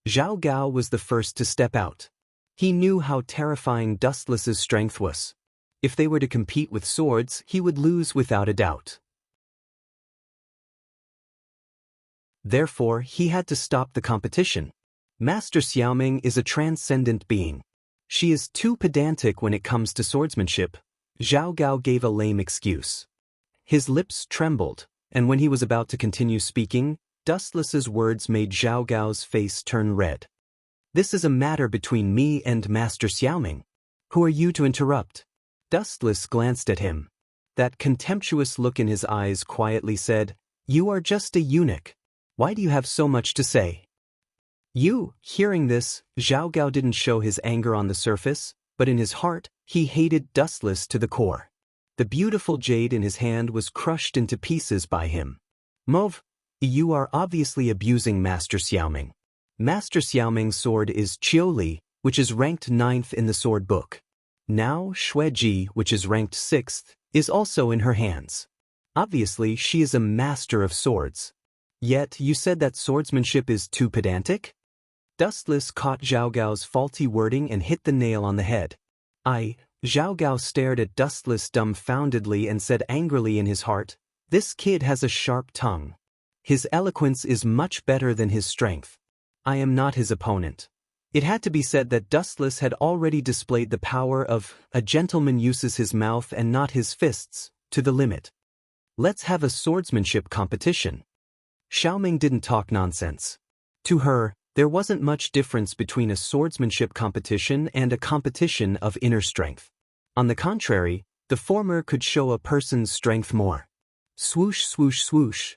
Zhao Gao was the first to step out. He knew how terrifying Dustless's strength was. If they were to compete with swords, he would lose without a doubt. Therefore, he had to stop the competition. Master Xiaoming is a transcendent being. She is too pedantic when it comes to swordsmanship. Zhao Gao gave a lame excuse. His lips trembled, and when he was about to continue speaking, Dustless's words made Zhao Gao's face turn red. This is a matter between me and Master Xiaoming. Who are you to interrupt? Dustless glanced at him. That contemptuous look in his eyes quietly said, "You are just a eunuch. Why do you have so much to say?" You, hearing this, Zhao Gao didn't show his anger on the surface, but in his heart, he hated Dustless to the core. The beautiful jade in his hand was crushed into pieces by him. Mauve, you are obviously abusing Master Xiaoming. Master Xiaoming's sword is Qiuli, which is ranked 9th in the sword book. Now Xueji, which is ranked 6th, is also in her hands. Obviously, she is a master of swords. Yet, you said that swordsmanship is too pedantic? Dustless caught Zhao Gao's faulty wording and hit the nail on the head. Zhao Gao stared at Dustless dumbfoundedly and said angrily in his heart, "This kid has a sharp tongue. His eloquence is much better than his strength. I am not his opponent." It had to be said that Dustless had already displayed the power of "a gentleman uses his mouth and not his fists" to the limit. Let's have a swordsmanship competition. Xiaoming didn't talk nonsense. To her, there wasn't much difference between a swordsmanship competition and a competition of inner strength. On the contrary, the former could show a person's strength more. Swoosh, swoosh, swoosh.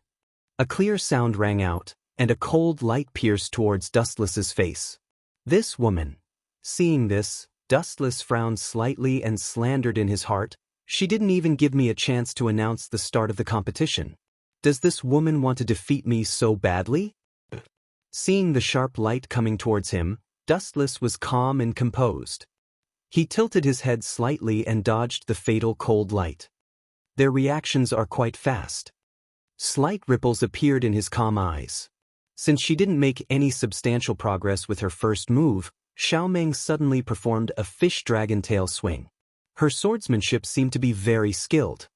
A clear sound rang out, and a cold light pierced towards Dustless's face. This woman. Seeing this, Dustless frowned slightly and slandered in his heart, "She didn't even give me a chance to announce the start of the competition. Does this woman want to defeat me so badly?" Seeing the sharp light coming towards him, Dustless was calm and composed. He tilted his head slightly and dodged the fatal cold light. Their reactions are quite fast. Slight ripples appeared in his calm eyes. Since she didn't make any substantial progress with her first move, Xiaoming suddenly performed a fish dragon tail swing. Her swordsmanship seemed to be very skilled.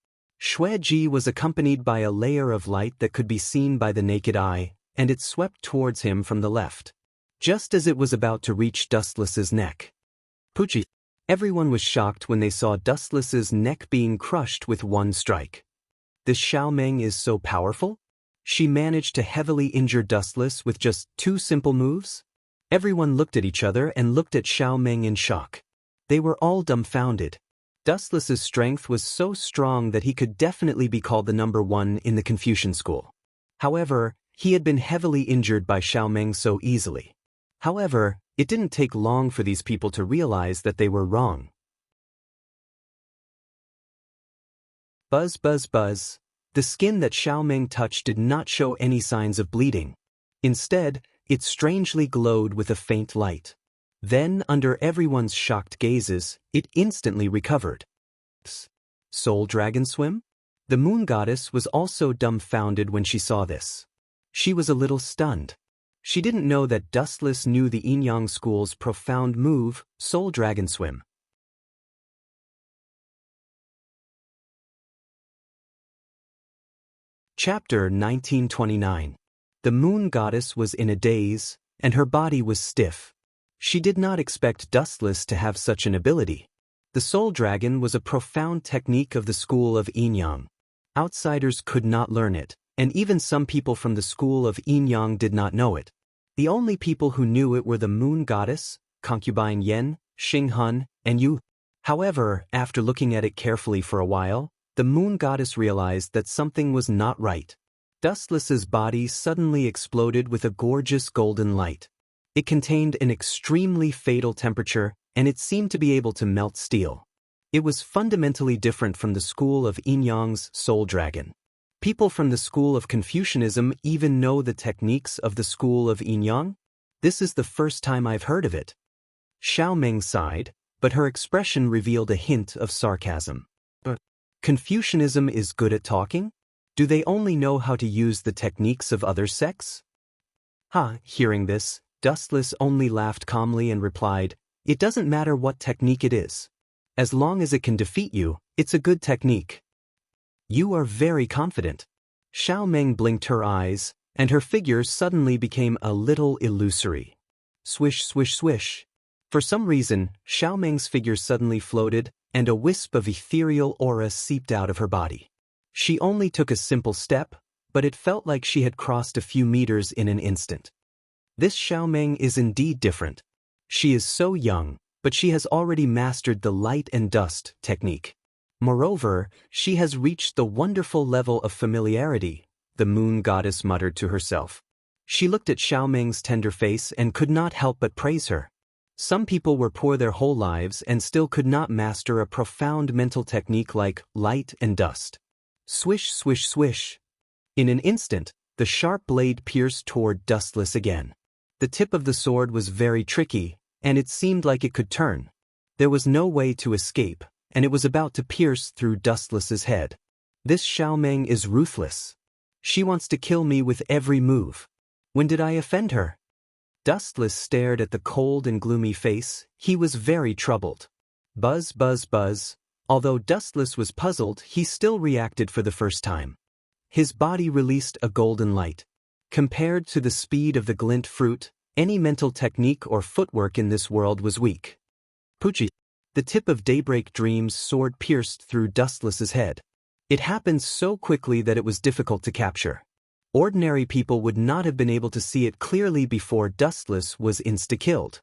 Xueji was accompanied by a layer of light that could be seen by the naked eye, and it swept towards him from the left. Just as it was about to reach Dustless's neck. Pucci! Everyone was shocked when they saw Dustless's neck being crushed with one strike. This Xiaoming is so powerful? She managed to heavily injure Dustless with just 2 simple moves? Everyone looked at each other and looked at Xiaoming in shock. They were all dumbfounded. Dustless's strength was so strong that he could definitely be called the number 1 in the Confucian school. However, he had been heavily injured by Xiaoming so easily. However, it didn't take long for these people to realize that they were wrong. Buzz, buzz, buzz. The skin that Xiaoming touched did not show any signs of bleeding. Instead, it strangely glowed with a faint light. Then, under everyone's shocked gazes, it instantly recovered. Soul Dragon Swim? The moon goddess was also dumbfounded when she saw this. She was a little stunned. She didn't know that Dustless knew the Yin-Yang school's profound move, Soul Dragon Swim. Chapter 1929. The moon goddess was in a daze, and her body was stiff. She did not expect Dustless to have such an ability. The Soul Dragon was a profound technique of the school of Yin-Yang. Outsiders could not learn it, and even some people from the school of Yin-Yang did not know it. The only people who knew it were the moon goddess, concubine Yen, Xing Hun, and Yu. However, after looking at it carefully for a while, the moon goddess realized that something was not right. Dustless's body suddenly exploded with a gorgeous golden light. It contained an extremely fatal temperature, and it seemed to be able to melt steel. It was fundamentally different from the school of Yin-Yang's Soul Dragon. People from the school of Confucianism even know the techniques of the school of Yin-Yang? This is the first time I've heard of it. Xiaoming sighed, but her expression revealed a hint of sarcasm. Confucianism is good at talking? Do they only know how to use the techniques of other sects? Hearing this, Dustless only laughed calmly and replied, "It doesn't matter what technique it is. As long as it can defeat you, it's a good technique." "You are very confident." Xiao Meng blinked her eyes, and her figure suddenly became a little illusory. Swish, swish, swish. For some reason, Xiao Meng's figure suddenly floated, and a wisp of ethereal aura seeped out of her body. She only took a simple step, but it felt like she had crossed a few meters in an instant. This Xiao Meng is indeed different. She is so young, but she has already mastered the light and dust technique. Moreover, she has reached the wonderful level of familiarity, the moon goddess muttered to herself. She looked at Xiao Meng's tender face and could not help but praise her. Some people were poor their whole lives and still could not master a profound mental technique like light and dust. Swish, swish, swish. In an instant, the sharp blade pierced toward Dustless again. The tip of the sword was very tricky, and it seemed like it could turn. There was no way to escape, and it was about to pierce through Dustless's head. This Xiao Meng is ruthless. She wants to kill me with every move. When did I offend her? Dustless stared at the cold and gloomy face. He was very troubled. Buzz, buzz, buzz. Although Dustless was puzzled, he still reacted for the first time. His body released a golden light. Compared to the speed of the glint fruit, any mental technique or footwork in this world was weak. Pucci. The tip of Daybreak Dream's sword pierced through Dustless's head. It happened so quickly that it was difficult to capture. Ordinary people would not have been able to see it clearly before Dustless was insta-killed.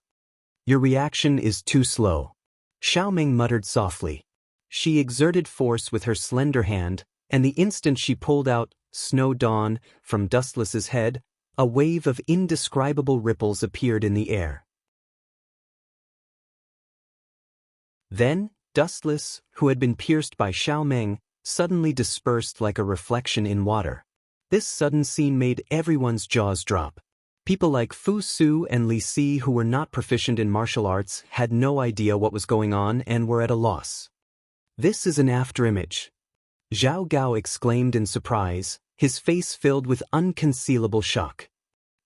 Your reaction is too slow. Xiao Meng muttered softly. She exerted force with her slender hand, and the instant she pulled out Snow Dawn from Dustless's head, a wave of indescribable ripples appeared in the air. Then, Dustless, who had been pierced by Xiao Meng, suddenly dispersed like a reflection in water. This sudden scene made everyone's jaws drop. People like Fu Su and Li Si, who were not proficient in martial arts, had no idea what was going on and were at a loss. "This is an afterimage," Zhao Gao exclaimed in surprise, his face filled with unconcealable shock.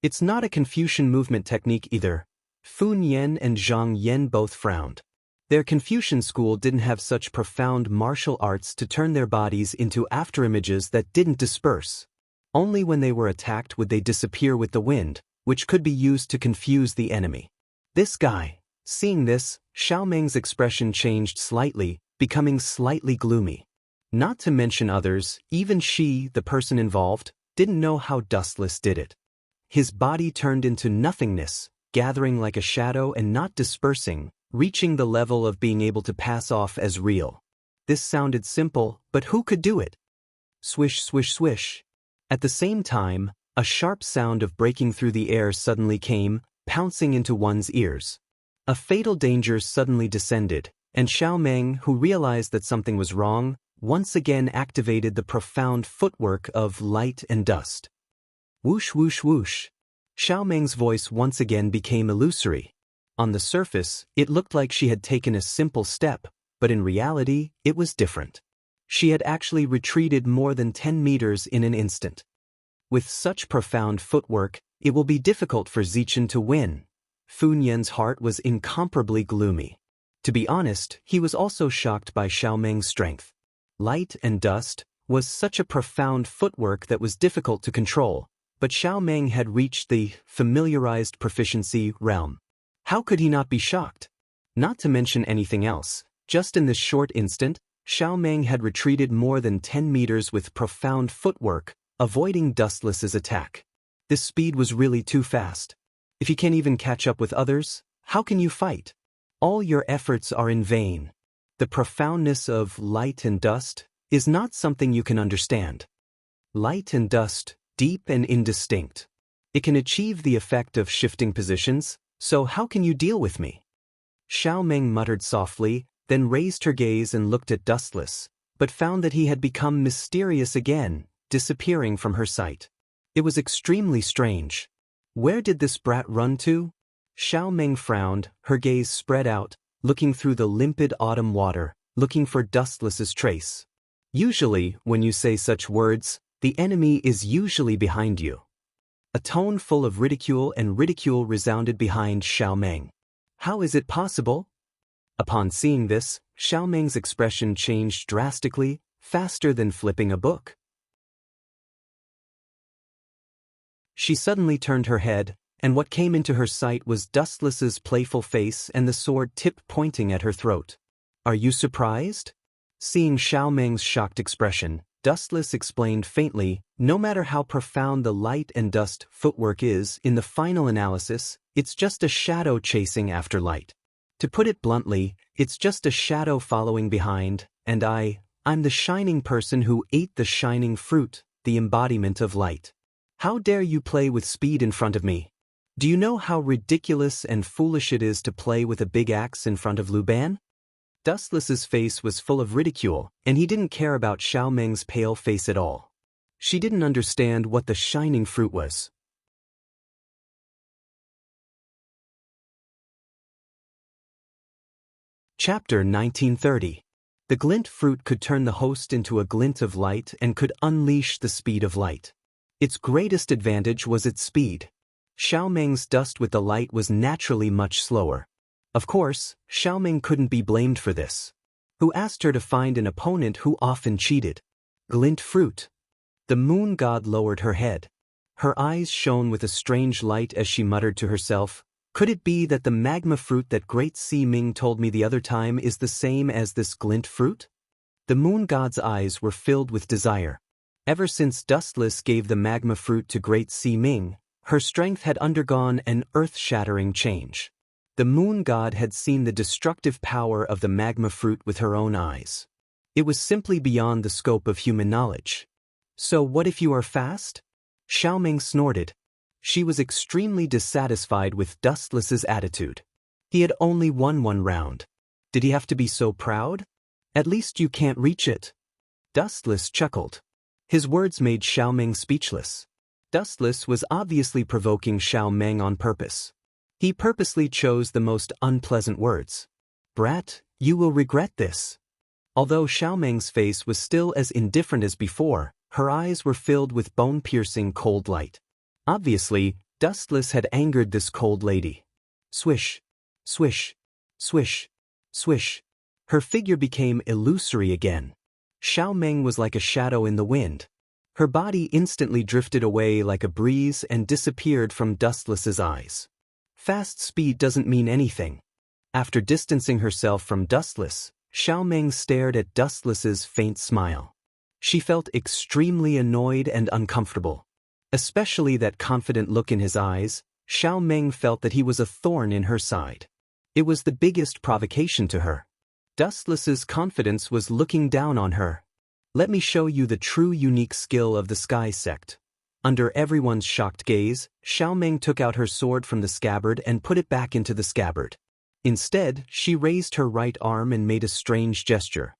"It's not a Confucian movement technique either." Fun Yen and Zhang Yen both frowned. Their Confucian school didn't have such profound martial arts to turn their bodies into afterimages that didn't disperse. Only when they were attacked would they disappear with the wind, which could be used to confuse the enemy. This guy. Seeing this, Xiao Meng's expression changed slightly, becoming slightly gloomy. Not to mention others, even she, the person involved, didn't know how Dustless did it. His body turned into nothingness, gathering like a shadow and not dispersing, reaching the level of being able to pass off as real. This sounded simple, but who could do it? Swish, swish, swish. At the same time, a sharp sound of breaking through the air suddenly came, pouncing into one's ears. A fatal danger suddenly descended, and Xiao Meng, who realized that something was wrong, once again activated the profound footwork of light and dust. Whoosh, whoosh, whoosh. Xiao Meng's voice once again became illusory. On the surface, it looked like she had taken a simple step, but in reality, it was different. She had actually retreated more than 10 meters in an instant. With such profound footwork, it will be difficult for Zichen to win. Fun Yen's heart was incomparably gloomy. To be honest, he was also shocked by Xiao Meng's strength. Light and dust was such a profound footwork that was difficult to control, but Xiao Meng had reached the familiarized proficiency realm. How could he not be shocked? Not to mention anything else, just in this short instant, Xiao Meng had retreated more than 10 meters with profound footwork, avoiding Dustless's attack. This speed was really too fast. If you can't even catch up with others, how can you fight? All your efforts are in vain. The profoundness of light and dust is not something you can understand. Light and dust, deep and indistinct. It can achieve the effect of shifting positions, so how can you deal with me? Xiao Meng muttered softly, then raised her gaze and looked at Dustless, but found that he had become mysterious again, disappearing from her sight. It was extremely strange. Where did this brat run to? Xiao Meng frowned, her gaze spread out, looking through the limpid autumn water, looking for Dustless's trace. Usually, when you say such words, the enemy is usually behind you. A tone full of ridicule and ridicule resounded behind Xiao Meng. How is it possible? Upon seeing this, Xiao Meng's expression changed drastically, faster than flipping a book. She suddenly turned her head, and what came into her sight was Dustless's playful face and the sword tip pointing at her throat. Are you surprised? Seeing Xiao Meng's shocked expression, Dustless explained faintly, no matter how profound the light and dust footwork is, in the final analysis, it's just a shadow chasing after light. To put it bluntly, it's just a shadow following behind, and I'm the shining person who ate the shining fruit, the embodiment of light. How dare you play with speed in front of me? Do you know how ridiculous and foolish it is to play with a big axe in front of Lu Ban? Dustless's face was full of ridicule, and he didn't care about Xiao Meng's pale face at all. She didn't understand what the shining fruit was. Chapter 1930. The glint fruit could turn the host into a glint of light and could unleash the speed of light. Its greatest advantage was its speed. Xiao Meng's dust with the light was naturally much slower. Of course, Xiao Meng couldn't be blamed for this. Who asked her to find an opponent who often cheated? Glint fruit. The moon god lowered her head. Her eyes shone with a strange light as she muttered to herself, could it be that the magma fruit that Great Sea Ming told me the other time is the same as this glint fruit? The moon god's eyes were filled with desire. Ever since Dustless gave the magma fruit to Great Sea Ming, her strength had undergone an earth-shattering change. The moon god had seen the destructive power of the magma fruit with her own eyes. It was simply beyond the scope of human knowledge. So what if you are fast? Xiao Meng snorted. She was extremely dissatisfied with Dustless's attitude. He had only won one round. Did he have to be so proud? At least you can't reach it. Dustless chuckled. His words made Xiao Meng speechless. Dustless was obviously provoking Xiao Meng on purpose. He purposely chose the most unpleasant words. Brat, you will regret this. Although Xiao Meng's face was still as indifferent as before, her eyes were filled with bone-piercing cold light. Obviously, Dustless had angered this cold lady. Swish, swish, swish, swish. Her figure became illusory again. Xiao Meng was like a shadow in the wind. Her body instantly drifted away like a breeze and disappeared from Dustless's eyes. Fast speed doesn't mean anything. After distancing herself from Dustless, Xiao Meng stared at Dustless's faint smile. She felt extremely annoyed and uncomfortable. Especially that confident look in his eyes, Xiao Meng felt that he was a thorn in her side. It was the biggest provocation to her. Dustless's confidence was looking down on her. Let me show you the true unique skill of the Sky Sect. Under everyone's shocked gaze, Xiao Meng took out her sword from the scabbard and put it back into the scabbard. Instead, she raised her right arm and made a strange gesture.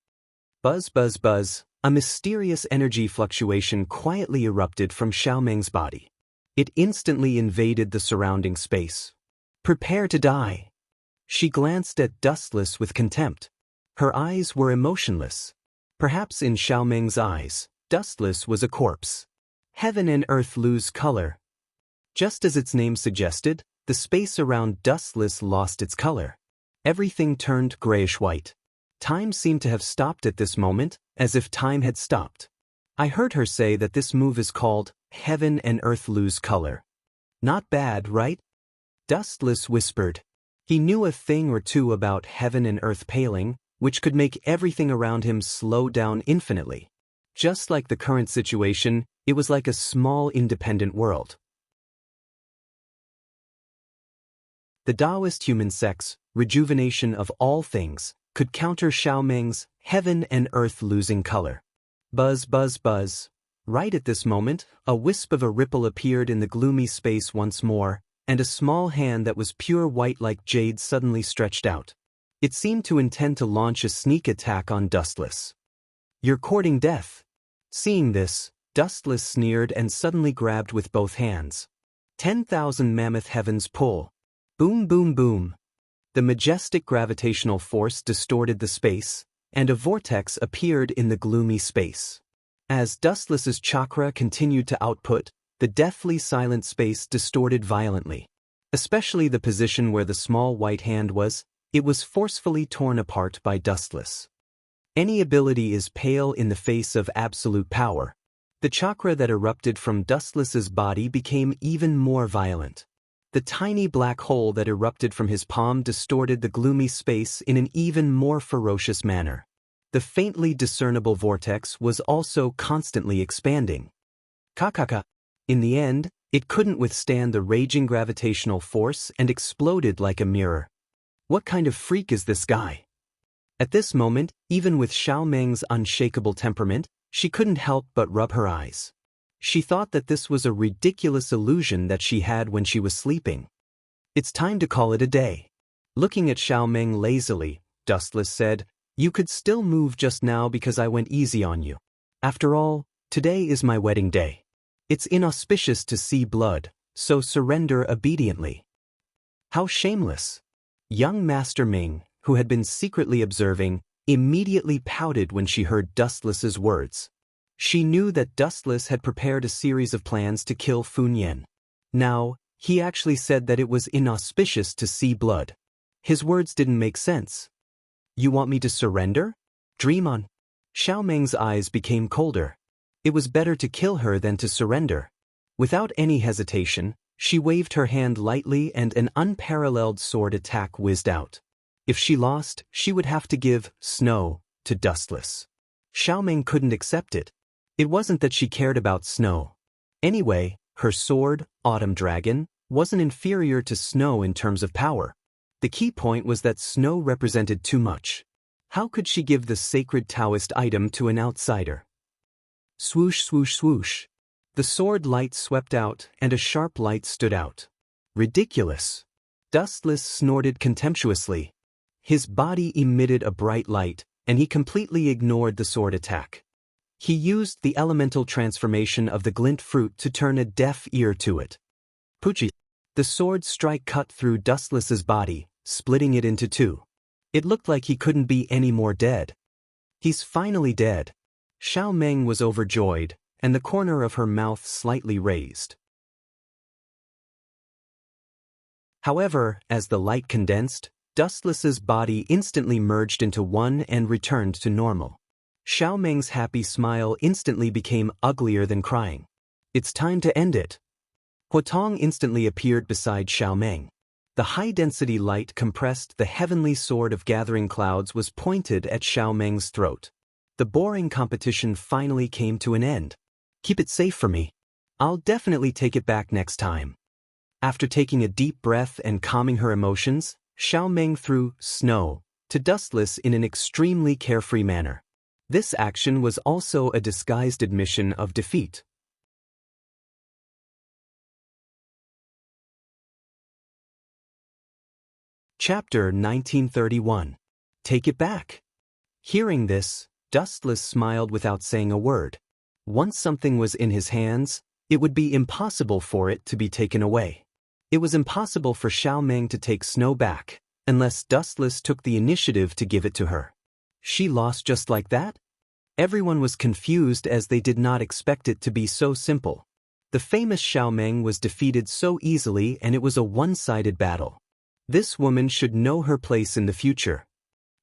Buzz buzz buzz, a mysterious energy fluctuation quietly erupted from Xiao Meng's body. It instantly invaded the surrounding space. Prepare to die. She glanced at Dustless with contempt. Her eyes were emotionless. Perhaps in Xiao Meng's eyes, Dustless was a corpse. Heaven and earth lose color. Just as its name suggested, the space around Dustless lost its color. Everything turned grayish-white. Time seemed to have stopped at this moment, as if time had stopped. I heard her say that this move is called Heaven and Earth Lose Color. Not bad, right? Dustless whispered. He knew a thing or two about heaven and earth paling, which could make everything around him slow down infinitely. Just like the current situation, it was like a small independent world. The Taoist human sex, rejuvenation of all things, could counter Xiao Meng's heaven and earth losing color. Buzz buzz buzz. Right at this moment, a wisp of a ripple appeared in the gloomy space once more, and a small hand that was pure white like jade suddenly stretched out. It seemed to intend to launch a sneak attack on Dustless. You're courting death. Seeing this, Dustless sneered and suddenly grabbed with both hands. 10,000 mammoth heavens pull. Boom boom boom. The majestic gravitational force distorted the space, and a vortex appeared in the gloomy space. As Dustless's chakra continued to output, The deathly silent space distorted violently. Especially the position where the small white hand was, it was forcefully torn apart by Dustless. Any ability is pale in the face of absolute power. The chakra that erupted from Dustless's body became even more violent. The tiny black hole that erupted from his palm distorted the gloomy space in an even more ferocious manner. The faintly discernible vortex was also constantly expanding. Kakaka. In the end, it couldn't withstand the raging gravitational force and exploded like a mirror. What kind of freak is this guy? At this moment, even with Xiao Meng's unshakable temperament, she couldn't help but rub her eyes. She thought that this was a ridiculous illusion that she had when she was sleeping. It's time to call it a day. Looking at Xiao Meng lazily, Dustless said, "You could still move just now because I went easy on you. After all, today is my wedding day. It's inauspicious to see blood, so surrender obediently." How shameless! Young Master Ming, who had been secretly observing, immediately pouted when she heard Dustless's words. She knew that Dustless had prepared a series of plans to kill Fun Yen. Now, he actually said that it was inauspicious to see blood. His words didn't make sense. "You want me to surrender? Dream on." Xiao Meng's eyes became colder. It was better to kill her than to surrender. Without any hesitation, she waved her hand lightly and an unparalleled sword attack whizzed out. If she lost, she would have to give snow to Dustless. Xiao Meng couldn't accept it. It wasn't that she cared about snow. Anyway, her sword, Autumn Dragon, wasn't inferior to snow in terms of power. The key point was that snow represented too much. How could she give the sacred Taoist item to an outsider? Swoosh, swoosh, swoosh. The sword light swept out and a sharp light stood out. Ridiculous. Dustless snorted contemptuously. His body emitted a bright light, and he completely ignored the sword attack. He used the elemental transformation of the glint fruit to turn a deaf ear to it. Poochie. The sword strike cut through Dustless's body, splitting it into two. It looked like he couldn't be any more dead. He's finally dead. Xiao Meng was overjoyed, and the corner of her mouth slightly raised. However, as the light condensed, Dustless's body instantly merged into one and returned to normal. Xiao Meng's happy smile instantly became uglier than crying. "It's time to end it." Huotong instantly appeared beside Xiao Meng. The high-density light compressed the heavenly sword of gathering clouds was pointed at Xiao Meng's throat. The boring competition finally came to an end. "Keep it safe for me. I'll definitely take it back next time." After taking a deep breath and calming her emotions, Xiao Meng threw snow to Dustless in an extremely carefree manner. This action was also a disguised admission of defeat. Chapter 1931. Take it back. Hearing this, Dustless smiled without saying a word. Once something was in his hands, it would be impossible for it to be taken away. It was impossible for Xiao Meng to take snow back, unless Dustless took the initiative to give it to her. She lost just like that? Everyone was confused as they did not expect it to be so simple. The famous Xiao Meng was defeated so easily and it was a one-sided battle. This woman should know her place in the future.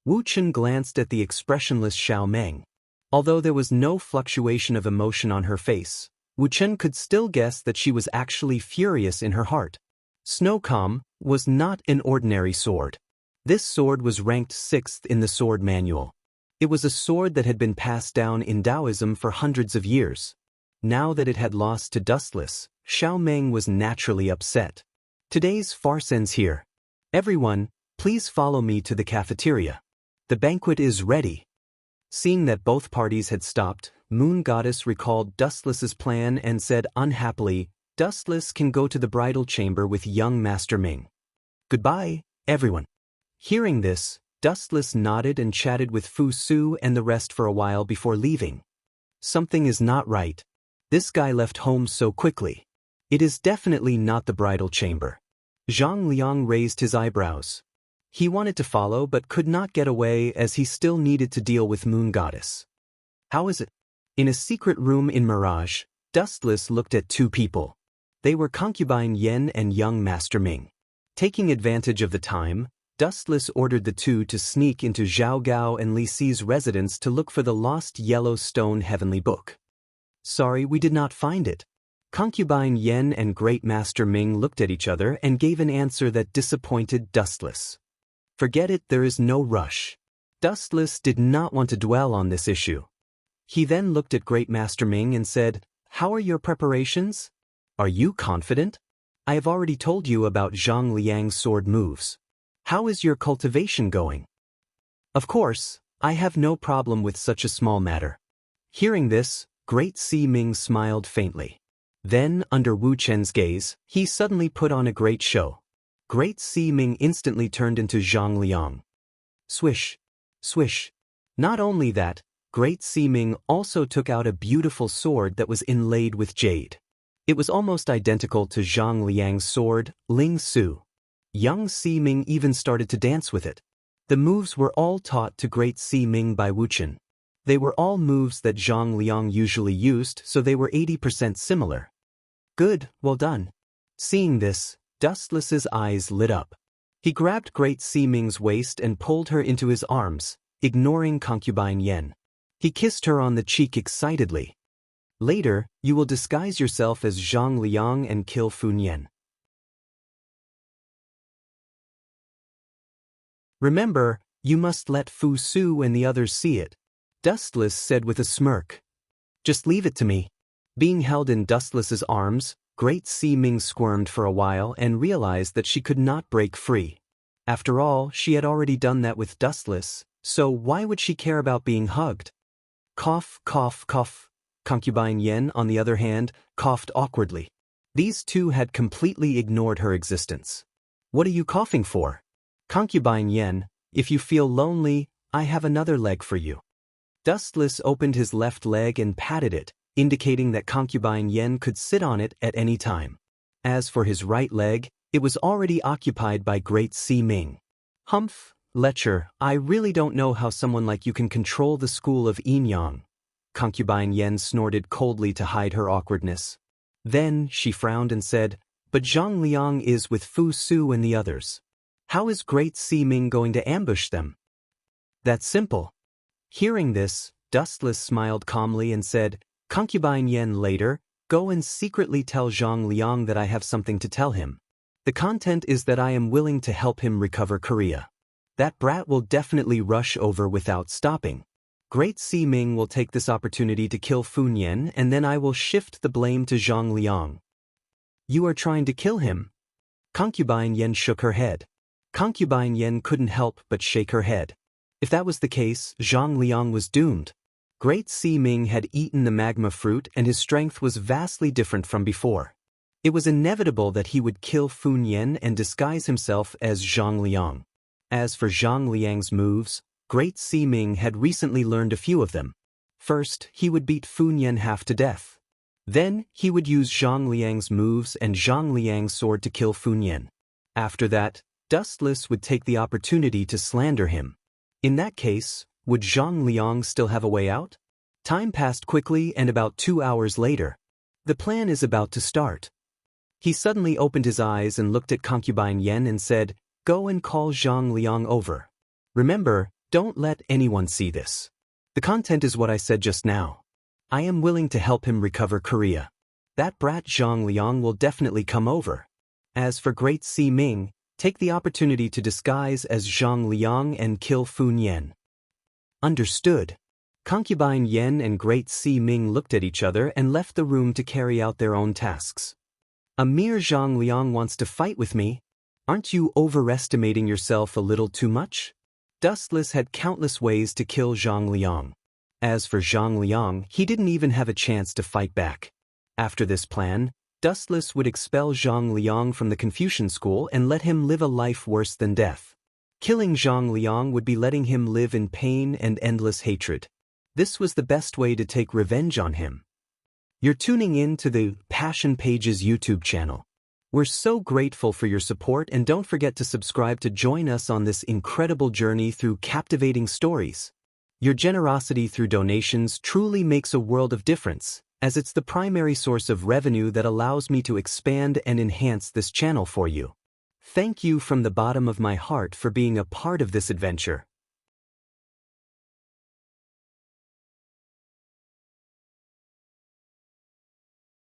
Wu Chen glanced at the expressionless Xiao Meng. Although there was no fluctuation of emotion on her face, Wu Chen could still guess that she was actually furious in her heart. Snowcom was not an ordinary sword. This sword was ranked 6th in the sword manual. It was a sword that had been passed down in Taoism for hundreds of years. Now that it had lost to Dustless, Xiao Meng was naturally upset. Today's farce ends here. Everyone, please follow me to the cafeteria. The banquet is ready. Seeing that both parties had stopped, Moon Goddess recalled Dustless's plan and said unhappily, "Dustless can go to the bridal chamber with young Master Ming. Goodbye, everyone." Hearing this, Dustless nodded and chatted with Fu Su and the rest for a while before leaving. Something is not right. This guy left home so quickly. It is definitely not the bridal chamber. Zhang Liang raised his eyebrows. He wanted to follow but could not get away as he still needed to deal with Moon Goddess. How is it? In a secret room in Mirage, Dustless looked at two people. They were concubine Yen and young Master Ming. Taking advantage of the time, Dustless ordered the two to sneak into Zhao Gao and Li Si's residence to look for the lost yellow stone heavenly book. Sorry, we did not find it. Concubine Yen and Great Master Ming looked at each other and gave an answer that disappointed Dustless. Forget it, there is no rush. Dustless did not want to dwell on this issue. He then looked at Great Master Ming and said, "How are your preparations? Are you confident? I have already told you about Zhang Liang's sword moves. How is your cultivation going?" "Of course, I have no problem with such a small matter." Hearing this, Great Si Ming smiled faintly. Then, under Wu Chen's gaze, he suddenly put on a great show. Great Si Ming instantly turned into Zhang Liang. Swish, swish. Not only that, Great Si Ming also took out a beautiful sword that was inlaid with jade. It was almost identical to Zhang Liang's sword, Ling Su. Young Si Ming even started to dance with it. The moves were all taught to Great Si Ming by Wu Chen. They were all moves that Zhang Liang usually used, so they were 80% similar. Good, well done. Seeing this, Dustless's eyes lit up. He grabbed Great Si Ming's waist and pulled her into his arms, ignoring concubine Yen. He kissed her on the cheek excitedly. Later, you will disguise yourself as Zhang Liang and kill Fun Yen. Remember, you must let Fu Su and the others see it, Dustless said with a smirk. Just leave it to me. Being held in Dustless's arms, Great Si Ming squirmed for a while and realized that she could not break free. After all, she had already done that with Dustless, so why would she care about being hugged? Cough, cough, cough. Concubine Yen, on the other hand, coughed awkwardly. These two had completely ignored her existence. What are you coughing for? Concubine Yen, if you feel lonely, I have another leg for you. Dustless opened his left leg and patted it, indicating that concubine Yen could sit on it at any time. As for his right leg, it was already occupied by Great Si Ming. Humph, Lecher, I really don't know how someone like you can control the school of Yin Yang. Concubine Yen snorted coldly to hide her awkwardness. Then she frowned and said, but Zhang Liang is with Fu Su and the others. How is Great Si Ming going to ambush them? That's simple. Hearing this, Dustless smiled calmly and said, Concubine Yen, later, go and secretly tell Zhang Liang that I have something to tell him. The content is that I am willing to help him recover Korea. That brat will definitely rush over without stopping. Great Si Ming will take this opportunity to kill Fun Yen, and then I will shift the blame to Zhang Liang. You are trying to kill him? Concubine Yen shook her head. Concubine Yen couldn't help but shake her head. If that was the case, Zhang Liang was doomed. Great Si Ming had eaten the magma fruit and his strength was vastly different from before. It was inevitable that he would kill Fun Yen and disguise himself as Zhang Liang. As for Zhang Liang's moves, Great Si Ming had recently learned a few of them. First, he would beat Fun Yen half to death. Then, he would use Zhang Liang's moves and Zhang Liang's sword to kill Fun Yen. After that, Dustless would take the opportunity to slander him. In that case, would Zhang Liang still have a way out? Time passed quickly, and about 2 hours later, the plan is about to start. He suddenly opened his eyes and looked at concubine Yen and said, Go and call Zhang Liang over. Remember, don't let anyone see this. The content is what I said just now. I am willing to help him recover Korea. That brat Zhang Liang will definitely come over. As for Great Si Ming, take the opportunity to disguise as Zhang Liang and kill Fun Yen. Understood. Concubine Yen and Great Si Ming looked at each other and left the room to carry out their own tasks. A mere Zhang Liang wants to fight with me? Aren't you overestimating yourself a little too much? Dustless had countless ways to kill Zhang Liang. As for Zhang Liang, he didn't even have a chance to fight back. After this plan, Dustless would expel Zhang Liang from the Confucian school and let him live a life worse than death. Killing Zhang Liang would be letting him live in pain and endless hatred. This was the best way to take revenge on him. You're tuning in to the Passion Pages YouTube channel. We're so grateful for your support, and don't forget to subscribe to join us on this incredible journey through captivating stories. Your generosity through donations truly makes a world of difference, as it's the primary source of revenue that allows me to expand and enhance this channel for you. Thank you from the bottom of my heart for being a part of this adventure.